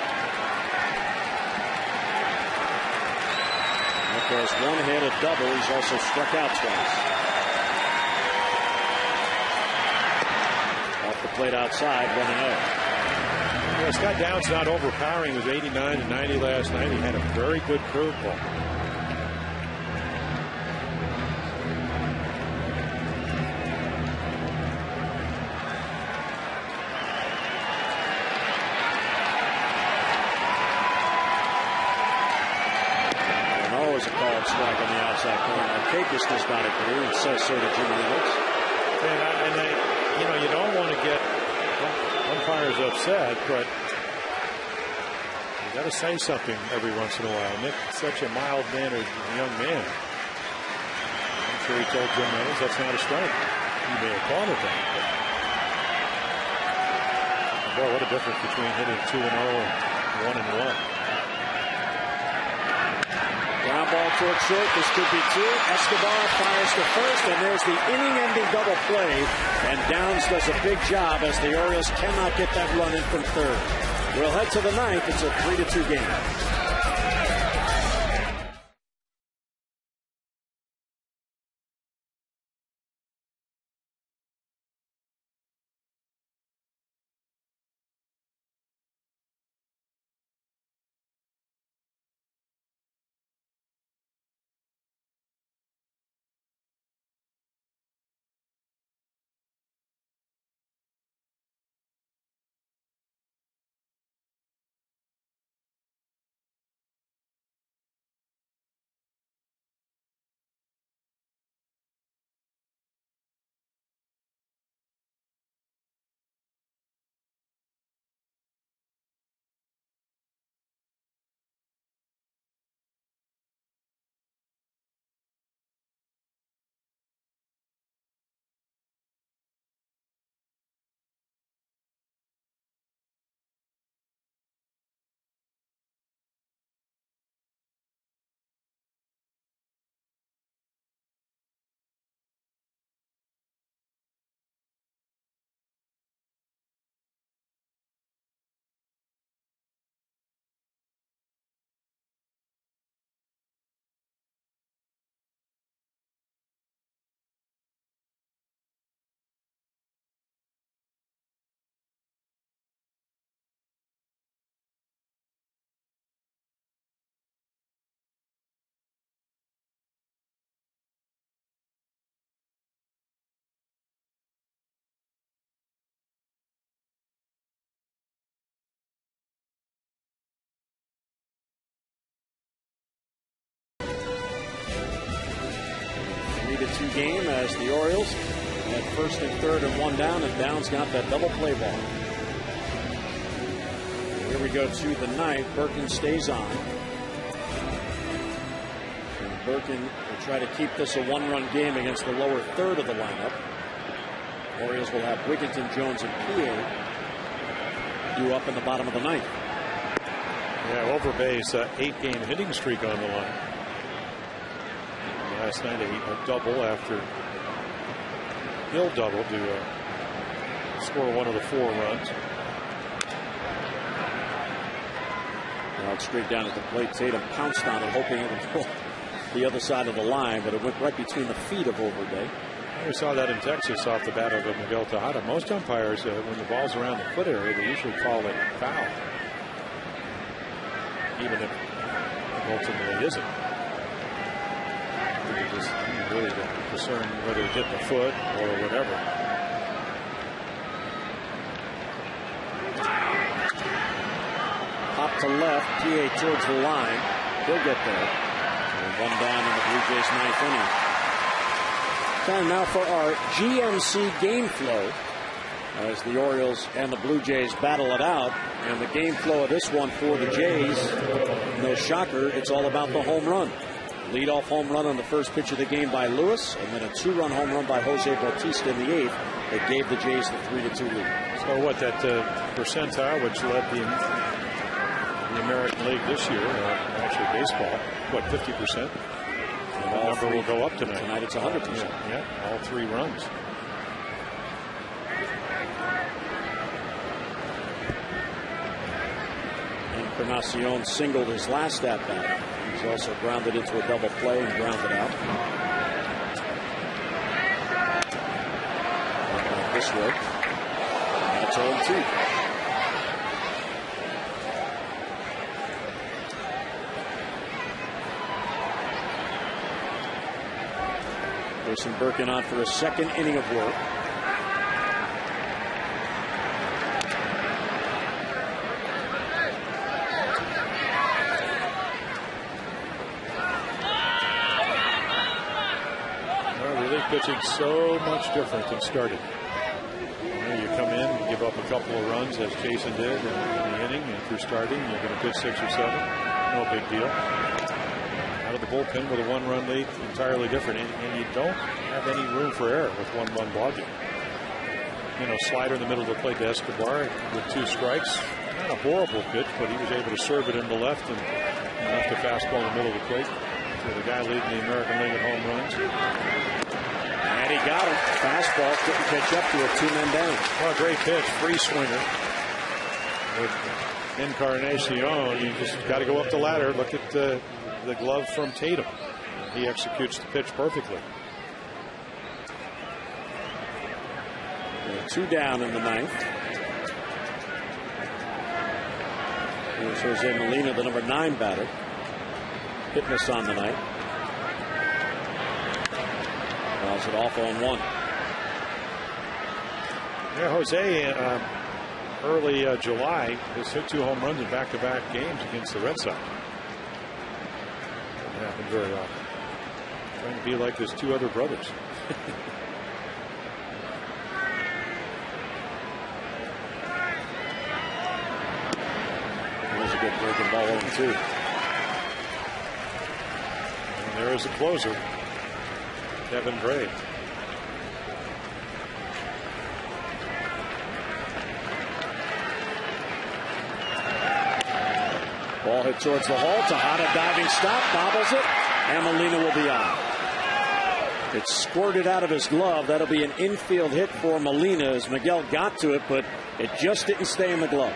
Nick has 1 hit, a double. He's also struck out twice. Off the plate outside, 1-0. Yeah, Scott Downs not overpowering. He was 89 and 90 last night. He had a very good curveball. swag on the outside corner. Arcakis just got it through, and so did Jimmy Alex. You don't want to get umpires upset, but you got to say something every once in a while. Nick's such a mild-mannered young man. I'm sure he told Jim Reynolds that's not a strike. He may have called it that. But boy, what a difference between hitting 2-0 and 1-1. Ground ball towards short. This could be two. Escobar fires to first, and there's the inning-ending double play. And Downs does a big job as the Orioles cannot get that run in from third. We'll head to the ninth. It's a 3-2 game. Two game as the Orioles at first and third and one down, and Downs got that double play ball. Here we go to the ninth. Birkin stays on. And Birkin will try to keep this a one-run game against the lower third of the lineup. Orioles will have Wigginton, Jones, and P.A. due up in the bottom of the ninth. Yeah, Overbay's 8-game hitting streak on the line. Last night a double after Hill doubled to score one of the 4 runs. Now it's straight down at the plate. Tatum pounced on it, hoping it would go the other side of the line, but it went right between the feet of Overbay. We saw that in Texas off the bat of Miguel Tejada. Most umpires, when the ball's around the foot area, they usually call it foul, even if it ultimately isn't. Just really concerned whether it hit the foot or whatever. Pop to left, PA towards the line. He'll get there. And one down in the Blue Jays' ninth inning. Time now for our GMC game flow as the Orioles and the Blue Jays battle it out. And the game flow of this one for the Jays, no shocker, it's all about the home run. Leadoff home run on the first pitch of the game by Lewis, and then a 2-run home run by Jose Bautista in the 8th that gave the Jays the 3-2 lead. So what, that percentile, which led the American League this year, actually baseball, what, 50%? And that number will go up tonight. Tonight it's 100%. Yeah, all 3 runs. Encarnacion singled his last at bat. He's also grounded into a double play and grounded out. This way. That's 0-2. Grayson Birkin on for a second inning of work. finishing so much different than starting. You come in and give up a couple of runs, as Jason did in the inning. And if you're starting, you're going to pitch 6 or 7. No big deal. Out of the bullpen with a 1-run lead, entirely different. And you don't have any room for error with 1-1 ball game. Slider in the middle of the plate to Escobar with 2 strikes. Not a horrible pitch, but he was able to serve it in the left and left a fastball in the middle of the plate. So the guy leading the American League in home runs. And he got it. Fastball couldn't catch up to it. 2 men down. Well, great pitch. Free swinger. With Encarnacion, you just got to go up the ladder. Look at the glove from Tatum. He executes the pitch perfectly. 2 down in the 9th. Here's Jose Molina, the number 9 batter. Hitless on the night. Fouls it off on 1. Yeah, Jose, early July, has hit 2 home runs in back-to-back games against the Red Sox. Doesn't happen very often. Trying to be like his 2 other brothers. There's a good breaking ball on 2. And there is a closer, Kevin Gray. Ball hit towards the hole. Tejada diving stop, bobbles it, and Molina will be out. It squirted out of his glove. That'll be an infield hit for Molina as Miguel got to it, but it just didn't stay in the glove.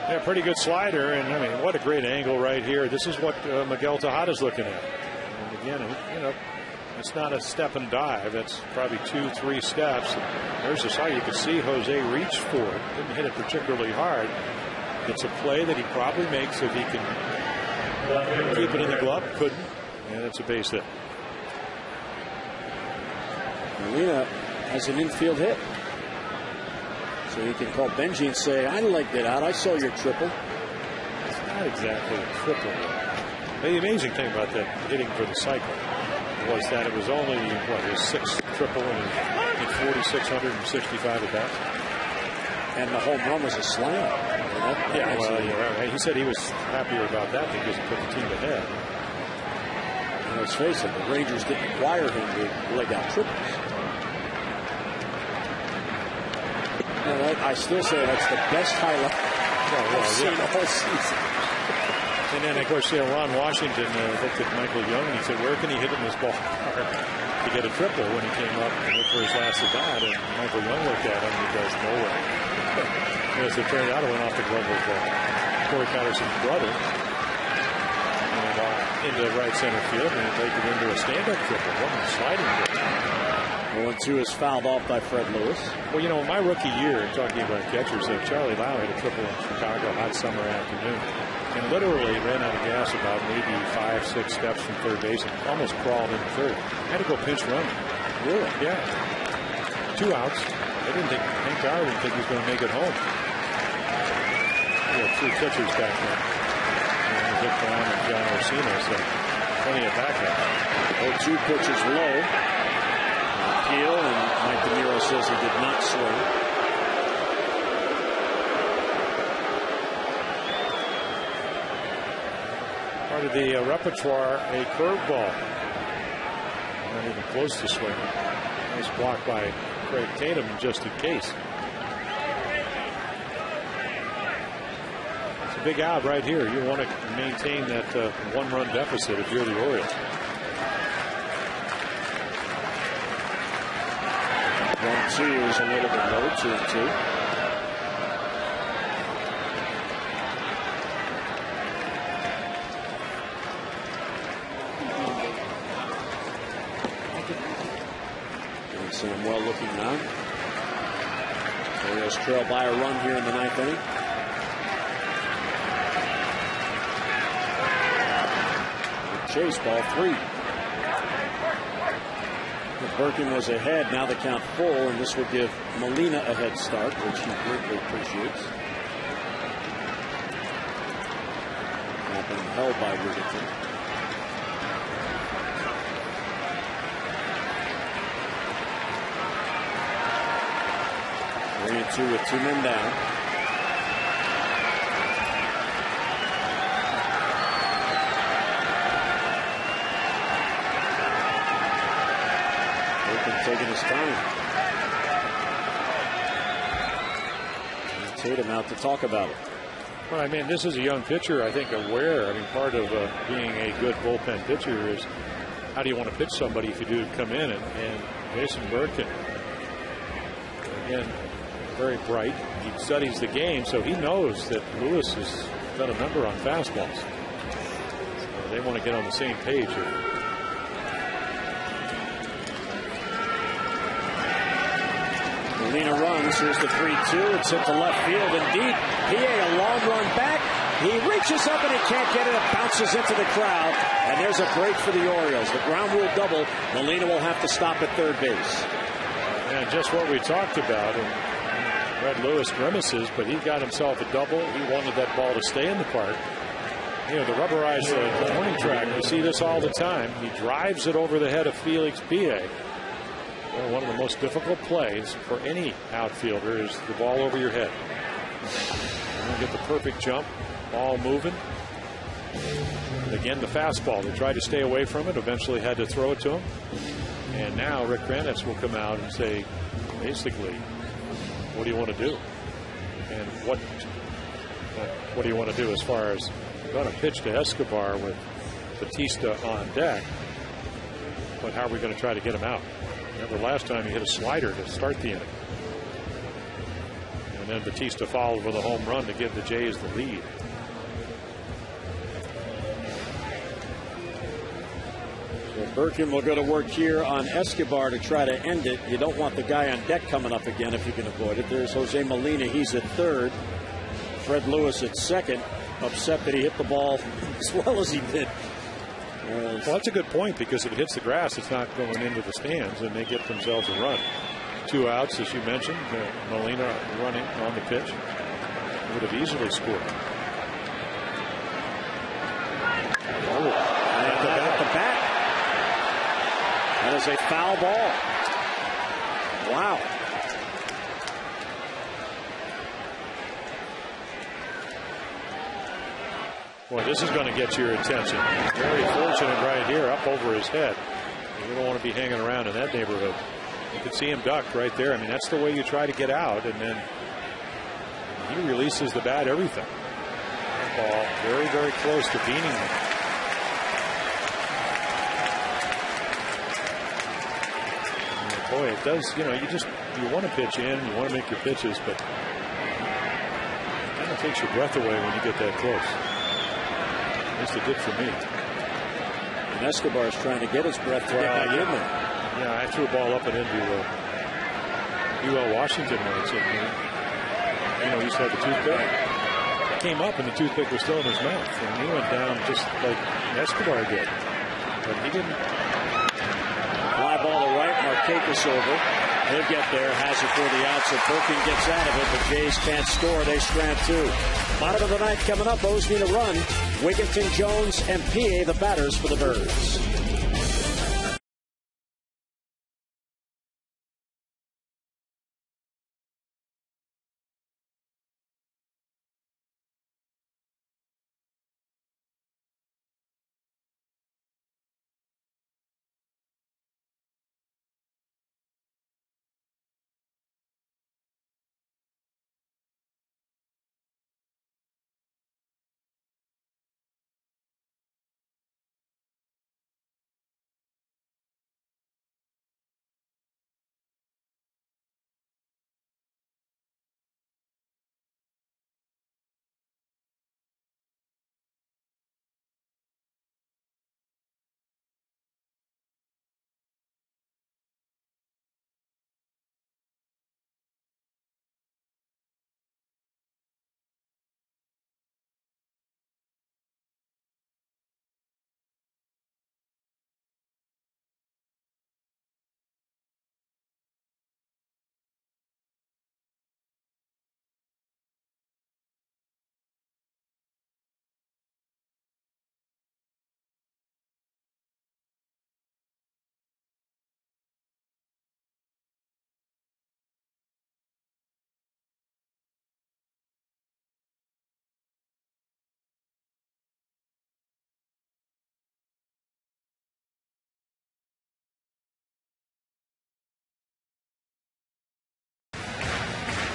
Yeah, pretty good slider, and I mean, what a great angle right here. This is what Miguel Tejada's looking at. And again, it's not a step and dive. It's probably 2-3 steps. There's a shot. You could see Jose reach for it. Didn't hit it particularly hard. It's a play that he probably makes if he can keep it in the glove. Couldn't, and it's a base hit. Molina has an infield hit. So he can call Benji and say, I legged it out. I saw your triple. It's not exactly a triple. The amazing thing about that hitting for the cycle was that it was only, his 6th triple in 4,665 at bats. And the home run was a slam. Yeah, well, he said he was happier about that because it put the team ahead. And let's face it, the Rangers didn't require him to leg out triples. I still say that's the best highlight I've seen the whole season. And then, of course, Ron Washington looked at Michael Young and he said, where can he hit in this ball to get a triple when he came up for his last at bat? And Michael Young looked at him and he goes, nowhere. As it turned out, it went off the glove of Corey Patterson's brother and into right center field, and it made it into a stand-up triple. What a sliding triple. 1-2 is fouled off by Fred Lewis. Well, my rookie year, talking about catchers, Charlie Lau had a triple in Chicago, hot summer afternoon, and literally ran out of gas about maybe 5-6 steps from third base and almost crawled into third. Had to go pinch run. Really? Yeah. 2 outs. Hank Dyer didn't think he was going to make it home. He had 3 pitchers back then. Vic Brown and John Orsino, so plenty of backup. 0-2 pitches low. Appeal, and Mike DeMuro says he did not swing. Part of the repertoire, a curveball. Not even close to swinging. Nice block by Craig Tatum just in case. It's a big out right here. You want to maintain that 1-run deficit if you're the Orioles. 1-2 is a little bit low. 2-2. Samuel looking now. Orioles trail by a run here in the 9th inning. Chase, ball 3. Birkin was ahead. Now the count full, and this will give Molina a head start, which he greatly appreciates. Now being held by Riddington. 3-2 with 2 men down. Taking his time. And Tatum out to talk about it. Well, I mean, this is a young pitcher, I think, aware. I mean, part of being a good bullpen pitcher is how do you want to pitch somebody if you do come in. And Jason Birkin, again, very bright. He studies the game, so he knows that Lewis has got a number on fastballs. So they want to get on the same page here. Molina runs. Here's the 3-2. It's hit to left field and deep. PA a long run back. He reaches up and he can't get it. It bounces into the crowd. And there's a break for the Orioles. The ground rule double. Molina will have to stop at third base. And just what we talked about. And Fred Lewis grimaces, but he got himself a double. He wanted that ball to stay in the park. You know, the rubberized warning track, you see this all the time. He drives it over the head of Felix Pie. Well, one of the most difficult plays for any outfielder is the ball over your head. You get the perfect jump, ball moving. And again, the fastball. They tried to stay away from it, eventually had to throw it to him. And now Rick Kranitz will come out and say, basically, what do you want to do? And what do you want to do as far as going to pitch to Escobar with Batista on deck? But how are we going to try to get him out? Remember last time he hit a slider to start the inning. And then Batista followed with a home run to give the Jays the lead. So Birkin will go to work here on Escobar to try to end it. You don't want the guy on deck coming up again if you can avoid it. There's Jose Molina. He's at third. Fred Lewis at second. Upset that he hit the ball as well as he did. Well, that's a good point, because if it hits the grass, it's not going into the stands, and they get themselves a run. 2 outs, as you mentioned. Molina running on the pitch. Would have easily scored. Oh, at the bat. That is a foul ball. Wow. Boy, this is going to get your attention. Very fortunate right here, up over his head. You don't want to be hanging around in that neighborhood. You can see him ducked right there. I mean, that's the way you try to get out, and then he releases the bat, everything. That ball very, very close to beating him. And boy, it does, you know, you want to pitch in, you want to make your pitches, but it kind of takes your breath away when you get that close. At least it did for me. And Escobar is trying to get his breath to get back in there. Yeah, I threw a ball up and into UL Washington once. And, you know, he used to have the toothpick. It came up and the toothpick was still in his mouth. And he went down just like Escobar did. But he didn't. Fly ball to right, Markakis over. He'll get there, has it for the out, so Birkin gets out of it. The Jays can't score. They strand 2. Bottom of the ninth coming up. O's need a run. Wigginton, Jones, and PA the batters for the Birds.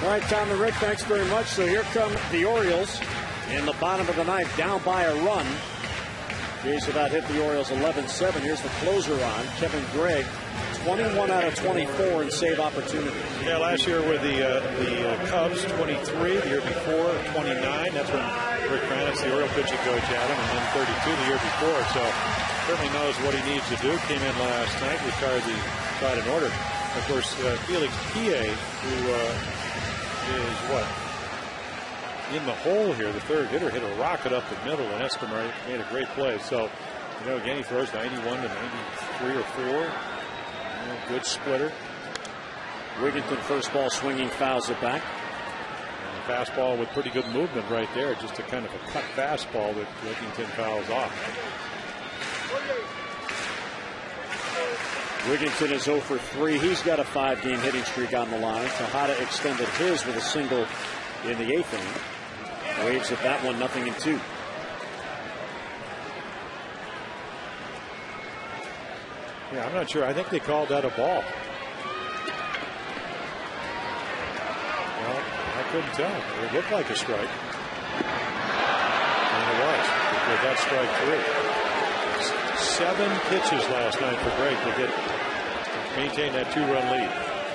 All right, Tom and Rick, thanks very much. So here come the Orioles in the bottom of the ninth, down by a run. Jays have out hit the Orioles 11-7. Here's the closer on, Kevin Gregg, 21 out of 24 in save opportunities. Yeah, last year with the Cubs, 23. The year before, 29. That's when Rick Kranitz, the Oriole pitching coach, had him, and then 32 the year before. So certainly knows what he needs to do. Came in last night, retired the side in order. Of course, Felix Pie, who is what? In the hole here, the third hitter hit a rocket up the middle, and Escobar made a great play. So, you know, again, he throws 91 to 93 or 4. You know, good splitter. Wigginton, first ball swinging, fouls it back. And a fastball with pretty good movement right there. Just a kind of a cut fastball that Wigginton fouls off. Wigginton is 0 for 3. He's got a 5-game hitting streak on the line. Tejada extended his with a single in the 8th inning. Waves at that one, 0-2. Yeah, I'm not sure. I think they called that a ball. Well, I couldn't tell. It looked like a strike. And it was. Because that's strike 3. 7 pitches last night for Gregg to maintain that 2-run lead.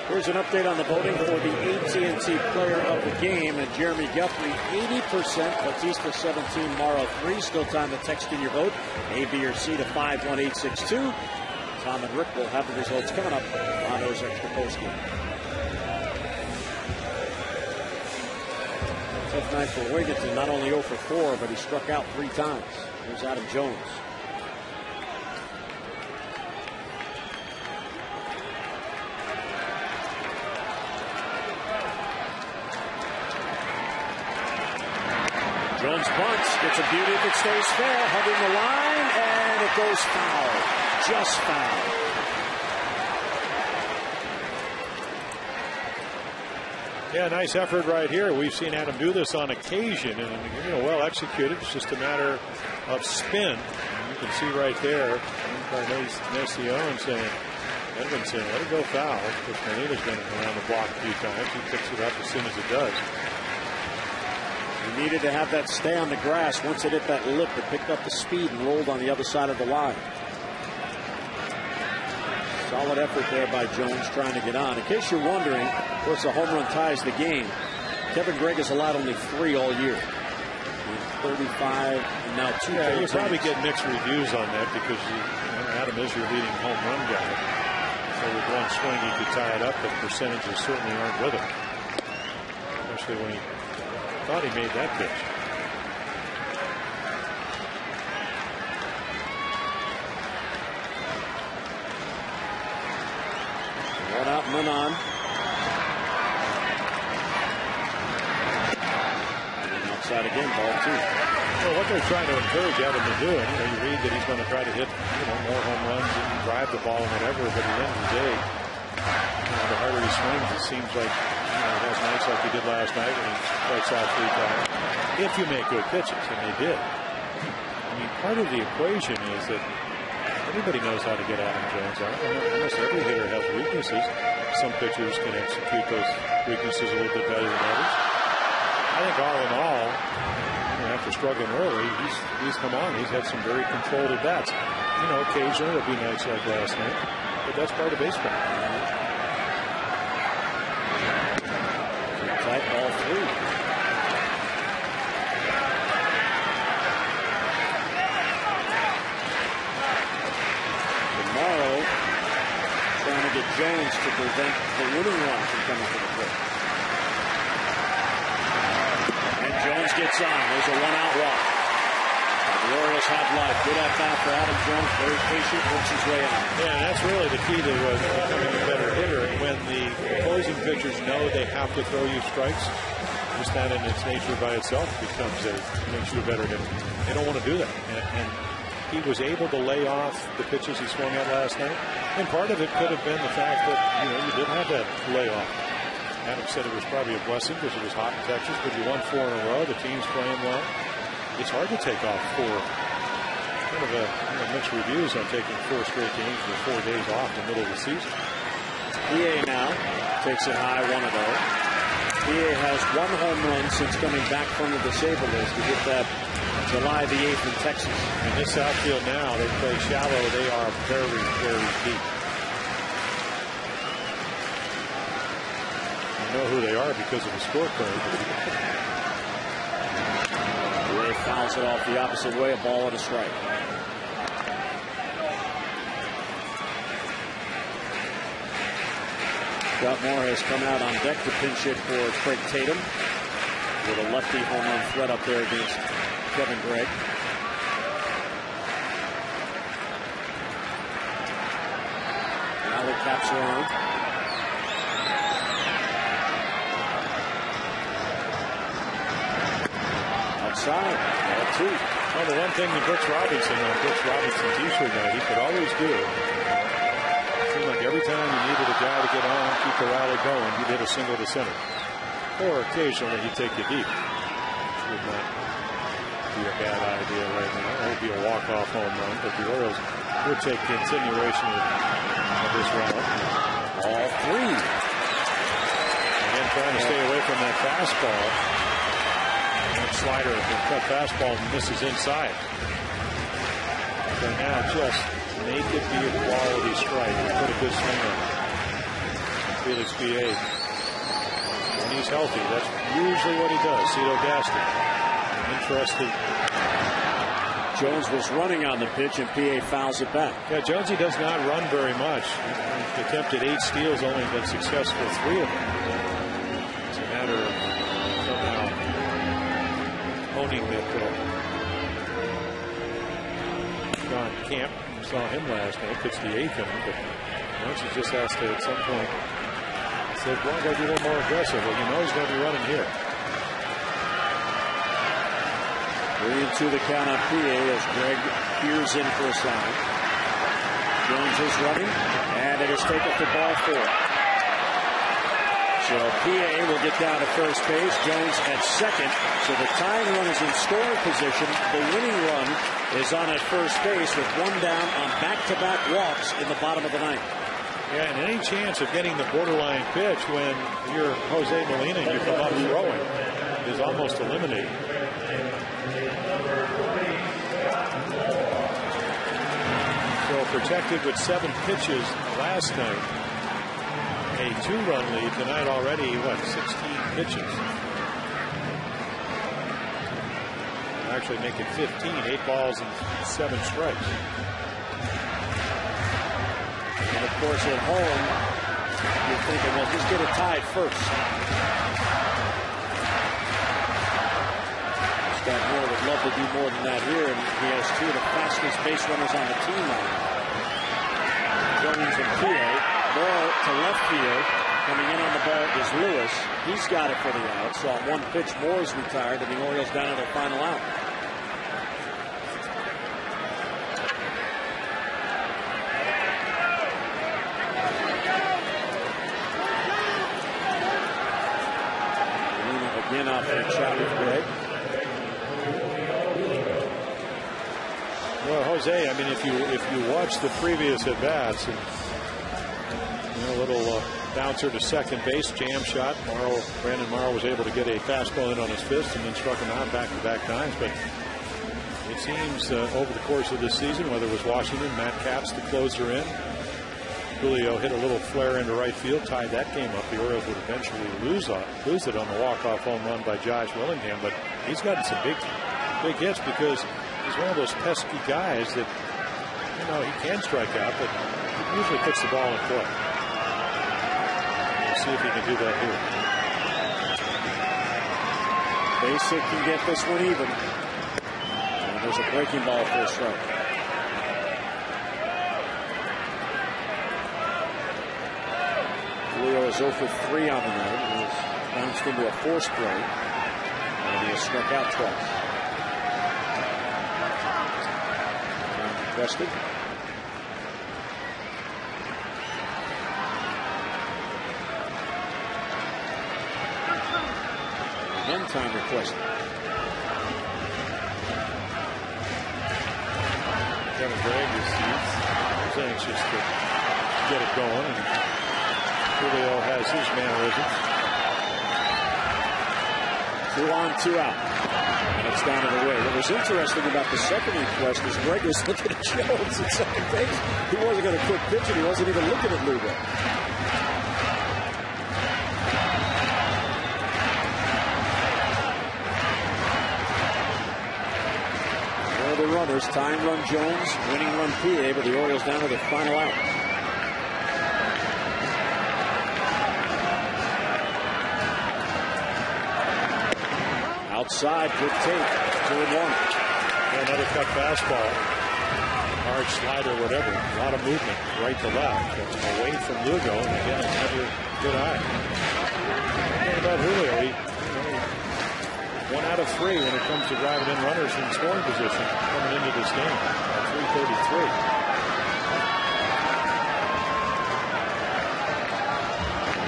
Here's an update on the voting for the AT&T Player of the Game. And Jeremy Guthrie, 80%. Bautista, 17. Morrow, 3. Still time to text in your vote. A, B, or C to 51862. Tom and Rick will have the results coming up on those extra postgame. Tough night for Wigginton. Not only 0 for 4, but he struck out 3 times. Here's Adam Jones. Jones bunts, gets a beauty if it stays fair, hugging the line, and it goes foul. Just foul. Yeah, nice effort right here. We've seen Adam do this on occasion, and you know, well executed. It's just a matter of spin. And you can see right there, Carnacion saying, Edwin saying, let it go foul. Of course, Marina's been around the block a few times. He picks it up as soon as it does. He needed to have that stay on the grass. Once it hit that lip, it picked up the speed and rolled on the other side of the line. Solid effort there by Jones trying to get on. In case you're wondering, of course, the home run ties the game. Kevin Gregg has allowed only 3 all year. 35 and now 2. Yeah, you probably get mixed reviews on that because Adam is your leading home run guy. So with one swing, he could tie it up, but percentages certainly aren't with him. Especially when he thought he made that pitch. One out, none on. And outside again, ball 2. Well, what they're trying to encourage Adam to do, and you read that he's going to try to hit more home runs and drive the ball and whatever, but at the end of the day, the harder he swings, it seems like he has nights like he did last night when he strikes out 3 times. If you make good pitches, and they did. I mean, part of the equation is that everybody knows how to get Adam Jones out. Almost every hitter has weaknesses. Some pitchers can execute those weaknesses a little bit better than others. I think all in all, after struggling early, he's come on. He's had some very controlled at-bats. Occasionally there'll be nights like last night, but that's part of baseball. Tight ball 3. Tomorrow, trying to get Jones to prevent the winning run from coming to the plate. And Jones gets on. There's a 1-out walk. The Orioles have life. Good at bat for Adam Jones. Very patient, works his way on. Yeah, that's really the key to becoming a better hitter. When the opposing pitchers know they have to throw you strikes, just that in its nature by itself makes you a better hitter. They don't want to do that. And he was able to lay off the pitches he swung at last night. And part of it could have been the fact that, you did have that layoff. Adam said it was probably a blessing because it was hot in Texas, but you won 4 in a row. The team's playing well. It's hard to take off 4. Kind of mixed reviews on taking 4 straight games with 4 days off in the middle of the season. EA now takes it high, 1-0. PA has 1 home run since coming back from the disabled list. He did that July the 8th in Texas. And this outfield now, they play shallow. They are very, very deep. You know who they are because of the scorecard. Ray fouls it off the opposite way, a ball and a strike. Scott Moore has come out on deck to pinch hit for Craig Tatum with a lefty home run threat up there against Kevin Gregg. Alley caps are on. Outside, ball 2. Well, the one thing that Brooks Robinson on Brooks Robinson's t-shirt now, he could always do. It seemed like every time you needed a guy to get on, keep the rally going, he'd hit a single to center. Or occasionally he'd take you deep. Which would not be a bad idea right now. That would be a walk-off home run, but the Orioles would take continuation of this round. All 3. Again, trying to stay away from that fastball. That slider, the cut fastball misses inside. So now just make it be a quality strike. Put a good swing on it. Felix PA. When he's healthy, that's usually what he does. Cito Gaston. Interested. Jones was running on the pitch and PA fouls it back. Yeah, Jonesy does not run very much. He attempted 8 steals, only been successful 3 of them. It's a matter of somehow owning that John Camp. We saw him last night. Puts the 8th in him, but Jonesy just has to at some point say, well, got to be a little more aggressive. Well, you know he's going to be running here. 3-2 the count on PA as Gregg peers in for a sign. Jones is running, and it is taken to ball 4. So PA will get down to first base. Jones at second. So the tying run is in scoring position. The winning run is on at first base with 1 down on back-to-back walks in the bottom of the 9th. Yeah, and any chance of getting the borderline pitch when you're Jose Molina and you come up throwing is almost eliminated. So protected with 7 pitches last night. A 2-run lead tonight already, 16 pitches. Actually make it 15, 8 balls and 7 strikes. And of course at home, you're thinking, well, just get it tied first. Scott Moore would love to do more than that here, and he has 2 of the fastest base runners on the team now. Jones and PA. Ball to left field. Coming in on the ball is Lewis. He's got it for the out. So on 1 pitch, Moore is retired, and the Orioles down to their final out. Again out for a chat with Gregg. Well, Jose, I mean, if you watch the previous at bats, and a little bouncer to second base, jam shot. Brandon Morrow was able to get a fastball in on his fist and then struck him out back-to-back times. But it seems over the course of this season, whether it was Washington, Matt Capps, the closer in, Julio hit a little flare into right field, tied that game up. The Orioles would eventually lose it on the walk-off home run by Josh Willingham. But he's gotten some big hits because he's one of those pesky guys that, he can strike out, but he usually puts the ball in play. See if he can do that here. Basic can get this one even. And there's a breaking ball for a strike. Julio is 0 for 3 on the night. He was bounced into a force play. And he has struck out twice. And requested. Time requested. Kevin Gregg is anxious to get it going, and Julio has his mannerisms. 2 on, 2 out. And it's down and away. What was interesting about the second request is Greg was looking at Jones at second base. He wasn't going to quit pitching. He wasn't even looking at Lugo. The runners, tying run Jones, winning run PA, but the Orioles down to the final out. Outside, good take, 2-1. Another cut fastball, hard slider, whatever. A lot of movement, right to left, away from Lugo, and again, another good eye. What about Julio? 1 out of 3 when it comes to driving in runners in scoring position coming into this game at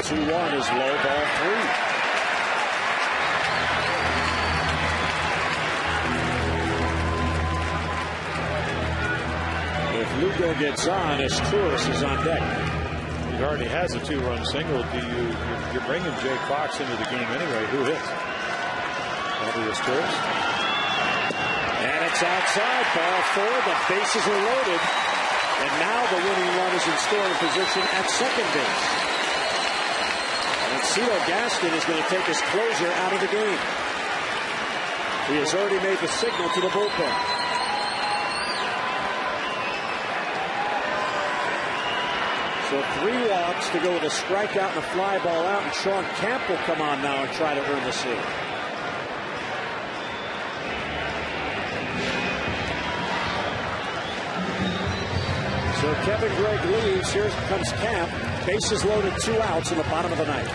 333. 2-1 is low, ball 3. If Lugo gets on, Escuras is on deck. He already has a 2-run single. You're bringing Jake Fox into the game anyway. Who hits? And it's outside, ball 4. The bases are loaded. And now the winning run is in scoring position at second base. And Cito Gaston is going to take his closer out of the game. He has already made the signal to the bullpen. So 3 walks to go with a strikeout and a fly ball out. And Sean Camp will come on now and try to earn the save. So Kevin Gregg leaves. Here comes Camp. Bases loaded, 2 outs in the bottom of the ninth.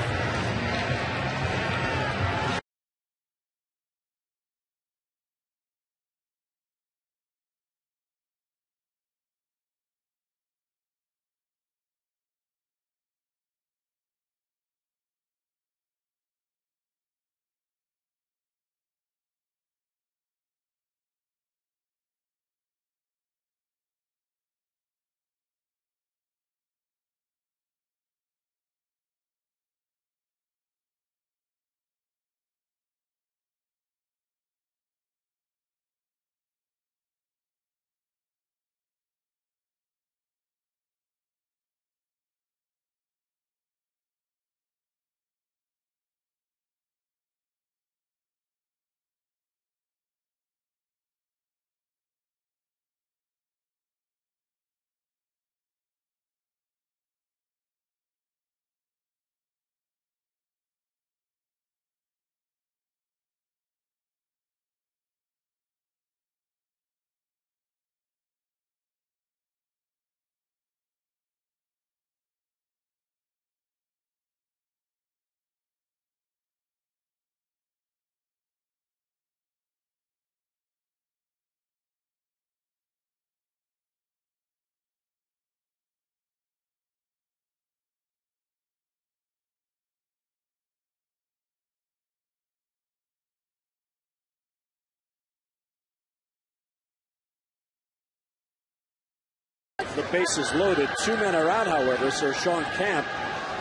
The bases loaded. 2 men are out, however, so Sean Camp,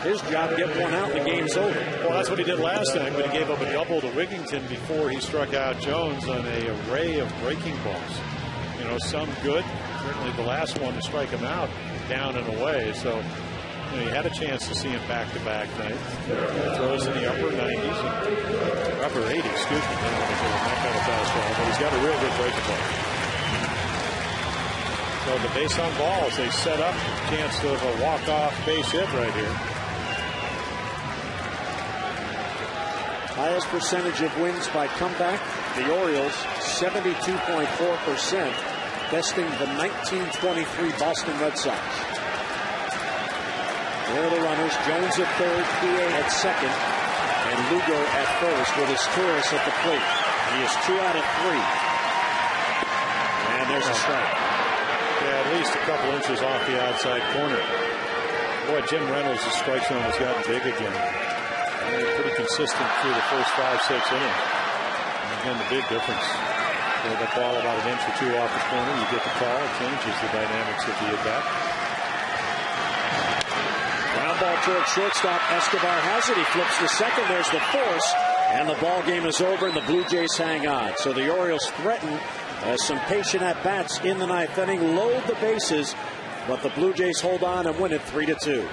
his job, get 1 out, and the game's over. Well, that's what he did last time, but he gave up a double to Wigington before he struck out Jones on an array of breaking balls. You know, some good. Certainly the last one to strike him out, down and away. So, you know, he had a chance to see him back-to-back tonight. Throws in the upper 90s, upper 80s, excuse me. That kind of fastball, but he's got a real good breaking ball. So the base on balls, they set up a chance of a walk-off base hit right here. Highest percentage of wins by comeback, the Orioles, 72.4%, besting the 1923 Boston Red Sox. There are the runners, Jones at third, PA at second, and Lugo at first with his Torres at the plate. He is 2 out of 3. And there's a strike. Yeah, at least a couple inches off the outside corner. Boy, Jim Reynolds' strike zone has gotten big again. And pretty consistent through the first 5-6 innings. And again, the big difference. With that ball about 1 or 2 inches off the corner, you get the call. It changes the dynamics of the at-bat. Ground ball towards shortstop. Escobar has it. He flips the second. There's the force. And the ball game is over, and the Blue Jays hang on. So the Orioles threaten as some patient at-bats in the ninth inning, load the bases, but the Blue Jays hold on and win it 3-2.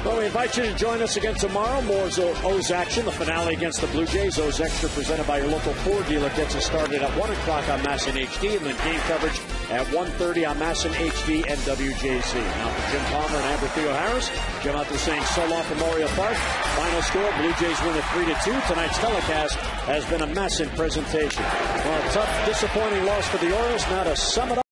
Well, we invite you to join us again tomorrow. More O's action, the finale against the Blue Jays. O's Extra presented by your local Ford dealer gets us started at 1 o'clock on MASN HD, and then game coverage at 1:30 on MASN HD and WJC. Now for Jim Palmer and Amber Theo Harris, Jim out there saying so long from Memorial Park. Final score, Blue Jays win it 3-2. Tonight's telecast has been a MASN presentation. Well, a tough, disappointing loss for the Orioles. Now to sum it up.